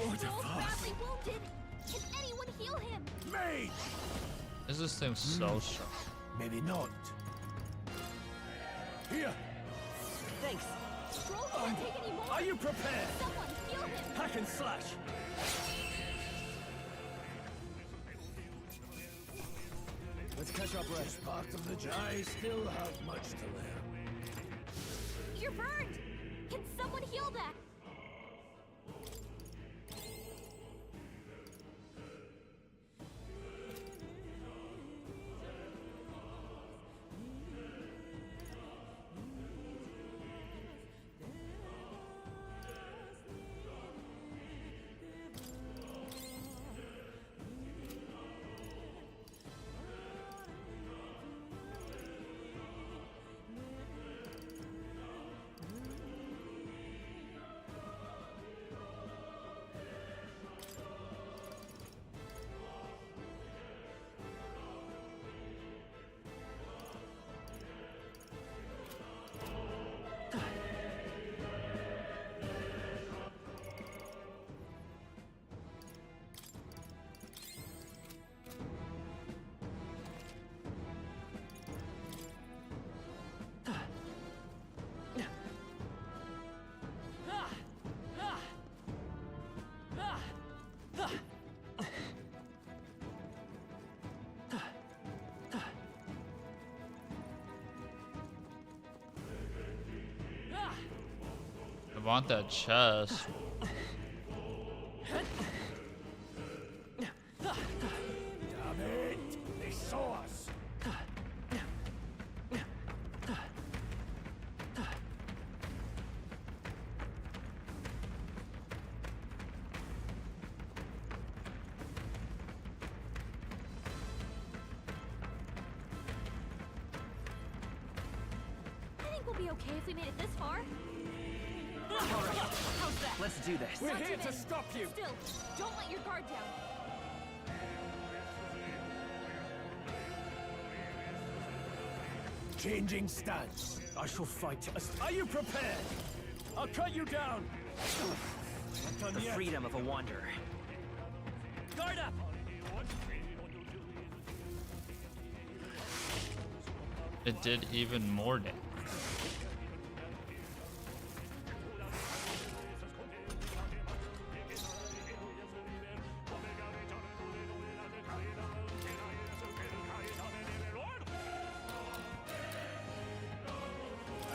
What a fuss. Can anyone heal him? Mage! Is this thing so strong? Maybe not. Here! Thanks. Are you prepared? Someone heal him! Hack and slash! Let's catch up, rest. Part of the job. I still have much to learn. You're burned! Can someone heal that? I want that chest. Damn it! They saw us! I think we'll be okay if we made it this far. Alright, how's that? Let's do this. We're here to stop you! Still, don't let your guard down. Changing stance. I shall fight. Are you prepared? I'll cut you down! Not done The yet. freedom of a wanderer. Guard up! It did even more damage.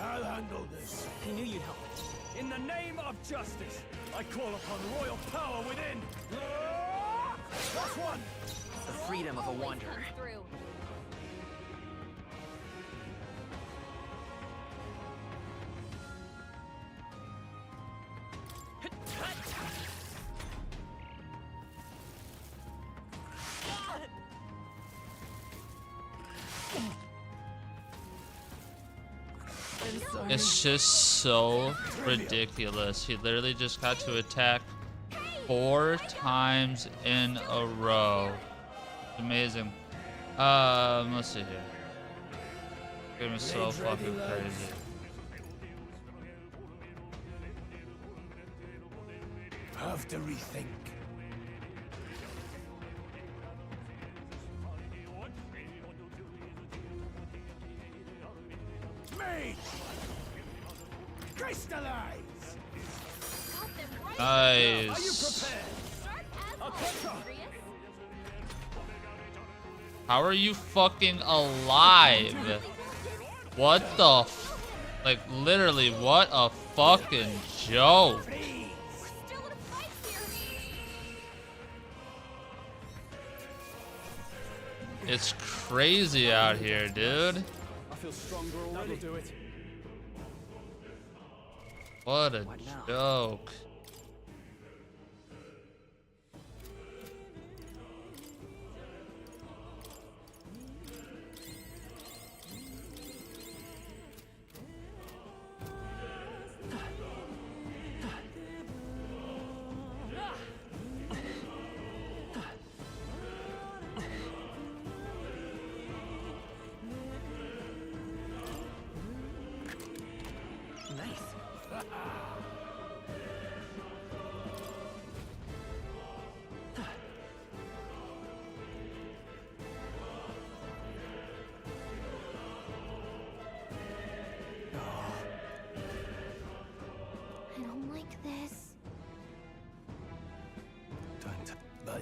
I'll handle this. I knew you'd help. In the name of justice, I call upon royal power within. That's one. The freedom of a wanderer. It's just so ridiculous. He literally just got to attack 4 times in a row. Amazing. Let's see here. Game is so fucking crazy. Have to rethink. Me! Crystallize! Nice. How are you fucking alive? What the like literally what a fucking joke. It's crazy out here, dude. I feel stronger already. That'll do it. What a joke. I don't like this. Don't. But.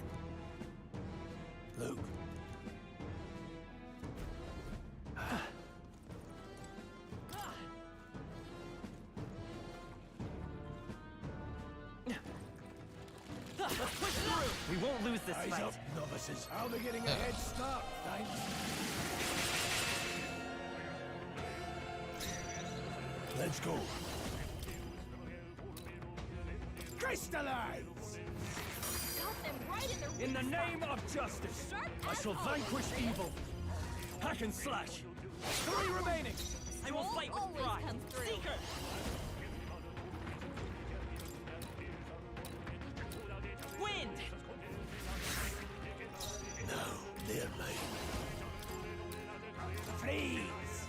Luke. We won't lose this Eyes fight. up, novices. How are they getting a head start? Thanks. Let's go. Crystallize! In the name of justice, I shall vanquish evil. Hack and slash. 3 remaining. I will fight with pride. Seeker! Wind! No, they're late. Freeze!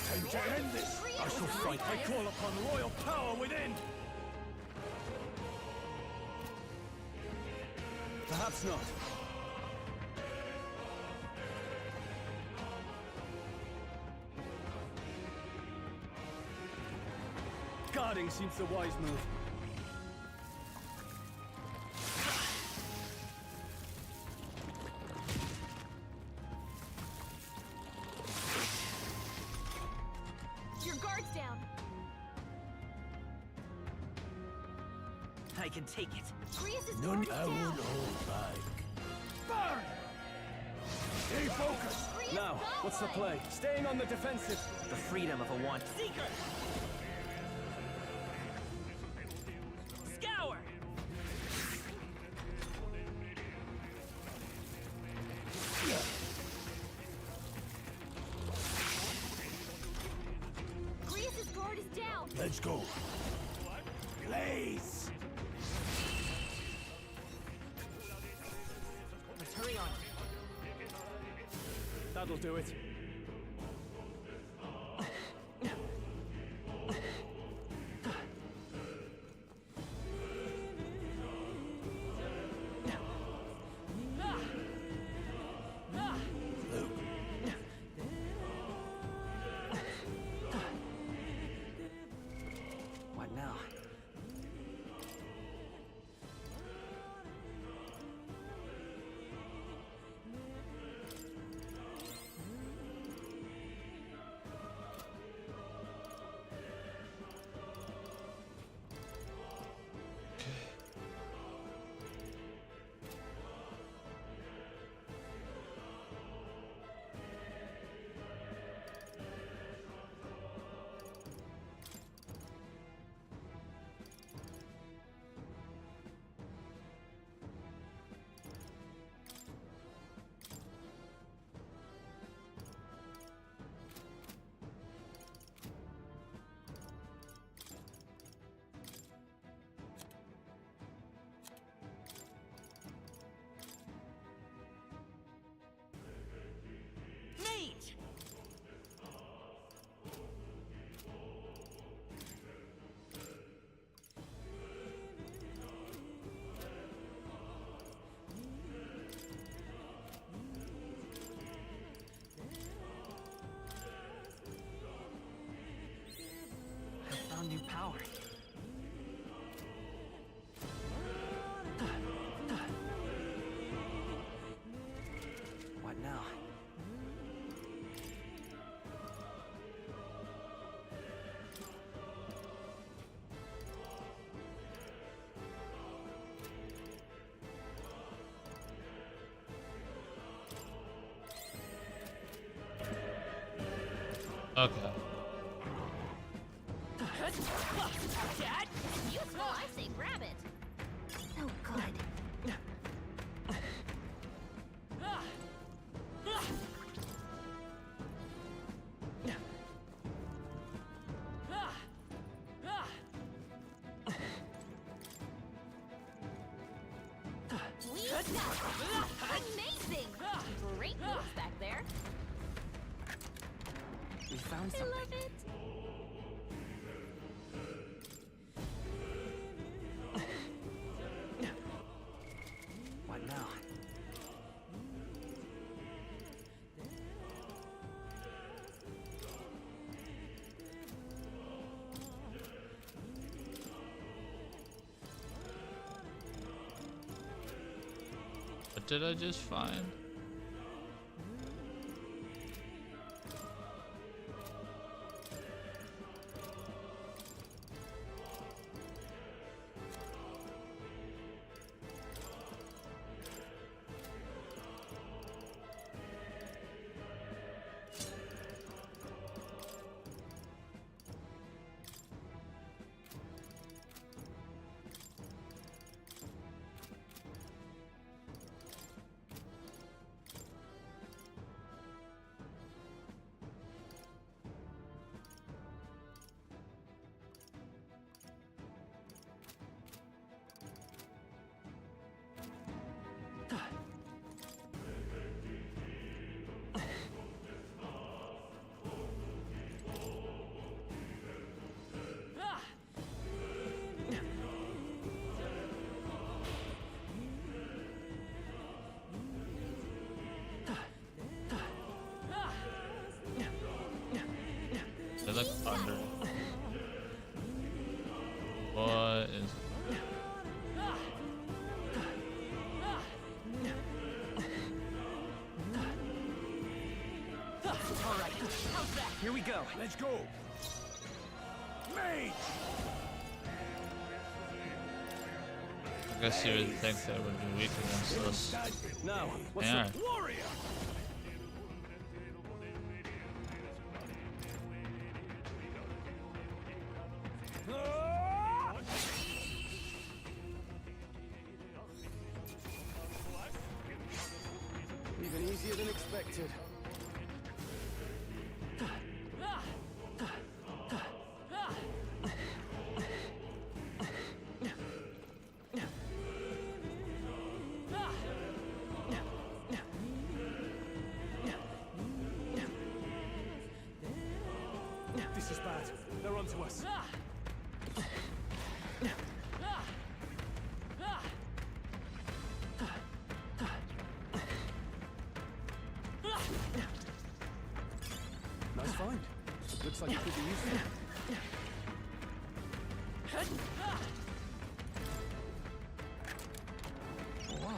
Time to end this! I shall fight. I call upon royal power within. Perhaps not. Guarding seems the wise move. Your guard's down. I can take it. None I won't hold back. Burn! Stay focused! Now, what's the play? Staying on the defensive. The freedom of a want. Seeker! Scour! Grievous' guard is down. Let's go. Blaze! Let's hurry on. That'll do it. What now? found new power. What now? Okay. Dad, useful. I say grab it. So good. Amazing! Great moves back there. We found I something. love it. What now? What did I just find? They look under. What is? All right, how's that? Here we go. Let's go. Mage. I guess you would think that would be weak against us. Now, They are. warrior? Even easier than expected. This is bad. They're onto us. Nice find. Looks like it could be useful. Whoa.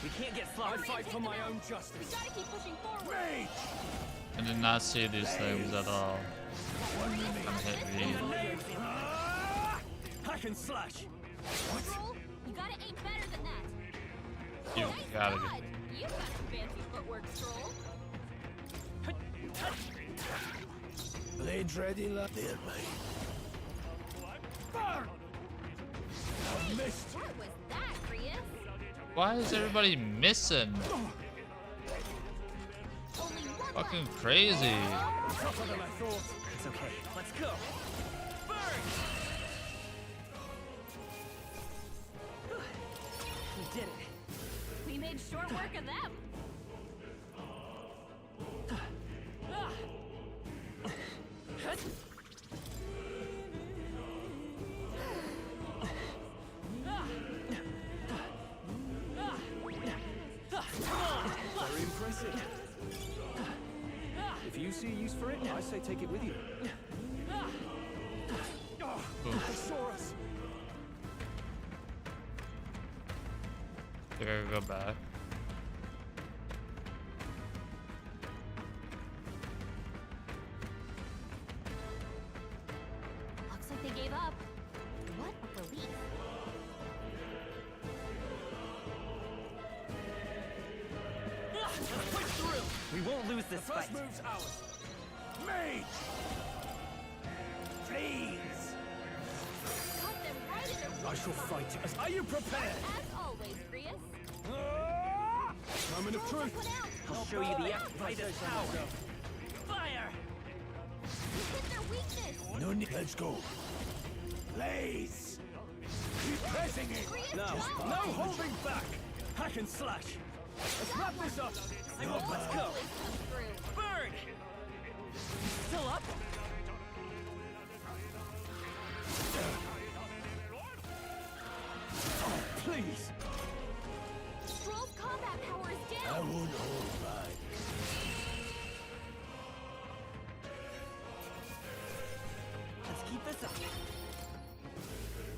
We can't get slow. I fight for my own justice. We gotta keep pushing forward. Mage. I did not see these things at all. Come hit me. Hack and slash. Scroll, you gotta aim better than that. You Nice gotta God. get. You've got some fancy footwork, Scroll. Blade ready, lad. There, mate. Burn! I missed. What was that, Prius? Why is everybody missing? Only one Fucking crazy. Tougher than I thought. It's okay. Let's go. Burn! We did it. We made short work of them. for it, I say take it with you. They saw us. I think I could go back. Looks like they gave up. What a relief. Push through! We won't lose this The first fight. move's ours. Mage! Please! Cut them right in their I shall fight as. Are you prepared? As always, Grius. Moment of truth. I'll show you the activated power. Fire! You hit their weakness. No need. Let's go. Blaze! Keep pressing it! Now, no holding back. Hack and slash. Let's wrap this up. Let's go. Bird! Still up? Oh, please. Stroll's combat power is I down. won't hold back. Let's keep this up.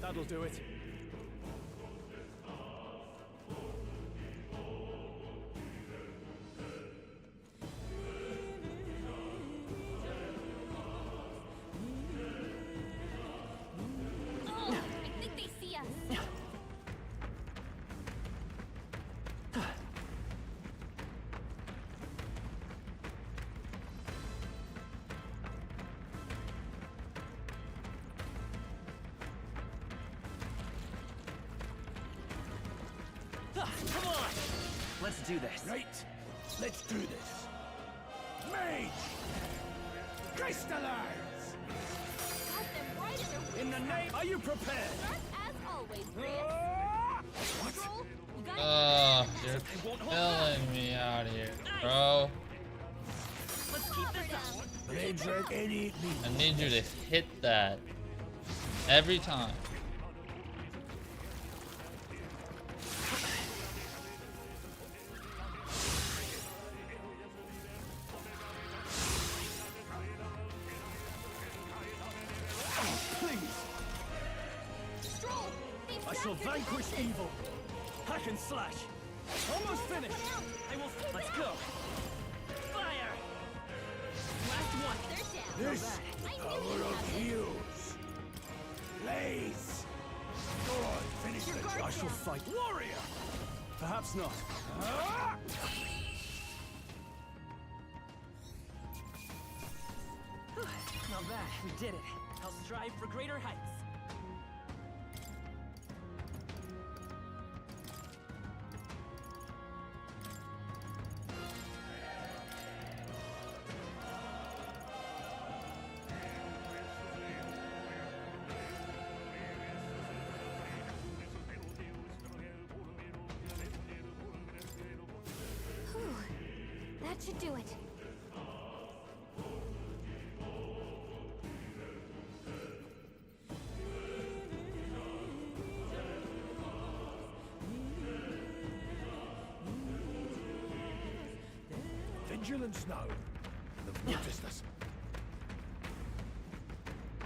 That'll do it. Oh, I think they see us. Come on! Let's do this. Right. Let's do this. Mage! Crystallize! Cut them right in their weakness. In the name. Are you prepared? Sharp as always, Grius. Stroll, you gotta You're killing me out here, bro. Let's keep this up. Blades like any meat. I need you to hit that every time. Stroll, they've I shall snapped your vanquish defenses. evil. Hack and slash. Almost finished. I will. Keep Let's it go. up. Fire! Last one. They're down. This I knew power you of had it. heals. Blaze. Go on, finish Your the guard's job. I shall down. fight. Warrior. Perhaps not. Not bad. We did it. I'll strive for greater heights. Whew. That should do it. Vigilance now. They've noticed us.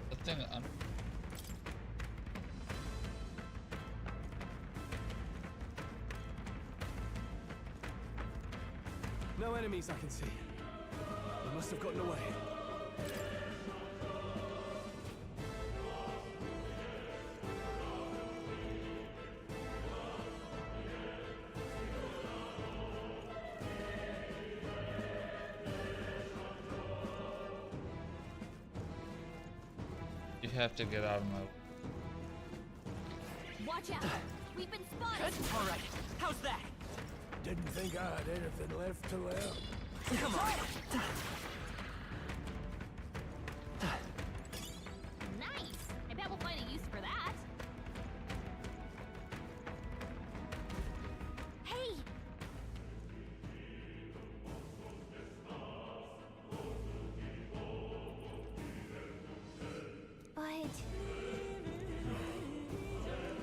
The thing I'm No enemies I can see. They must have gotten away. You have to get out of my way. Watch out. We've been spotted. All right. How's that? Didn't think I had anything left to learn. Come on. Nice. I bet we'll find a use for that. Hey! But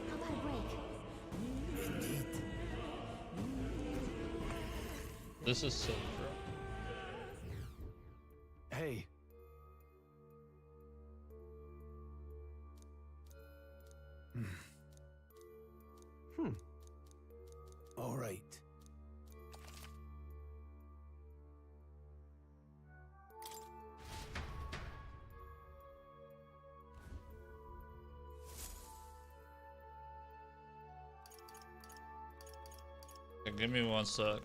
how about a break? Indeed. This is so true. Hey, All right. Okay, give me 1 sec.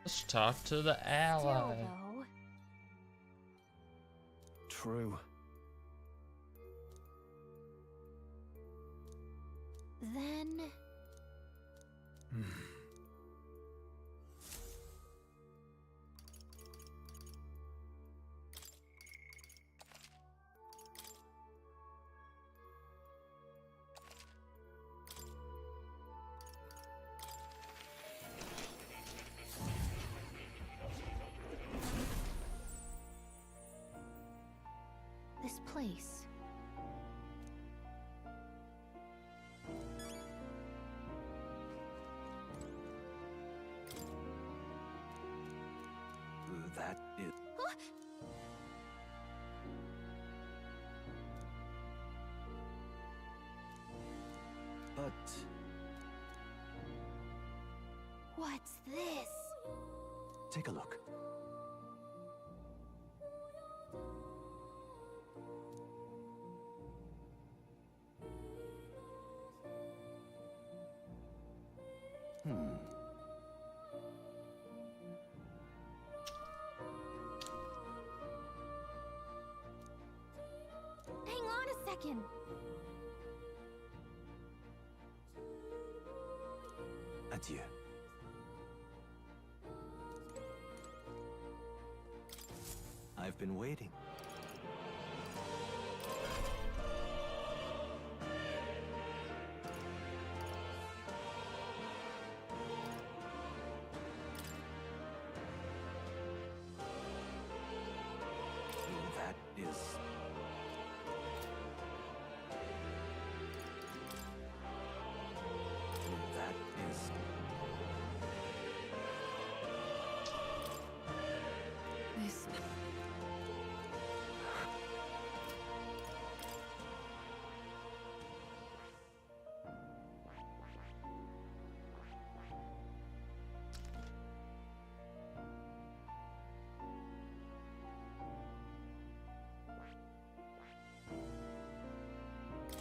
Let's talk to the ally. Still, though. True. Then... this place. That is... Huh? But... What's this? Take a look. Hang on a second. Adieu. I've been waiting. That is... That is... This...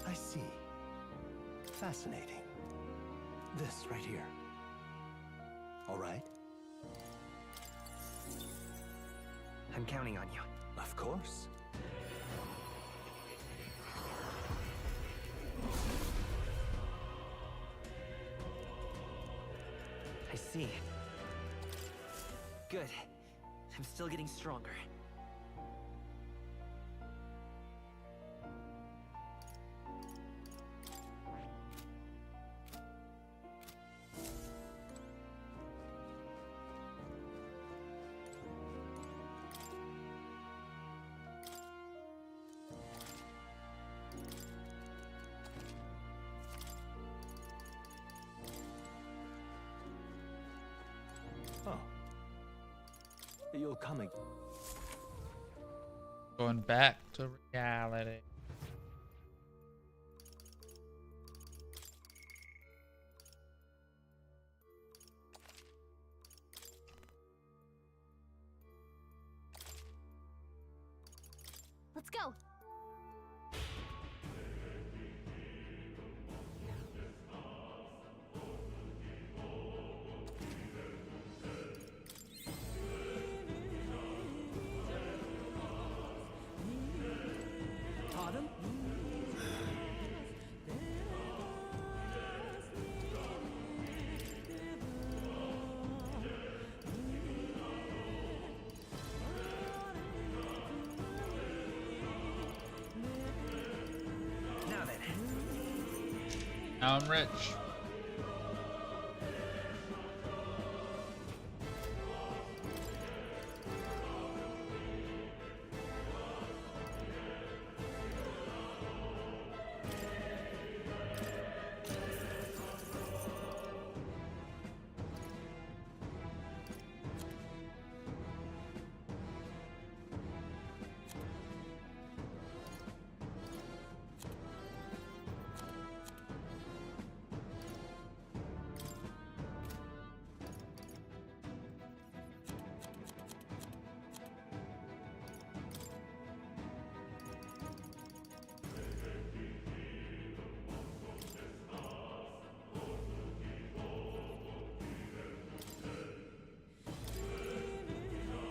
I see. Fascinating. This right here. All right? I'm counting on you. Of course. I see. Good. I'm still getting stronger. You're coming. Going back to reality. Let's go. Pardon? Now then. Now I'm rich.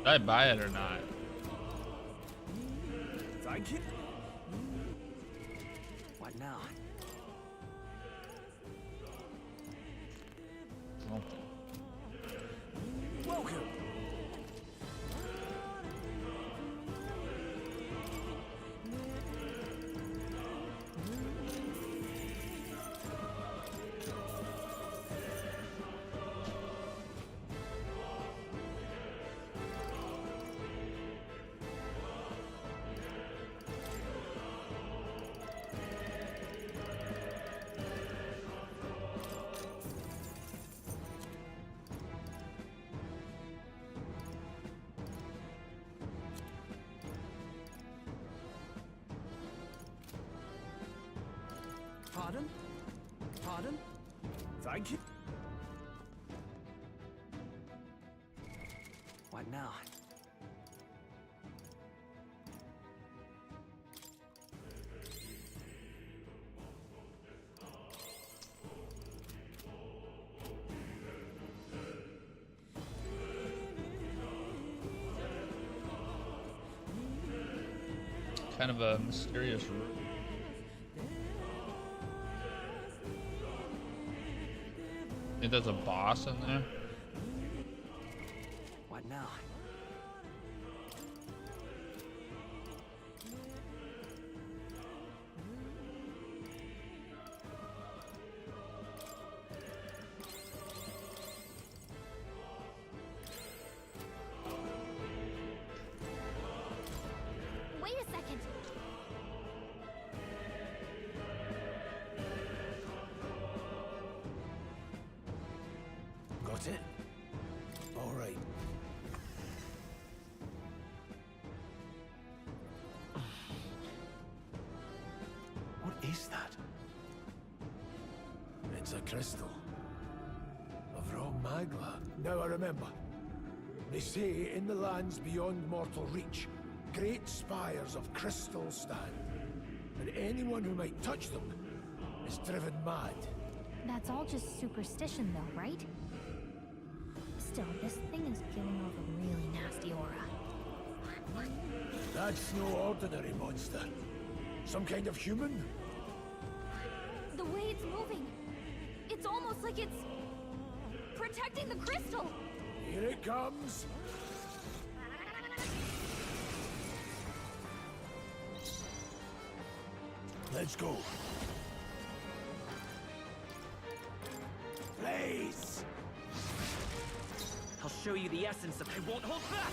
Did I buy it or not? Thank you. What now? Oh. Welcome. Pardon? Pardon? Thank you. What now? Kind of a mysterious room. Think there's a boss in there? What now? Wait a second. Got it? All right. What is that? It's a crystal. Of raw magla. Now I remember. They say in the lands beyond mortal reach, great spires of crystal stand. And anyone who might touch them is driven mad. That's all just superstition though, right? Still, this thing is giving off a really nasty aura. That's no ordinary monster. Some kind of human? The way it's moving, it's almost like it's protecting the crystal. Here it comes. Let's go. Blaze! I'll show you the essence of I won't hold back!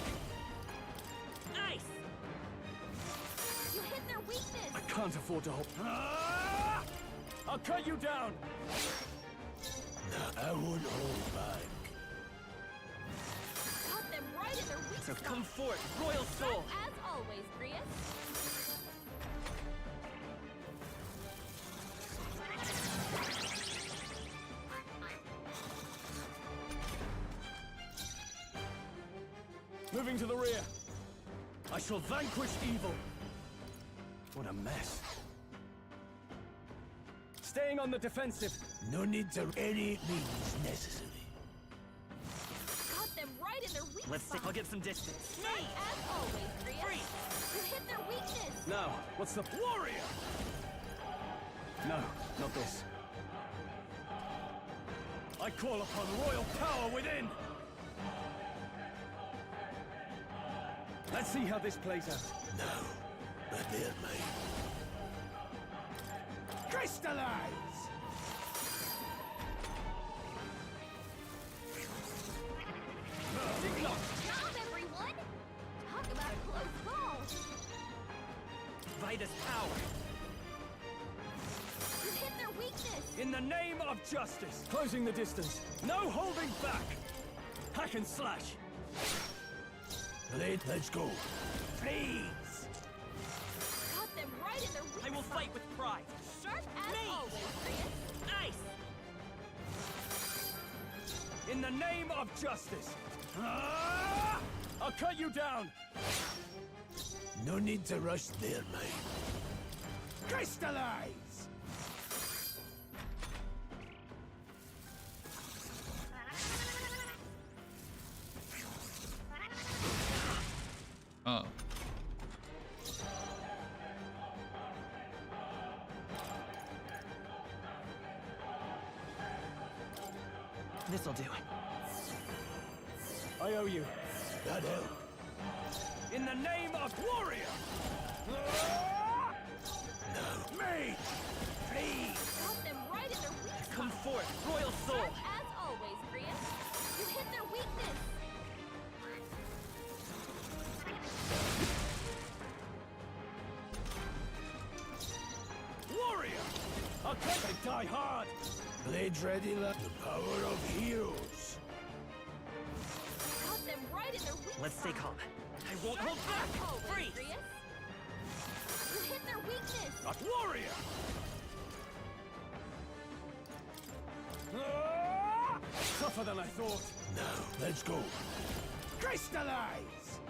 Nice! You hit their weakness! I can't afford to hold. I'll cut you down! I won't hold back. Got them right in their weakness! So come forth, royal soul! As always, Grius. Moving to the rear. I shall vanquish evil. What a mess. Staying on the defensive. No need to any means necessary. Got them right in their weak Let's see. spot. I'll get some distance. Strike as always, Grius. You hit their weakness. Now, what's the warrior? No, not this. I call upon royal power within. Let's see how this plays out. No, but they're made. Crystallize! Job, everyone! Talk about a close call. Vida's power. You hit their weakness. In the name of justice, closing the distance. No holding back. Hack and slash. Let's go. Please. Got them right in their weak I will spot. fight with pride. Sharp as always, Grius. Ice! In the name of justice. Ah! I'll cut you down. No need to rush there, mate. Crystallize! Oh. This'll do. I owe you. That help. In the name of warrior! No. Me! Please! Got them right in their weak spot. Come forth, royal soul! Sharp as always, Grius. You hit their weakness. Warrior! I'll cut they die hard! Blades ready, lad. The power of heroes. Got them right in their weak Let's stay spot. calm. I won't Sharp hold as back! always, Freeze! Grius. You hit their weakness. Not warrior! Ah! Tougher than I thought. Now, let's go. Crystallize!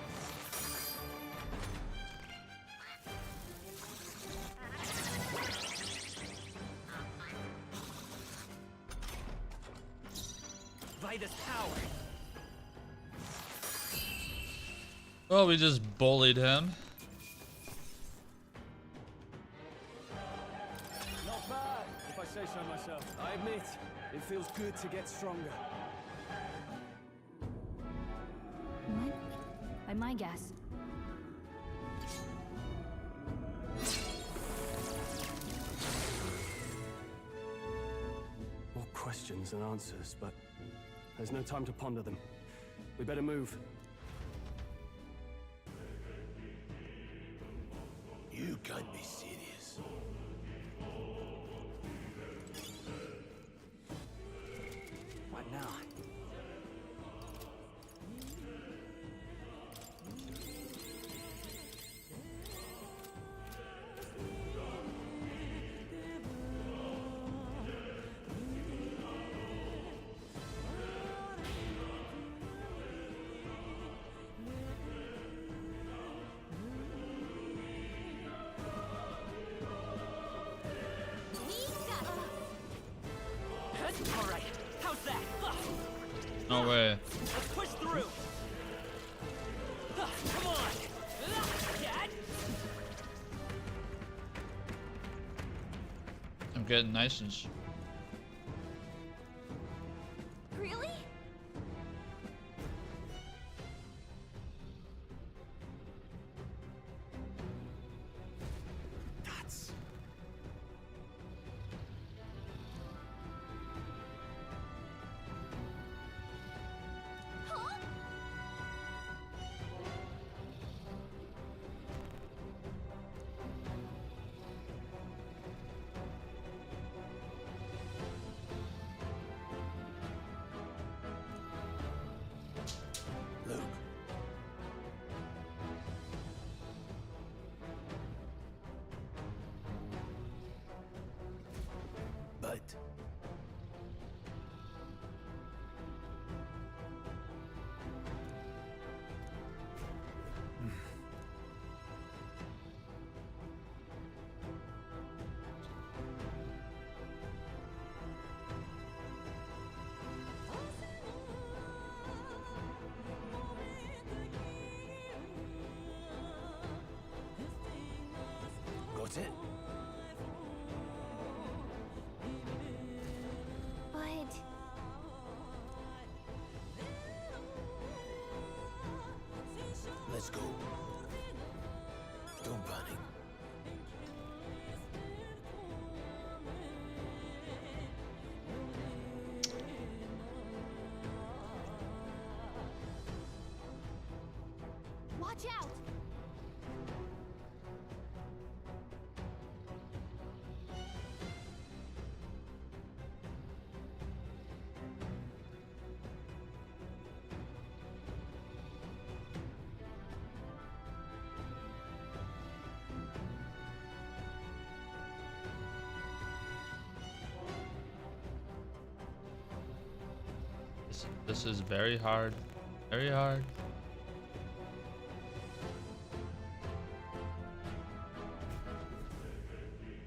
Vida's power. Oh, we just bullied him. Not bad, if I say so myself. I admit, it feels good to get stronger. By my guess. More questions than answers, but there's no time to ponder them. We better move. You can't be serious. What now? All right, how's that? No way. Let's push through. Come on. Dad. I'm getting nice and Really? That's... Huh? is it? But... Let's go. Don't panic. Watch out! This is very hard. Very hard.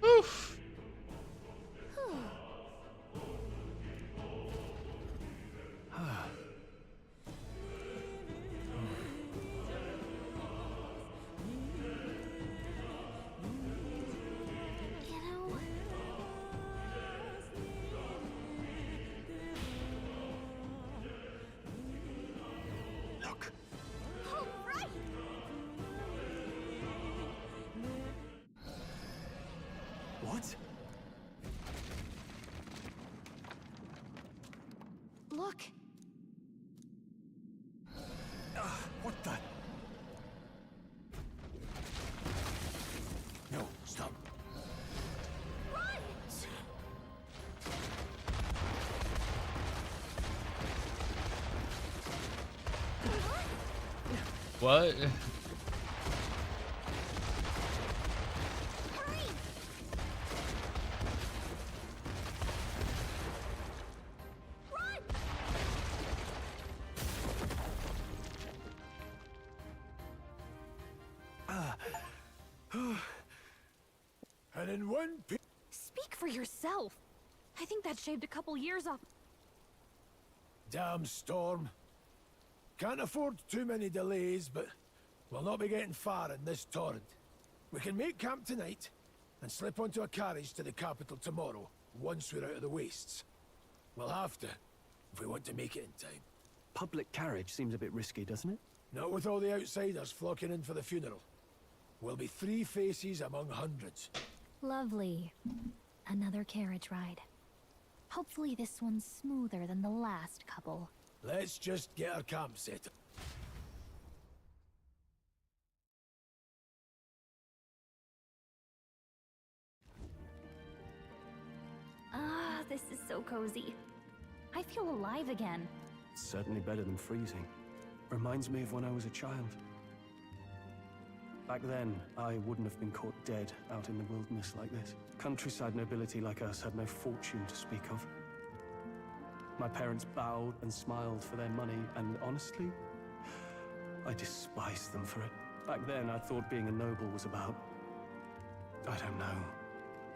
Oof. Look. Oh, right! What? Look! What the? No, stop. What? And in one Speak for yourself. I think that shaved a couple years off. damn storm. Can't afford too many delays, but we'll not be getting far in this torrent. We can make camp tonight and slip onto a carriage to the capital tomorrow, once we're out of the wastes. We'll have to, if we want to make it in time. Public carriage seems a bit risky, doesn't it? Not with all the outsiders flocking in for the funeral. We'll be 3 faces among hundreds. Lovely. Another carriage ride. Hopefully this one's smoother than the last couple. Let's just get our camp set. Ah, this is so cozy. I feel alive again. It's certainly better than freezing. Reminds me of when I was a child. Back then, I wouldn't have been caught dead out in the wilderness like this. Countryside nobility like us had no fortune to speak of. My parents bowed and smiled for their money, and honestly, I despised them for it. Back then, I thought being a noble was about, I don't know,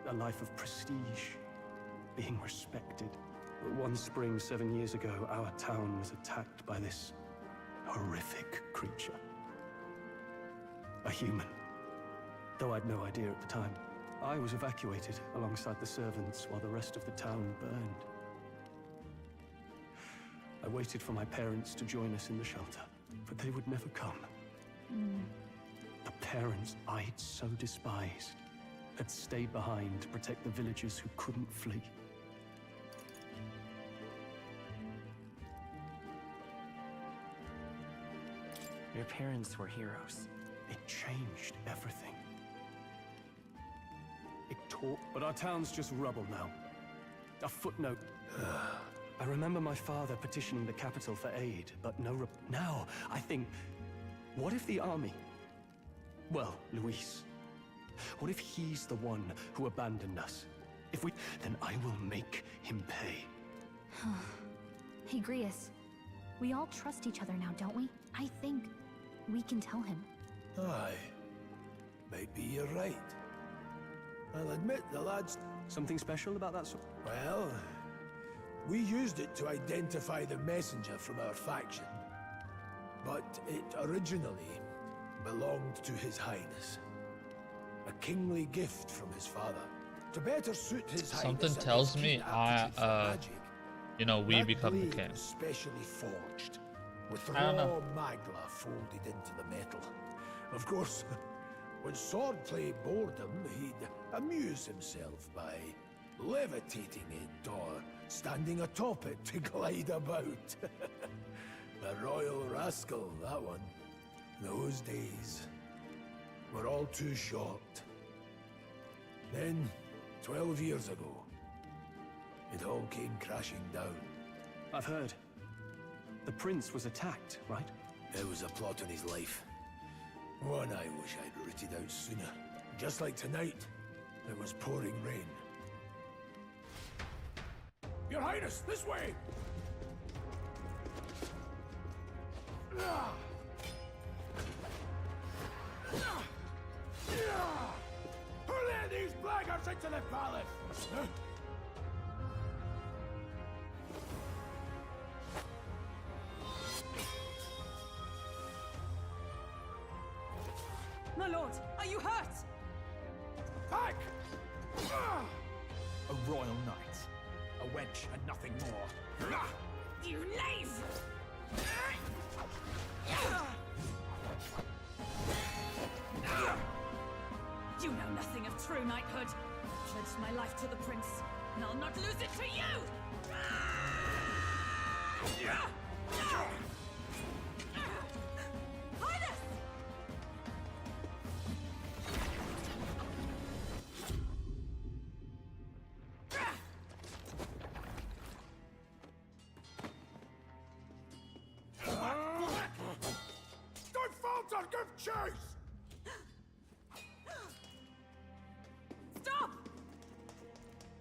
a life of prestige, being respected. But one spring 7 years ago, our town was attacked by this horrific creature. A human. Though I'd no idea at the time. I was evacuated alongside the servants while the rest of the town burned. I waited for my parents to join us in the shelter, but they would never come. The parents I'd so despised had stayed behind to protect the villagers who couldn't flee. Your parents were heroes. It changed everything. It taught, but our town's just rubble now. A footnote. I remember my father petitioning the capital for aid, but now, I think, what if the army? Well, Luis. What if he's the one who abandoned us? If we, then I will make him pay. Hey, Grius. We all trust each other now, don't we? I think we can tell him. Aye. Maybe you're right. I'll admit the lads... Something special about that sort? Well, we used it to identify the messenger from our faction. But it originally belonged to His Highness. A kingly gift from his father. To better suit his Something highness tells and his me keen aptitude for magic, you know, we that become the blade king. was specially forged, with I don't raw know. magla folded into the metal. Of course, when swordplay bored him, he'd amuse himself by levitating it or standing atop it to glide about. A royal rascal, that one. Those days were all too short. Then, 12 years ago, it all came crashing down. I've heard. The prince was attacked, right? There was a plot on his life. One I wish I'd rooted out sooner. Just like tonight, it was pouring rain. Your Highness, this way! Who let these blackguards into the palace? Huh? My lord, are you hurt? Back! A royal knight. A wench and nothing more. You knave! You know nothing of true knighthood. I pledged my life to the prince, and I'll not lose it to you! Highness! Don't falter, give chase! Stop!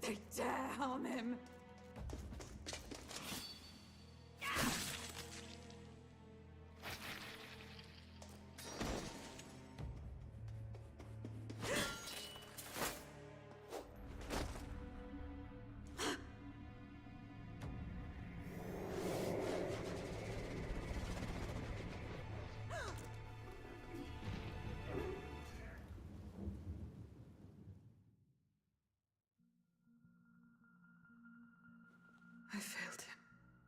They dare harm him! I failed him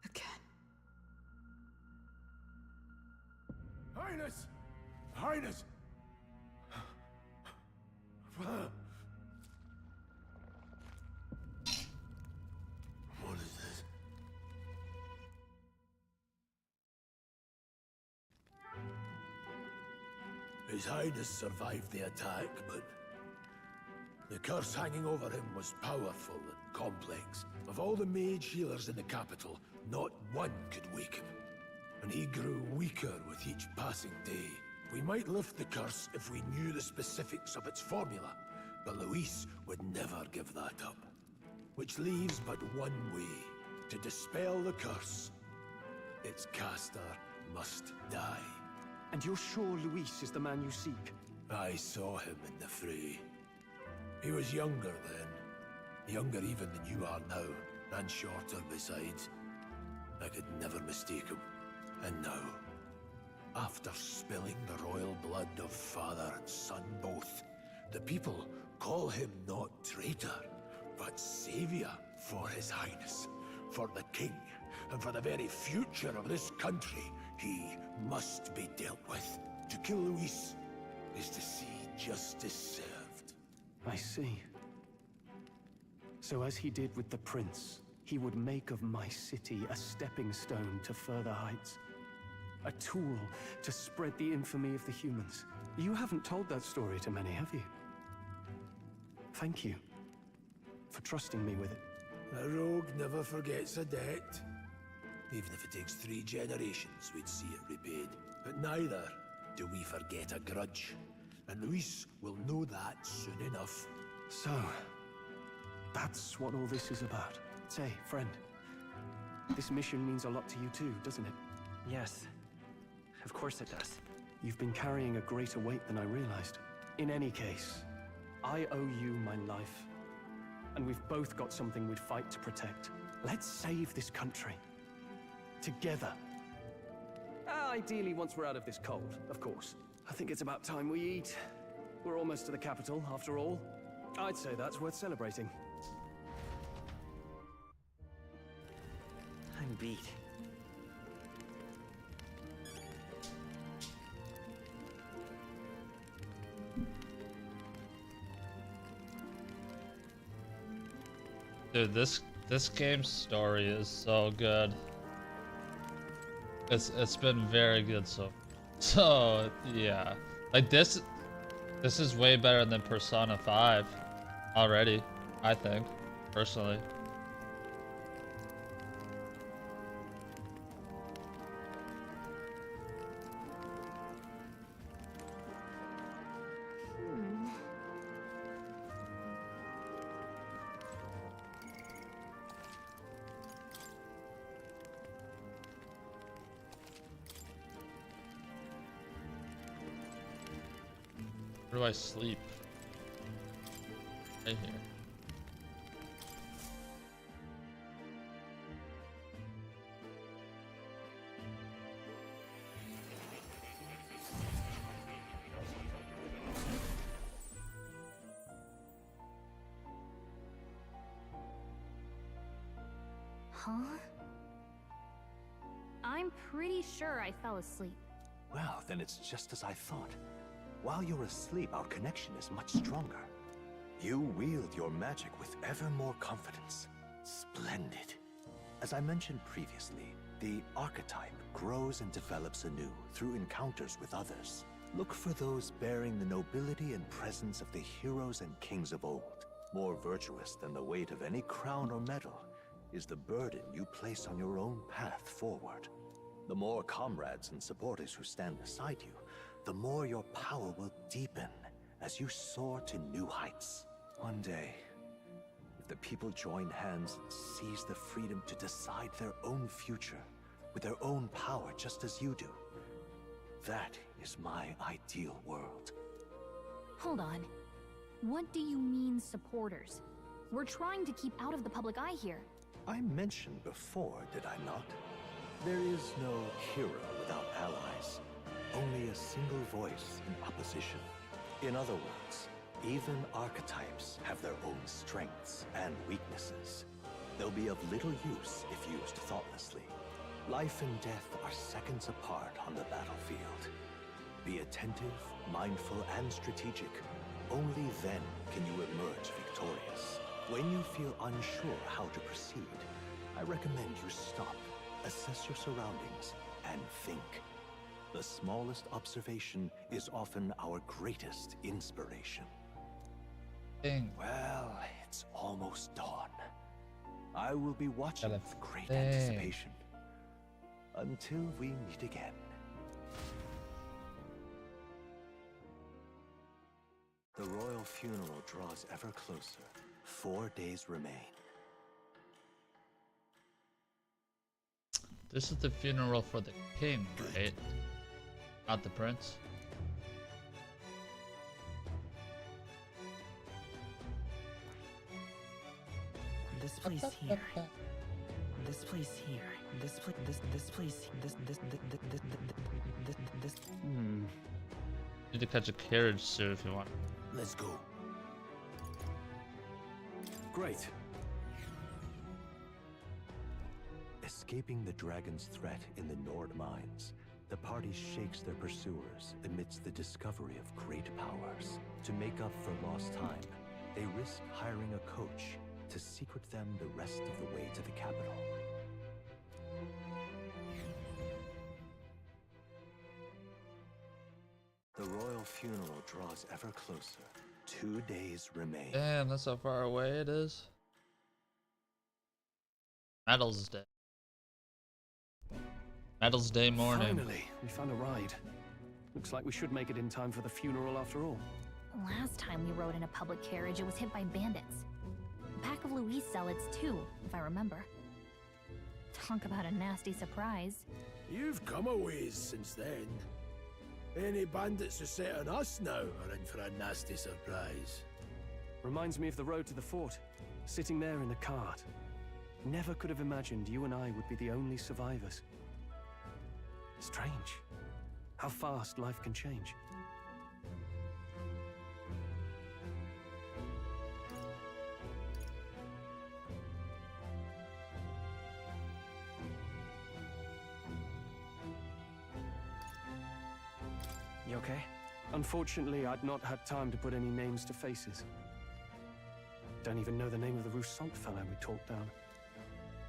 again. Highness! Highness! What is this? His Highness survived the attack, but the curse hanging over him was powerful and complex. Of all the mage healers in the capital, not one could wake him. And he grew weaker with each passing day. We might lift the curse if we knew the specifics of its formula, but Luis would never give that up. Which leaves but one way to dispel the curse. Its caster must die. And you're sure Luis is the man you seek? I saw him in the fray. He was younger then. Younger even than you are now, and shorter besides. I could never mistake him. And now, after spilling the royal blood of father and son both, the people call him not traitor, but savior for his highness, for the king, and for the very future of this country. He must be dealt with. To kill Luis is to see justice served. I see. So as he did with the prince, he would make of my city a stepping stone to further heights. A tool to spread the infamy of the humans. You haven't told that story to many, have you? Thank you for trusting me with it. A rogue never forgets a debt. Even if it takes 3 generations, we'd see it repaid. But neither do we forget a grudge. And Luis will know that soon enough. So, that's what all this is about. Say, friend, this mission means a lot to you too, doesn't it? Yes. Of course it does. You've been carrying a greater weight than I realized. In any case, I owe you my life. And we've both got something we'd fight to protect. Let's save this country. Together. Ideally, once we're out of this cold, of course. I think it's about time we eat. We're almost to the capital, after all. I'd say that's worth celebrating. I'm beat. Dude, this game's story is so good. It's been very good so yeah. Like this is way better than Persona 5 already, I think, personally. Where do I sleep? Right here. Huh? I'm pretty sure I fell asleep. Well, then it's just as I thought. While you're asleep, our connection is much stronger. You wield your magic with ever more confidence. Splendid. As I mentioned previously, the archetype grows and develops anew through encounters with others. Look for those bearing the nobility and presence of the heroes and kings of old. More virtuous than the weight of any crown or medal is the burden you place on your own path forward. The more comrades and supporters who stand beside you, the more your power will deepen as you soar to new heights. One day, if the people join hands and seize the freedom to decide their own future with their own power just as you do, that is my ideal world. Hold on. What do you mean, supporters? We're trying to keep out of the public eye here. I mentioned before, did I not? There is no hero without allies. Only a single voice in opposition. In other words, even archetypes have their own strengths and weaknesses. They'll be of little use if used thoughtlessly. Life and death are seconds apart on the battlefield. Be attentive, mindful, and strategic. Only then can you emerge victorious. When you feel unsure how to proceed, I recommend you stop, assess your surroundings, and think. The smallest observation is often our greatest inspiration. Well, it's almost dawn. I will be watching with great anticipation. Until we meet again. The royal funeral draws ever closer. 4 days remain. This is the funeral for the king, right? Not the prince. This place here. This place here. This place. This. Need to catch a carriage soon if you want. Let's go. Great. Escaping the dragon's threat in the Nord mines, the party shakes their pursuers amidst the discovery of great powers. To make up for lost time, they risk hiring a coach to secret them the rest of the way to the capital. The royal funeral draws ever closer. 2 days remain. Damn, that's how far away it is. Medals Day. Medals Day morning. Finally, we found a ride. Looks like we should make it in time for the funeral after all. Last time we rode in a public carriage, it was hit by bandits. A pack of Louise zealots too, if I remember. Talk about a nasty surprise. You've come a ways since then. Any bandits who set on us now are in for a nasty surprise. Reminds me of the road to the fort, sitting there in the cart. Never could have imagined you and I would be the only survivors. Strange. How fast life can change. You okay? Unfortunately, I'd not had time to put any names to faces. Don't even know the name of the Roussant fellow we talked down.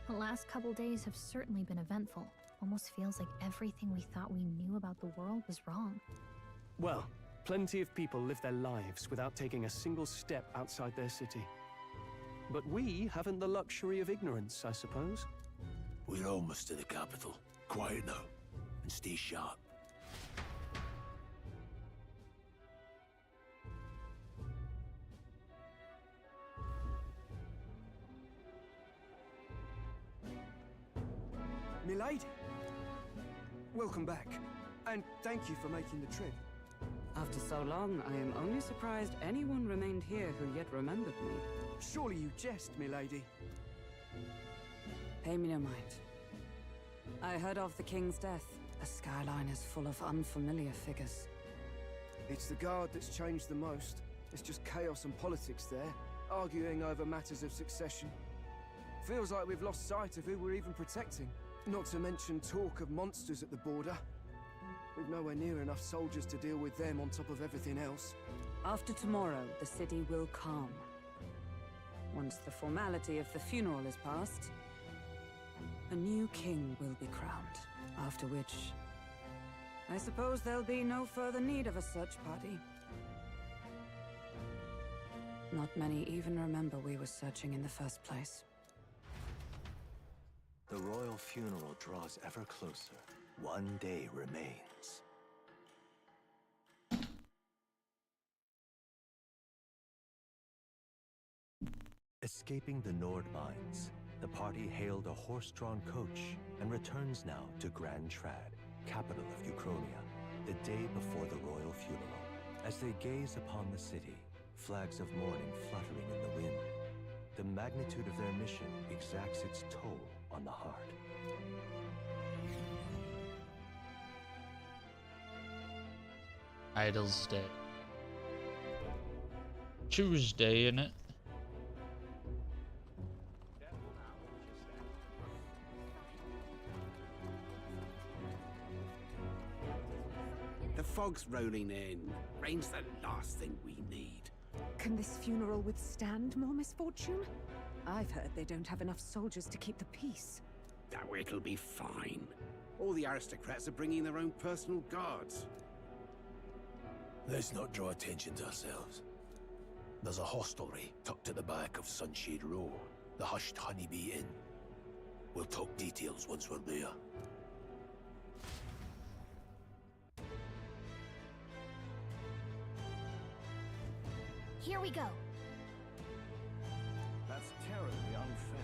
The last couple days have certainly been eventful. Almost feels like everything we thought we knew about the world was wrong. Well, plenty of people live their lives without taking a single step outside their city. But we haven't the luxury of ignorance, I suppose. We're almost to the capital. Quiet now, and stay sharp. Milady, welcome back, and thank you for making the trip. After so long, I am only surprised anyone remained here who yet remembered me. Surely you jest, milady. Pay me no mind. I heard of the king's death. The skyline is full of unfamiliar figures. It's the guard that's changed the most. It's just chaos and politics there, arguing over matters of succession. Feels like we've lost sight of who we're even protecting. Not to mention talk of monsters at the border. We've nowhere near enough soldiers to deal with them on top of everything else. After tomorrow, the city will calm. Once the formality of the funeral is past, a new king will be crowned. After which, I suppose there'll be no further need of a search party. Not many even remember we were searching in the first place. The royal funeral draws ever closer. One day remains. Escaping the Nord mines, the party hailed a horse-drawn coach and returns now to Grand Trad, capital of Ukronia, the day before the royal funeral. As they gaze upon the city, flags of mourning fluttering in the wind, the magnitude of their mission exacts its toll on the heart. Idol's Day. Tuesday, innit? The fog's rolling in. Rain's the last thing we need. Can this funeral withstand more misfortune? I've heard they don't have enough soldiers to keep the peace. Oh, it'll be fine. All the aristocrats are bringing their own personal guards. Let's not draw attention to ourselves. There's a hostelry tucked at the back of Sunshade Row, the Hushed Honeybee Inn. We'll talk details once we're there. Here we go. That's terribly unfair.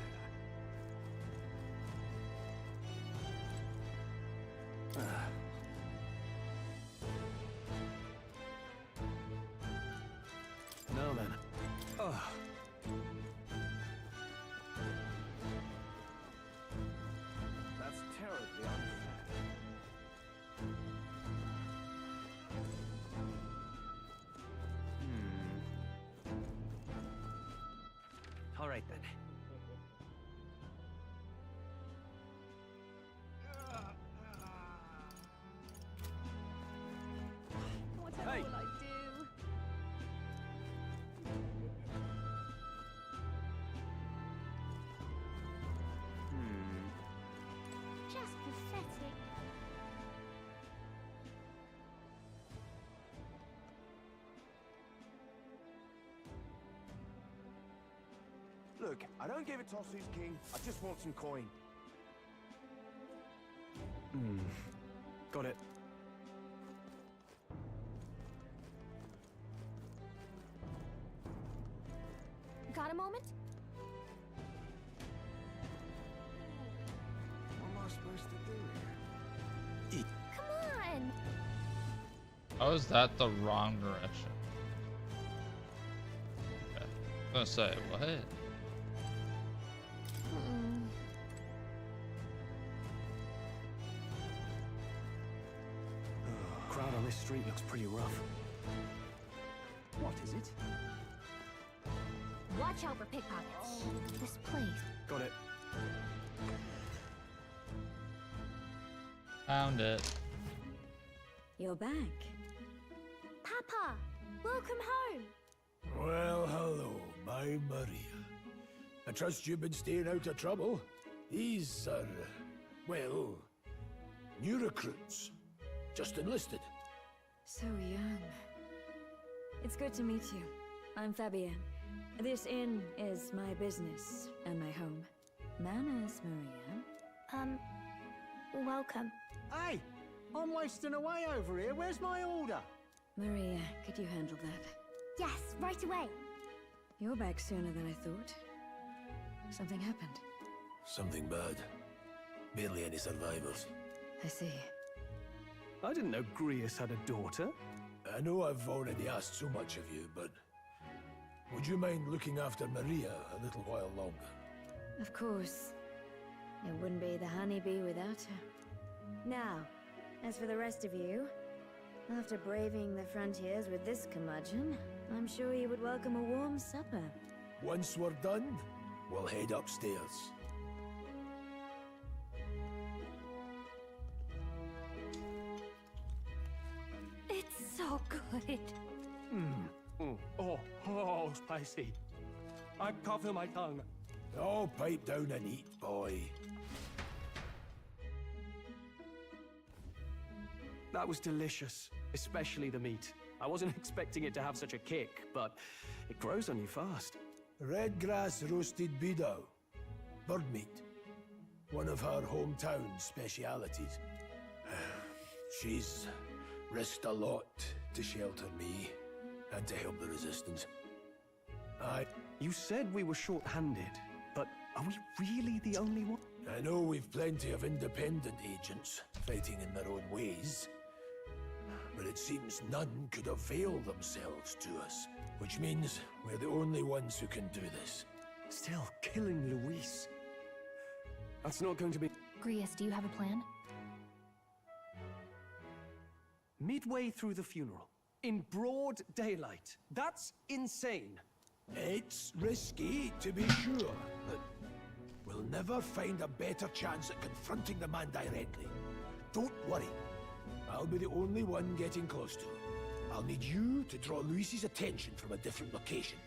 Now then. That's terribly unfair. All right then. Whatever Hey. will I do? Just pathetic. Look, I don't give a toss who's king. I just want some coin. Got it. Got a moment? What am I supposed to do here? Come on! How is that the wrong direction? Okay. I was gonna say, what? Crowd on this street looks pretty rough. What is it? Watch out for pickpockets. This place. Got it. Found it. You're back. Papa! Welcome home! Well, hello, my Maria. I trust you've been staying out of trouble. These are, well, new recruits. Just enlisted. So young. It's good to meet you. I'm Fabienne. This inn is my business and my home. Manners, Maria. Welcome. Hey! I'm wasting away over here. Where's my order? Maria, could you handle that? Yes, right away. You're back sooner than I thought. Something happened. Something bad. Barely any survivors. I see. I didn't know Grius had a daughter. I know I've already asked so much of you, but would you mind looking after Maria a little while longer? Of course. It wouldn't be the honeybee without her. Now, as for the rest of you, after braving the frontiers with this curmudgeon, I'm sure you would welcome a warm supper. Once we're done, we'll head upstairs. It's so good. Oh, spicy. I can't feel my tongue. Oh, pipe down and eat, boy. That was delicious, especially the meat. I wasn't expecting it to have such a kick, but it grows on you fast. Red grass roasted beedou. Bird meat. One of her hometown specialities. She's risked a lot to shelter me and to help the resistance. You said we were short-handed, but are we really the only one? I know we've plenty of independent agents fighting in their own ways, but it seems none could avail themselves to us, which means we're the only ones who can do this. Still, killing Luis. That's not going to be... Grius, do you have a plan? Midway through the funeral, in broad daylight. That's insane. It's risky, to be sure, but we'll never find a better chance at confronting the man directly. Don't worry. I'll be the only one getting close to him. I'll need you to draw Luis's attention from a different location.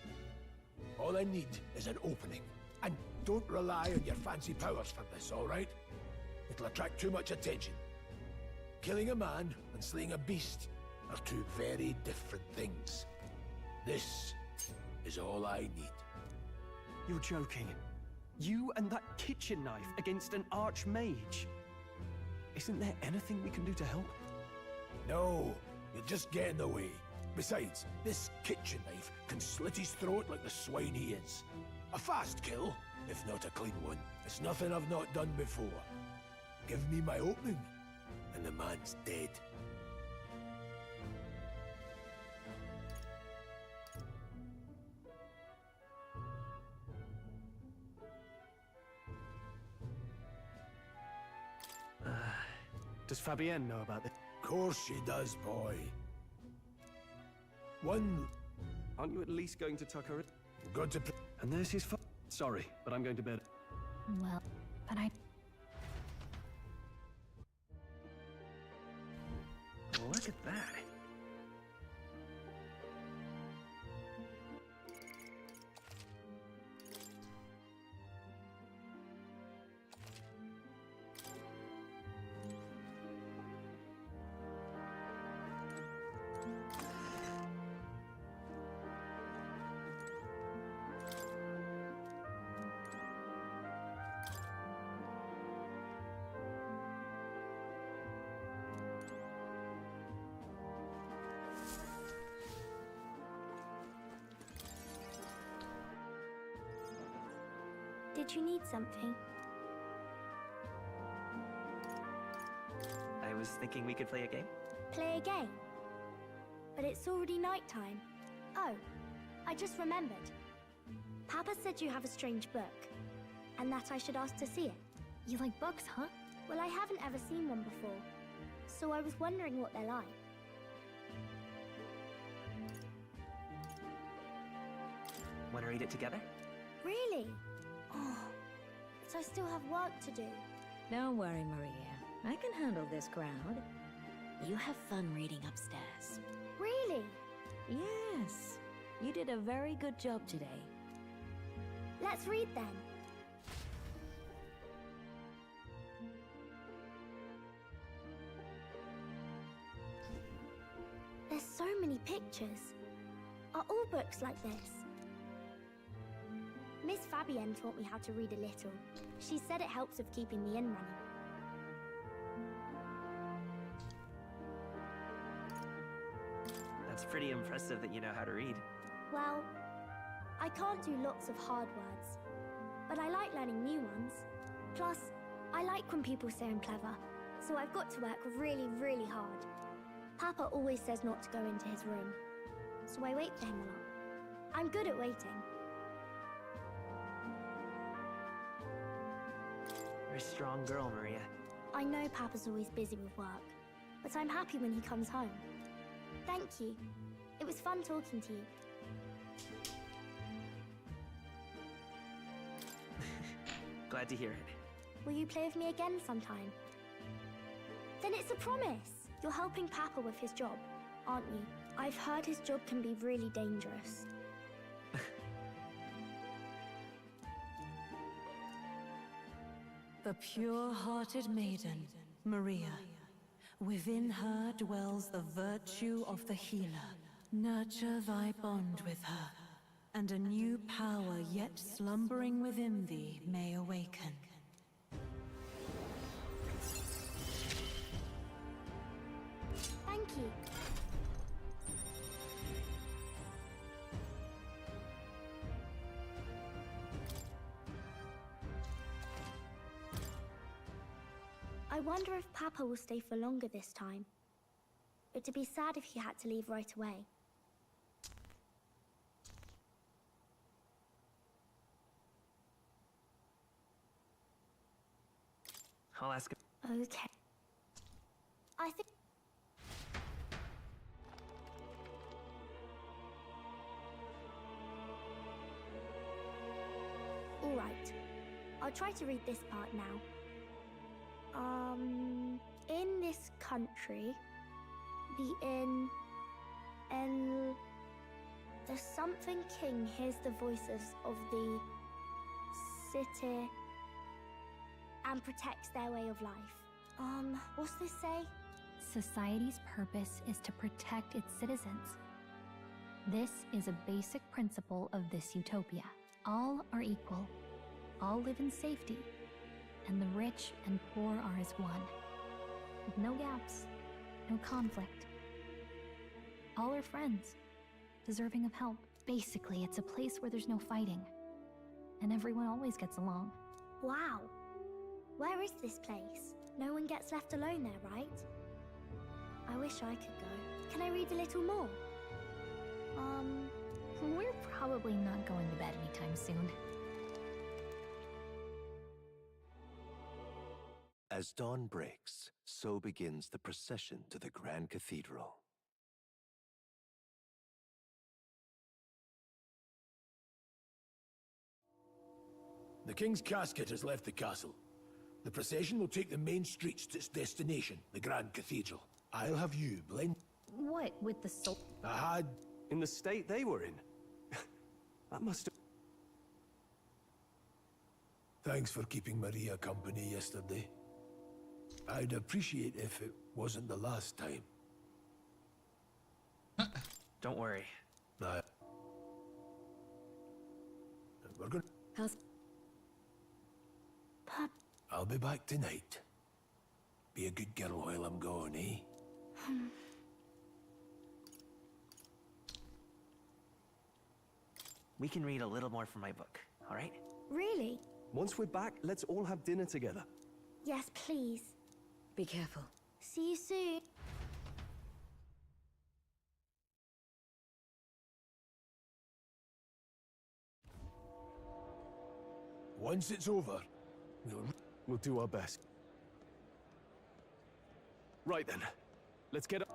All I need is an opening. And don't rely on your fancy powers for this, all right? It'll attract too much attention. Killing a man and slaying a beast are two very different things. This is all I need. You're joking. You and that kitchen knife against an archmage. Isn't there anything we can do to help? No, you'll just get in the way. Besides, this kitchen knife can slit his throat like the swine he is. A fast kill, if not a clean one. It's nothing I've not done before. Give me my opening, and the man's dead. Does Fabienne know about this? Of course she does, boy. Aren't you at least going to tuck her in? Got to... And there's his Sorry, but I'm going to bed. Well, but I... Look at that. Did you need something? I was thinking we could play a game. Play a game? But it's already nighttime. Oh, I just remembered. Papa said you have a strange book, and that I should ask to see it. You like books, huh? Well, I haven't ever seen one before, so I was wondering what they're like. Want to read it together? Really? Oh, but I still have work to do. Don't worry, Maria. I can handle this crowd. You have fun reading upstairs. Really? Yes, you did a very good job today. Let's read then. There's so many pictures. Are all books like this? Miss Fabienne taught me how to read a little. She said it helps with keeping the inn running. That's pretty impressive that you know how to read. Well, I can't do lots of hard words, but I like learning new ones. Plus, I like when people say I'm clever, so I've got to work really, really hard. Papa always says not to go into his room, so I wait for him a lot. I'm good at waiting. You're a strong girl, Maria. I know Papa's always busy with work, but I'm happy when he comes home. Thank you. It was fun talking to you. Glad to hear it. Will you play with me again sometime? Then it's a promise. You're helping Papa with his job, aren't you? I've heard his job can be really dangerous. The pure-hearted maiden, Maria. Within her dwells the virtue of the healer. Nurture thy bond with her, and a new power yet slumbering within thee may awaken. Thank you. I wonder if Papa will stay for longer this time. It'd be sad if he had to leave right away. I'll ask him. Okay. I think... All right. I'll try to read this part now. In this country, the something king hears the voices of the city and protects their way of life. What's this say? Society's purpose is to protect its citizens. This is a basic principle of this utopia. All are equal. All live in safety. And the rich and poor are as one. With no gaps, no conflict. All are friends, deserving of help. Basically, it's a place where there's no fighting. And everyone always gets along. Wow. Where is this place? No one gets left alone there, right? I wish I could go. Can I read a little more? We're probably not going to bed anytime soon. As dawn breaks, so begins the procession to the Grand Cathedral. The King's casket has left the castle. The procession will take the main streets to its destination, the Grand Cathedral. I'll have you blend... What, with the soul? I had... In the state they were in? That must have... Thanks for keeping Maria company yesterday. I'd appreciate if it wasn't the last time. Don't worry. We're gonna... How's... I'll be back tonight. Be a good girl while I'm gone, eh? We can read a little more from my book, all right? Really? Once we're back, let's all have dinner together. Yes, please. Be careful. See you soon. Once it's over, We'll do our best. Right then, let's get up.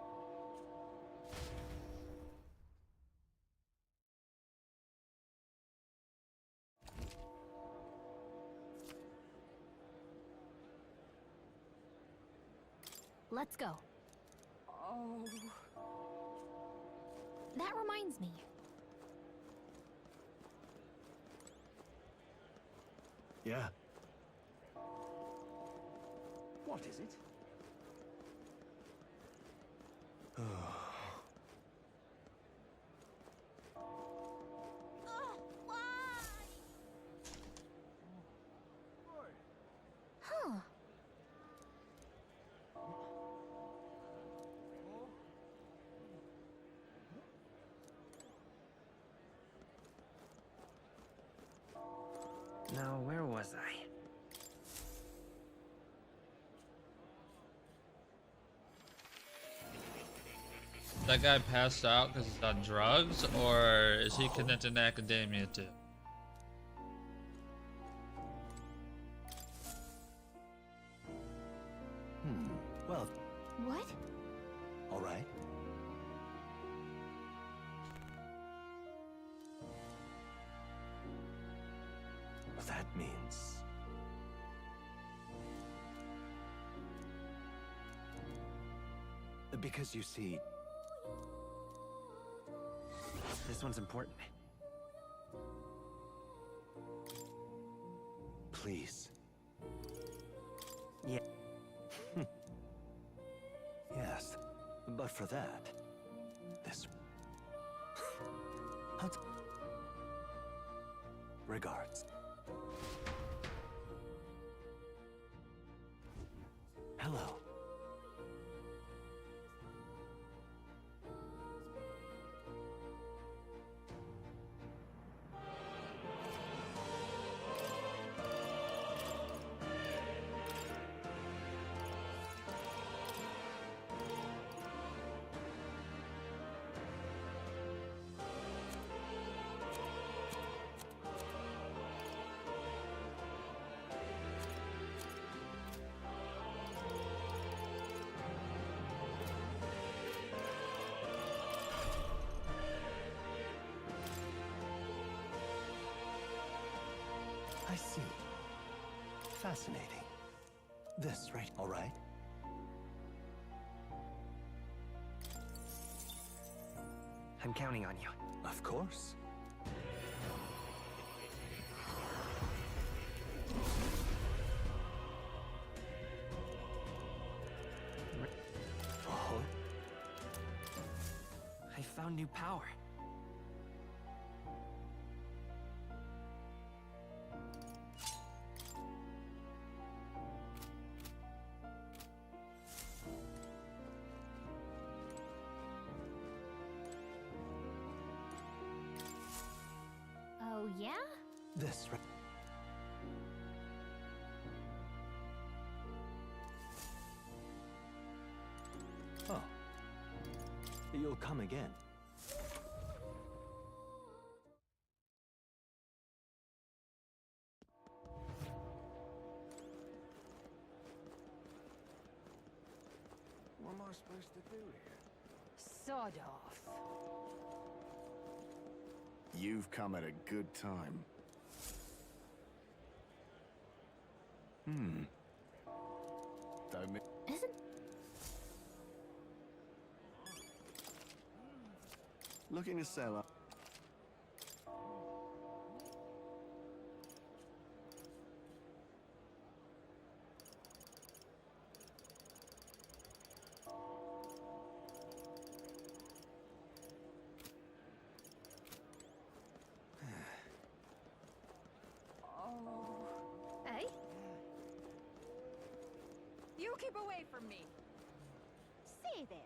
Let's go. Oh. That reminds me. Yeah. What is it? Huh. Now, where was I? That guy passed out because he's on drugs, or is he connected to academia too? Well, What? all right. That means... Because you see... This one's important. Please. Yeah. Yes, but for that, this... Regards. Hello. I see. Fascinating. This, right? All right. I'm counting on you. Of course. Oh, I found new power. Oh, yeah? this, right? Oh. You'll come again. What am I supposed to do here? Sod off. You've come at a good time. Don't mi- Isn't... Looking to sell up. Hey? You keep away from me. Stay there.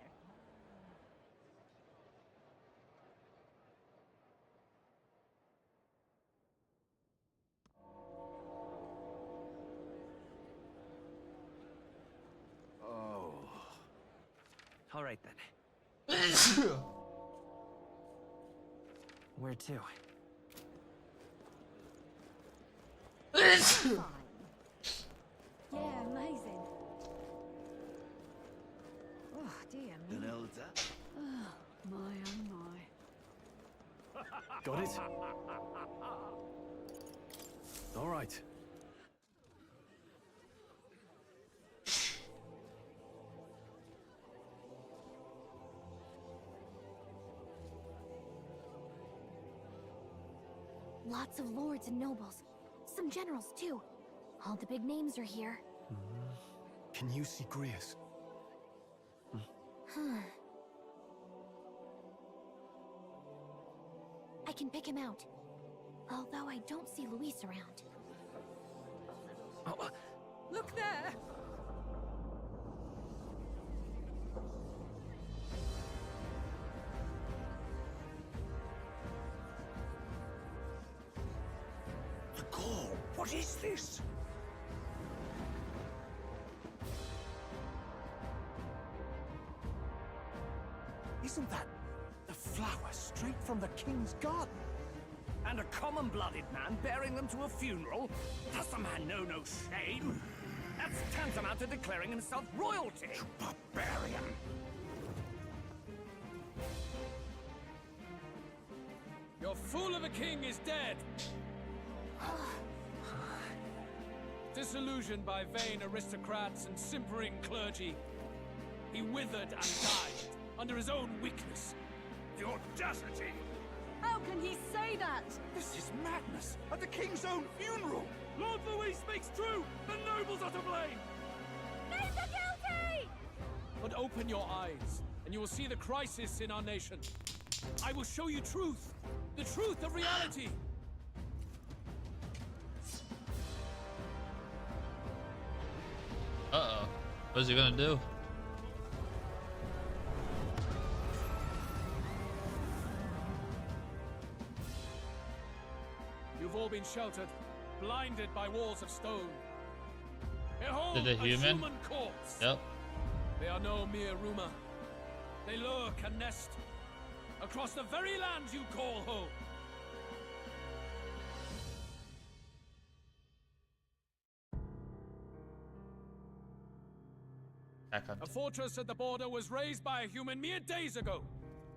Oh. All right then. Where to? Fine. Yeah, amazing. Oh, dear me. An elder. Oh, my, oh, my. Got it? All right. Lots of lords and nobles. Some generals, too. All the big names are here. Can you see Grius? I can pick him out. Although I don't see Luis around. Look there! The call! What is this? Isn't that the flower straight from the king's garden? And a common-blooded man bearing them to a funeral? Does the man know no shame? That's tantamount to declaring himself royalty! You barbarian! Your fool of a king is dead! Disillusioned by vain aristocrats and simpering clergy, he withered and died under his own weakness. The audacity! How can he say that? This is madness! At the king's own funeral! Lord Louis speaks true! The nobles are to blame! Names are guilty! But open your eyes, and you will see the crisis in our nation. I will show you truth! The truth of reality! Uh-oh. What is he gonna do? You've all been sheltered, blinded by walls of stone. Behold, Did a human? corpse! Yep. They are no mere rumor. They lurk and nest across the very land you call home. A fortress at the border was raised by a human mere days ago.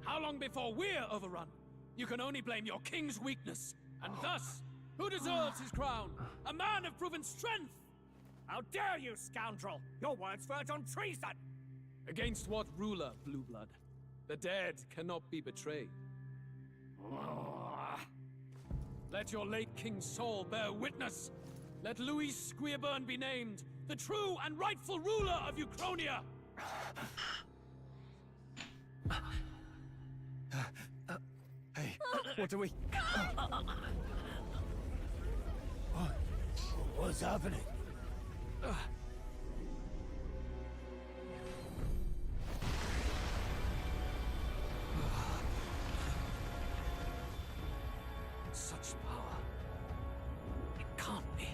How long before we're overrun? You can only blame your king's weakness. And thus, who deserves his crown? A man of proven strength! How dare you, scoundrel! Your words verge on treason! Against what ruler, Blue Blood? The dead cannot be betrayed. Let your late king's soul bear witness. Let Louis Squeerburn be named the true and rightful ruler of Uchronia. Hey, what do we... What's happening? Such power. It can't be.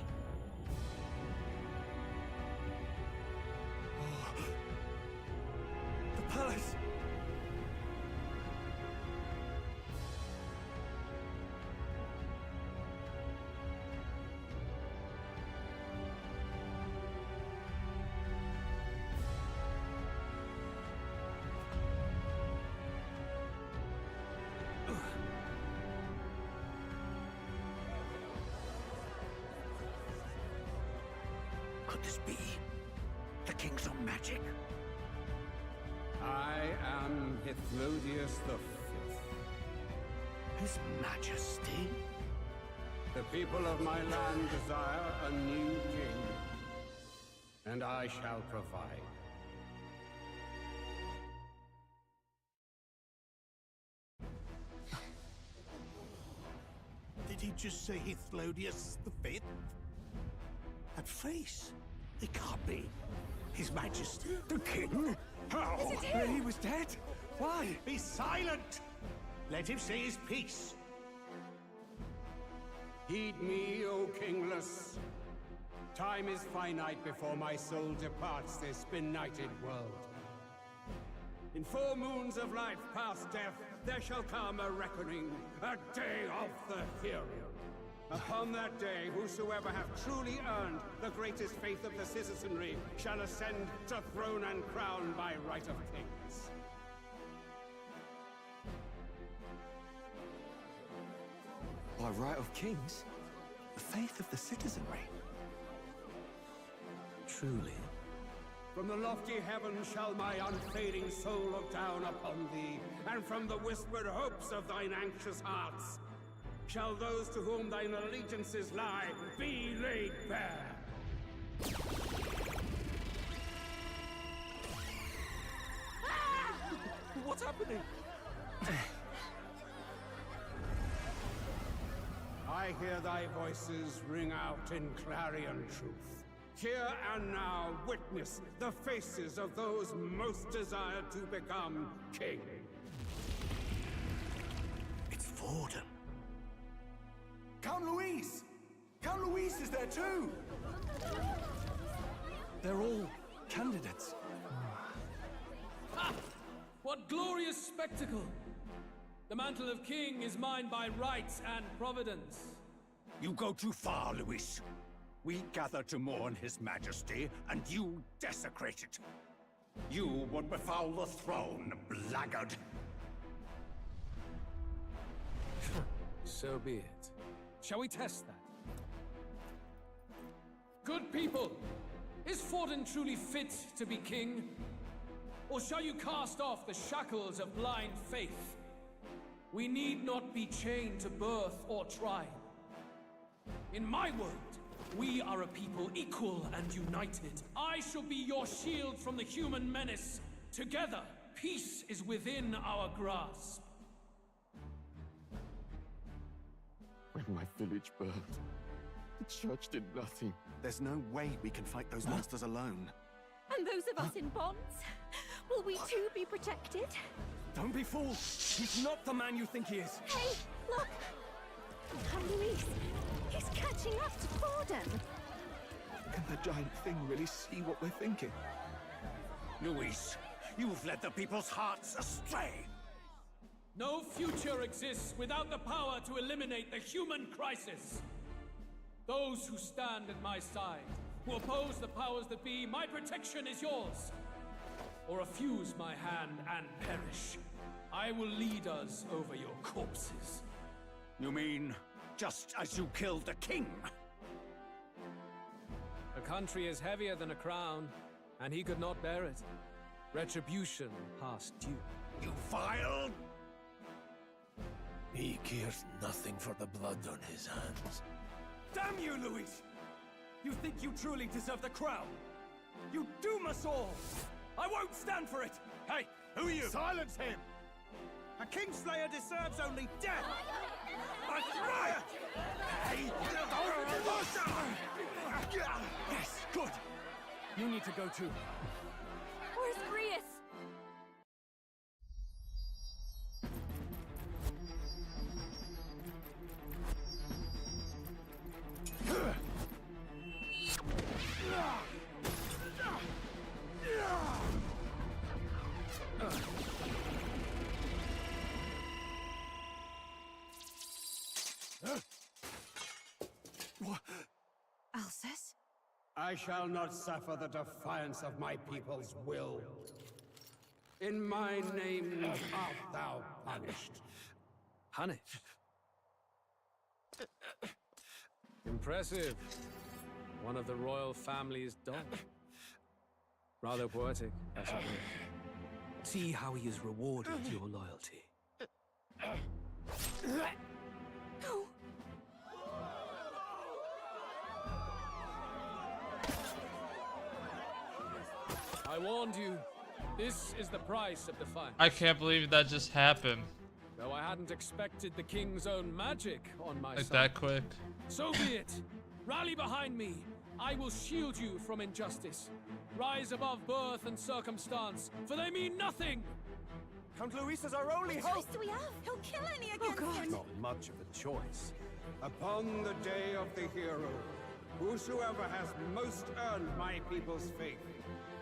The palace! Could this be the king's own magic? I am Hithlodius V. His Majesty? The people of my land desire a new king, and I shall provide. Did he just say Hithlodius V? That face? It can't be. His Majesty, the King? How? Is it him? He was dead? Why? Be silent! Let him say his piece. Heed me, O kingless. Time is finite before my soul departs this benighted world. In 4 moons of life past death, there shall come a reckoning, a day of the hero. Upon that day, whosoever hath truly earned the greatest faith of the citizenry shall ascend to throne and crown by right of kings. By right of kings? The faith of the citizenry? Truly? From the lofty heavens shall my unfading soul look down upon thee, and from the whispered hopes of thine anxious hearts shall those to whom thine allegiances lie be laid bare. What's happening? I hear thy voices ring out in clarion truth. Here and now witness the faces of those most desired to become king. It's Forden. Count Louise! Count Louise is there too! They're all candidates. Ha! What glorious spectacle! The mantle of king is mine by rights and providence. You go too far, Louis. We gather to mourn his majesty, and you desecrate it. You would befoul the throne, blackguard. So be it. Shall we test that? Good people, is Forden truly fit to be king? Or shall you cast off the shackles of blind faith? We need not be chained to birth or tribe. In my world, we are a people equal and united. I shall be your shield from the human menace. Together, peace is within our grasp. When my village burned, the church did nothing. There's no way we can fight those monsters alone. And those of us in bonds? Will we too be protected? Don't be fooled! He's not the man you think he is! Hey, look! Count Louise! He's catching up to Forden! Can the giant thing really see what we're thinking? Louis, you've led the people's hearts astray. No future exists without the power to eliminate the human crisis. Those who stand at my side, who oppose the powers that be, my protection is yours. Or refuse my hand and perish. I will lead us over your corpses. You mean, just as you killed the king? A country is heavier than a crown, and he could not bear it. Retribution past due. You vile! He cares nothing for the blood on his hands. Damn you, Louis! You think you truly deserve the crown? You doom us all! I won't stand for it! Hey, who are you? Silence him! A kingslayer deserves only death! My riot! Hey! Yes, good! You need to go too. Where's Grius? Alcest? I shall not suffer the defiance of my people's will. In my name art thou punished. Punished? Impressive. One of the royal family's dog. Rather poetic, I suppose. See how he has rewarded your loyalty. No. I warned you. This is the price of defiance. I can't believe that just happened. Though I hadn't expected the king's own magic on my Like side. that quick. So be it. Rally behind me. I will shield you from injustice. Rise above birth and circumstance, for they mean nothing. Count Louis is our only What hope! choice do we have? He'll kill any against him. Not much of a choice. Upon the day of the hero, whosoever has most earned my people's faith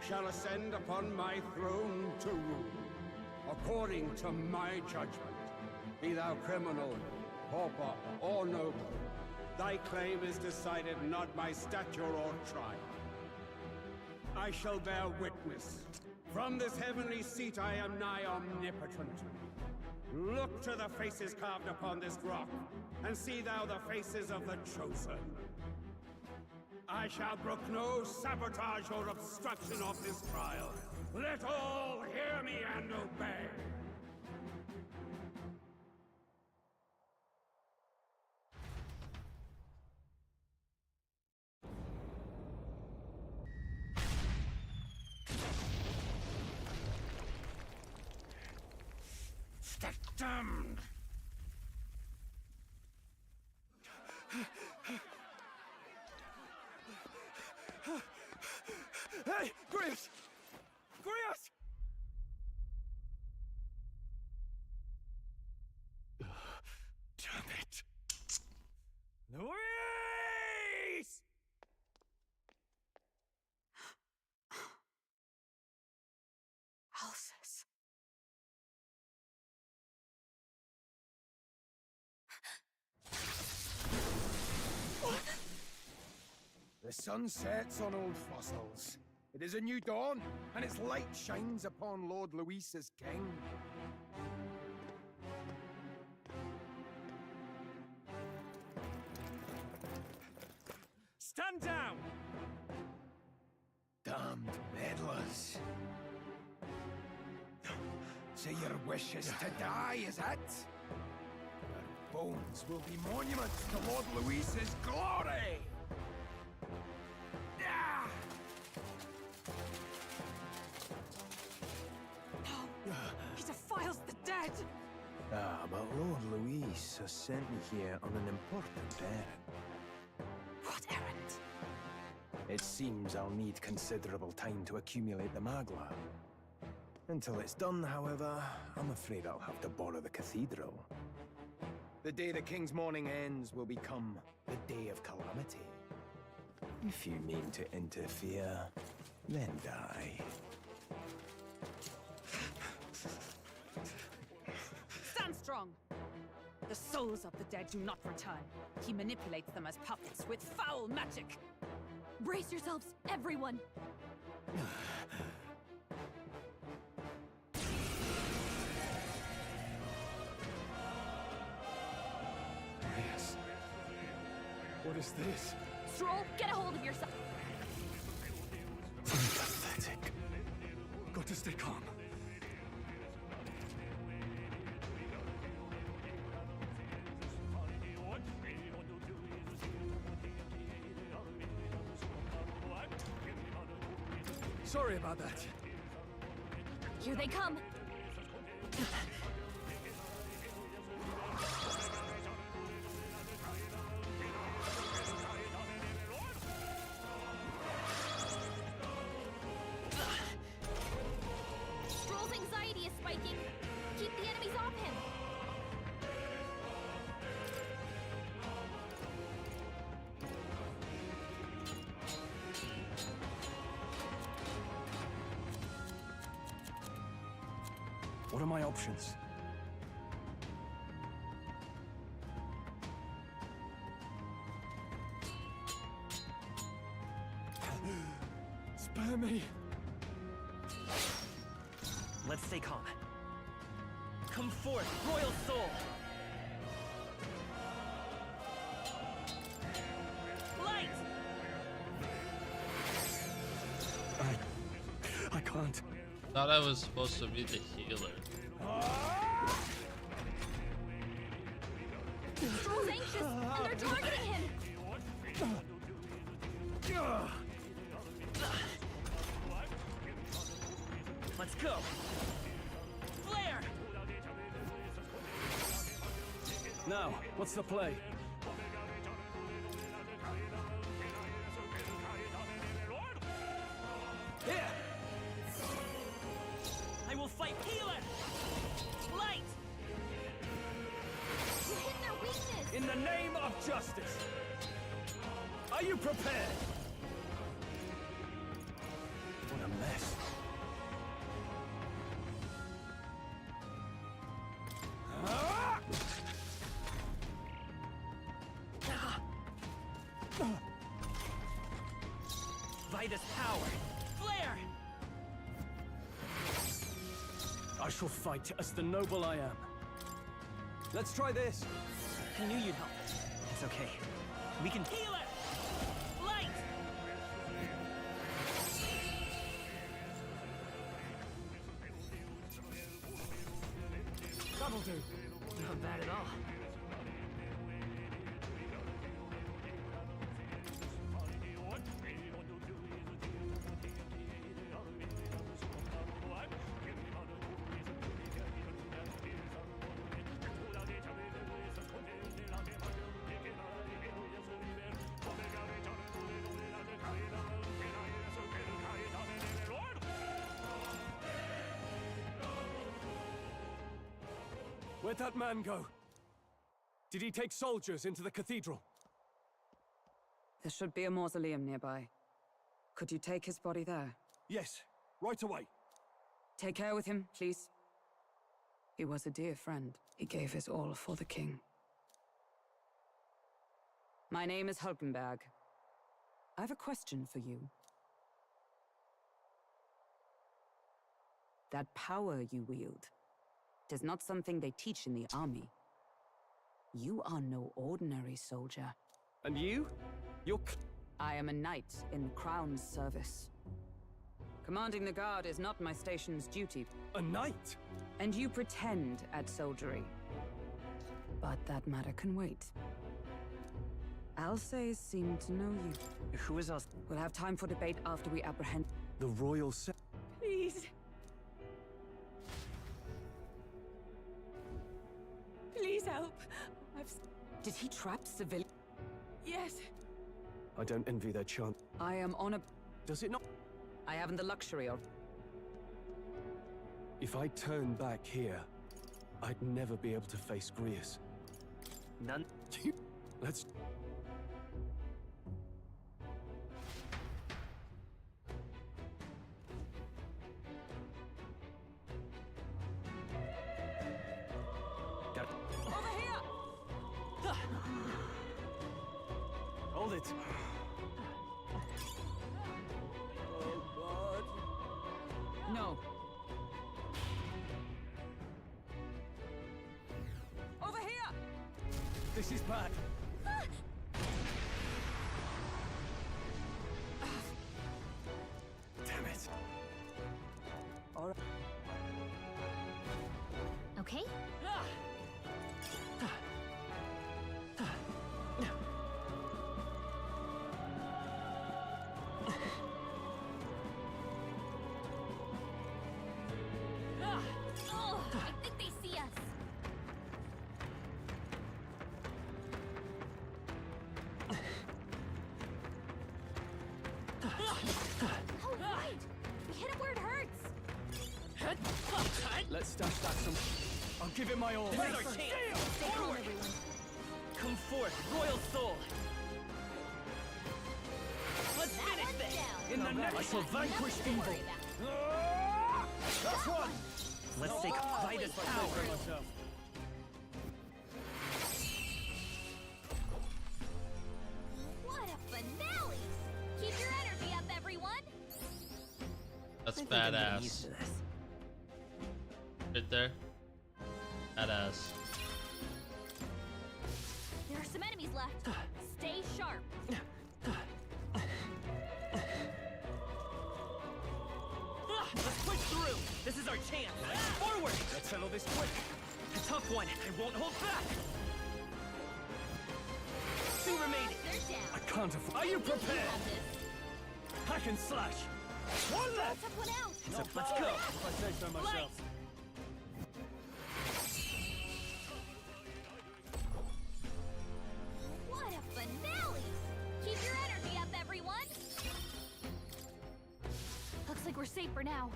shall ascend upon my throne to rule, according to my judgment. Be thou criminal, pauper, or noble, thy claim is decided not by stature or tribe. I shall bear witness. From this heavenly seat I am nigh omnipotent. Look to the faces carved upon this rock, and see thou the faces of the chosen. I shall brook no sabotage or obstruction of this trial. Let all hear me and obey. damned! Hey, Grievous! Grievous! Damn it! Louise! Alphys. The sun sets on old fossils. It is a new dawn, and its light shines upon Lord Luis's king. Stand down! Damned meddlers. So your wish is to die, is it? Your bones will be monuments to Lord Luis's glory! Ah! No! He defiles the dead! Ah, but Lord Luis has sent me here on an important errand. What errand? It seems I'll need considerable time to accumulate the Magla. Until it's done, however, I'm afraid I'll have to borrow the cathedral. The day the king's mourning ends will become the day of calamity. If you mean to interfere, then die. Stand strong! The souls of the dead do not return. He manipulates them as puppets with foul magic! Brace yourselves, everyone! Yes. What is this? Stroll, get a hold of yourself! Pathetic. Got to stay calm. Sorry about that. Here they come! Stroll's anxiety is spiking. Keep the enemies off him. What are my options? Spare me. Let's stay calm. Come forth, royal soul! Light! I can't. Thought I was supposed to be the healer. Stroll's anxious, and they're targeting him! Let's go! Flare! Now, what's the play? Here! I will fight healer! Light! You hit their weakness! In the name of justice! Are you prepared? What a mess. Vitus power! Flare! I shall fight as the noble I am. Let's try this. I knew you'd help. It's okay. We can heal it! Light! That'll do. Not bad at all. Where'd that man go? Did he take soldiers into the cathedral? There should be a mausoleum nearby. Could you take his body there? Yes, right away. Take care with him, please. He was a dear friend. He gave his all for the king. My name is Hulkenberg. I have a question for you. That power you wield is not something they teach in the army. You are no ordinary soldier. And you? I am a knight in the Crown's service. Commanding the guard is not my station's duty. A knight? And you pretend at soldiery. But that matter can wait. Alsays seem to know you. Who is us? We'll have time for debate after we apprehend... The royal Please. Please help. Did he trap civilians? Yes. I don't envy their chance. I am on a... Does it not? I haven't the luxury of... If I turn back here, I'd never be able to face Grius. None. Let's... Over here! Hold it. No. Over here! This is bad. Damn it. All right. Okay? Oh, I think they see us. Oh, right! We hit it where it hurts! Let's stash that some... I'll give it my all. This is our chance! Forward! Come forth, royal soul! Let's finish this! In the next... I shall vanquish evil. That's one! Let's take Vida's power! What a finale! Keep your energy up, everyone! That's I think I'm getting badass. used to this. Right there. Badass. There are some enemies left. Stay sharp. Let's push through! This is our chance! Forward! Let's settle this quick. A tough one! I won't hold back! 2 remaining! They're down. I can't afford... Are you prepared? Hack and slash. One left. Took one out. So let's go! If I say so myself. What a finale! Keep your energy up, everyone! Looks like we're safe for now.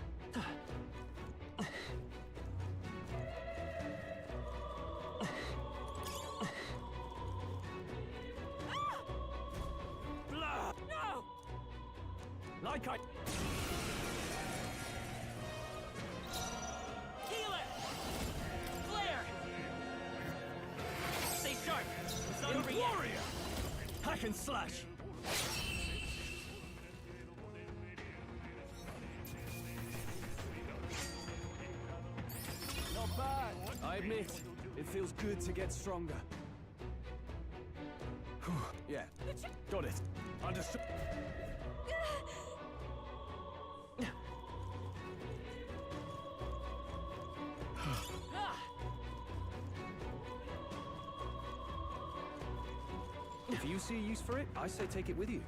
Blah. No! Like I... Healer! Flare! Stay sharp! It's not over yet! Warrior! Hack and slash. Not bad. I admit, it feels good to get stronger. Whew, yeah, got it. Understood. If you see a use for it, I say take it with you.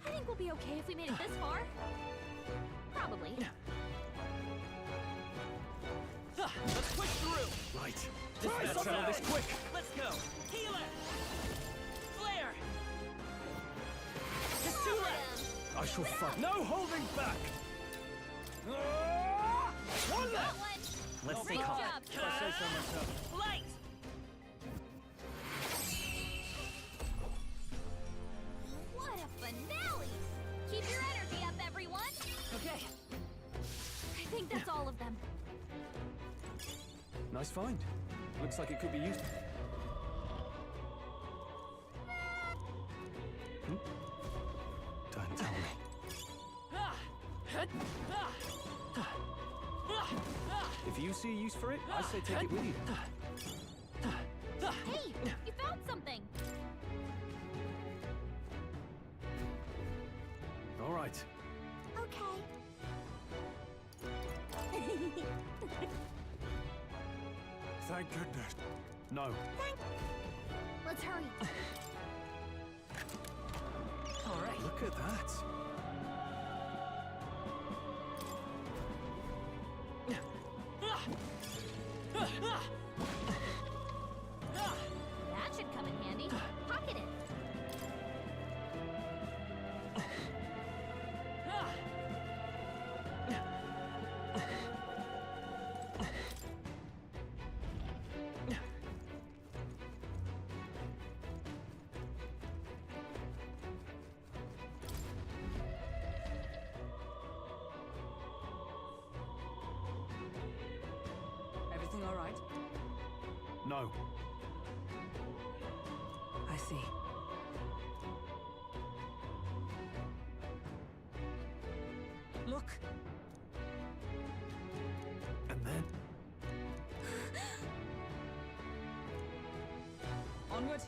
I think we'll be okay if we made it this far. Probably. Let's push through! Right. Let's Let's settle this quick. Let's go! Healer! Flare! Just 2 I shall fight. No holding back! One left! Let's Great take off. job, Can I say so myself? Light! What a finale! Keep your energy up, everyone! Okay. I think that's all of them. Nice find. Looks like it could be used. Hmm? Don't tell me. If you see a use for it, I say take it with you. Hey, you found something! All right. Okay. Thank goodness. No. Let's hurry. All right. Look at that. That should come in handy. Pocket it. Everything all right? No. I see. Look. And then? Onward.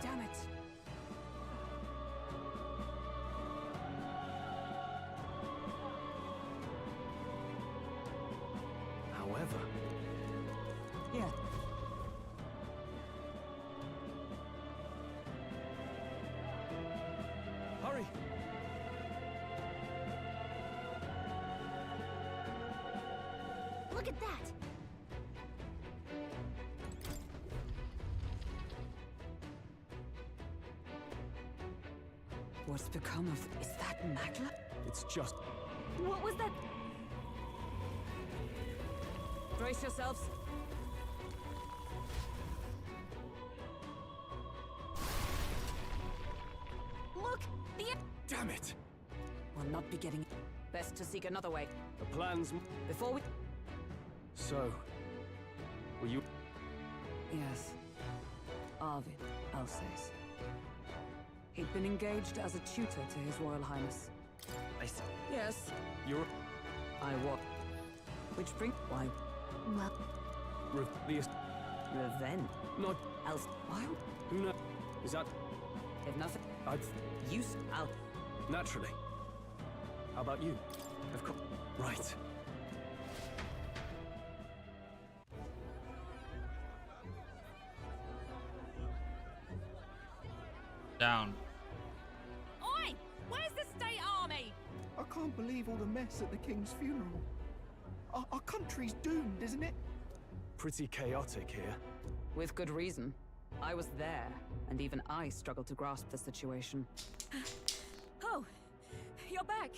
Damn it. However. Yeah. Hurry! Look at that! What's become of... Is that Magla? It's just... What was that? Brace yourselves. Look! The... Damn it! We'll not be getting... Best to seek another way. The plans... Before we... So... Were you... Yes. Arvid, Alsace. He'd been engaged as a tutor to His Royal Highness. I see. Yes. You're... I was. Which bring... Why? Well... Revenge? Not... Else... Why? Who knows? Is that... If nothing... I'd... Use... Al... Naturally. How about you? Of course. Right. Down. Oi! Where's the state army? I can't believe all the mess at the king's funeral. Our country's doomed, isn't it? Pretty chaotic here. With good reason. I was there, and even I struggled to grasp the situation. Oh, you're back.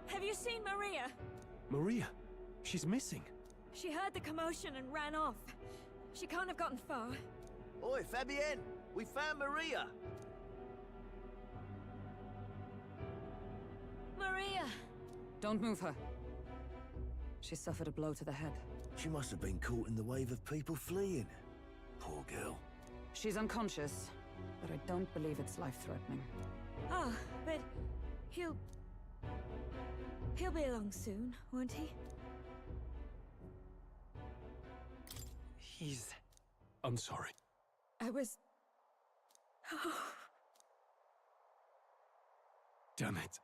Have you seen Maria? Maria? She's missing. She heard the commotion and ran off. She can't have gotten far. Oi, Fabienne! We found Maria! Maria! Don't move her. She suffered a blow to the head. She must have been caught in the wave of people fleeing. Poor girl. She's unconscious, but I don't believe it's life-threatening. Oh, but he'll be along soon, won't he? He's... I'm sorry. I was... Oh. Damn it.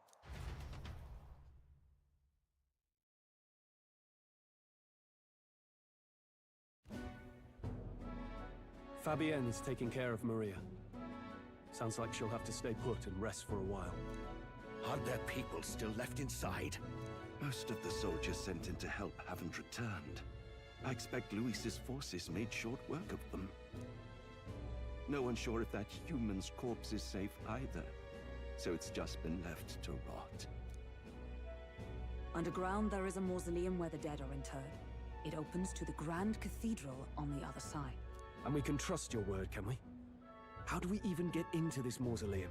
Fabienne is taking care of Maria. Sounds like she'll have to stay put and rest for a while. Aren't there people still left inside? Most of the soldiers sent in to help haven't returned. I expect Luis's forces made short work of them. No one's sure if that human's corpse is safe either, so it's just been left to rot. Underground, there is a mausoleum where the dead are interred. It opens to the Grand Cathedral on the other side. And we can trust your word, can we? How do we even get into this mausoleum?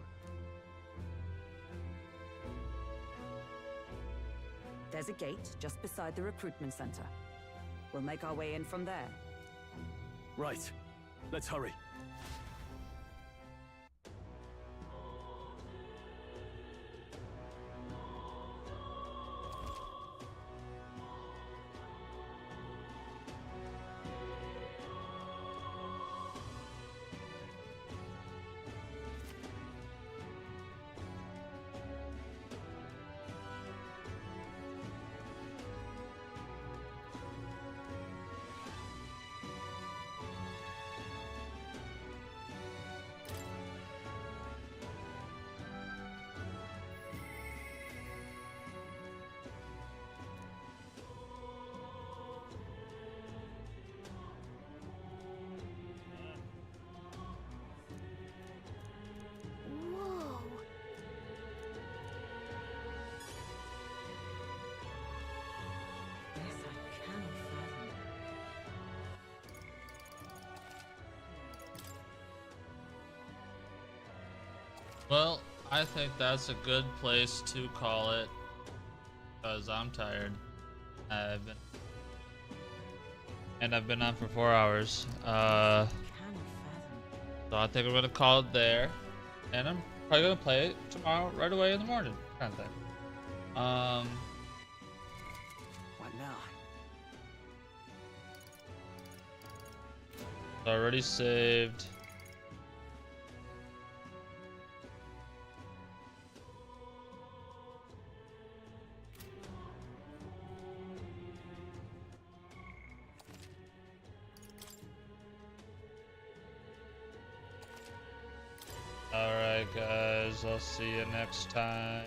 There's a gate just beside the recruitment center. We'll make our way in from there. Right. Let's hurry. Whoa. Yes, I cannot fathom. Well, I think that's a good place to call it, because I'm tired. I've been on for 4 hours. So I think we're gonna call it there, and I'm probably gonna play it tomorrow right away in the morning, kind of thing. What now? So I already saved. Alright guys, I'll see you next time.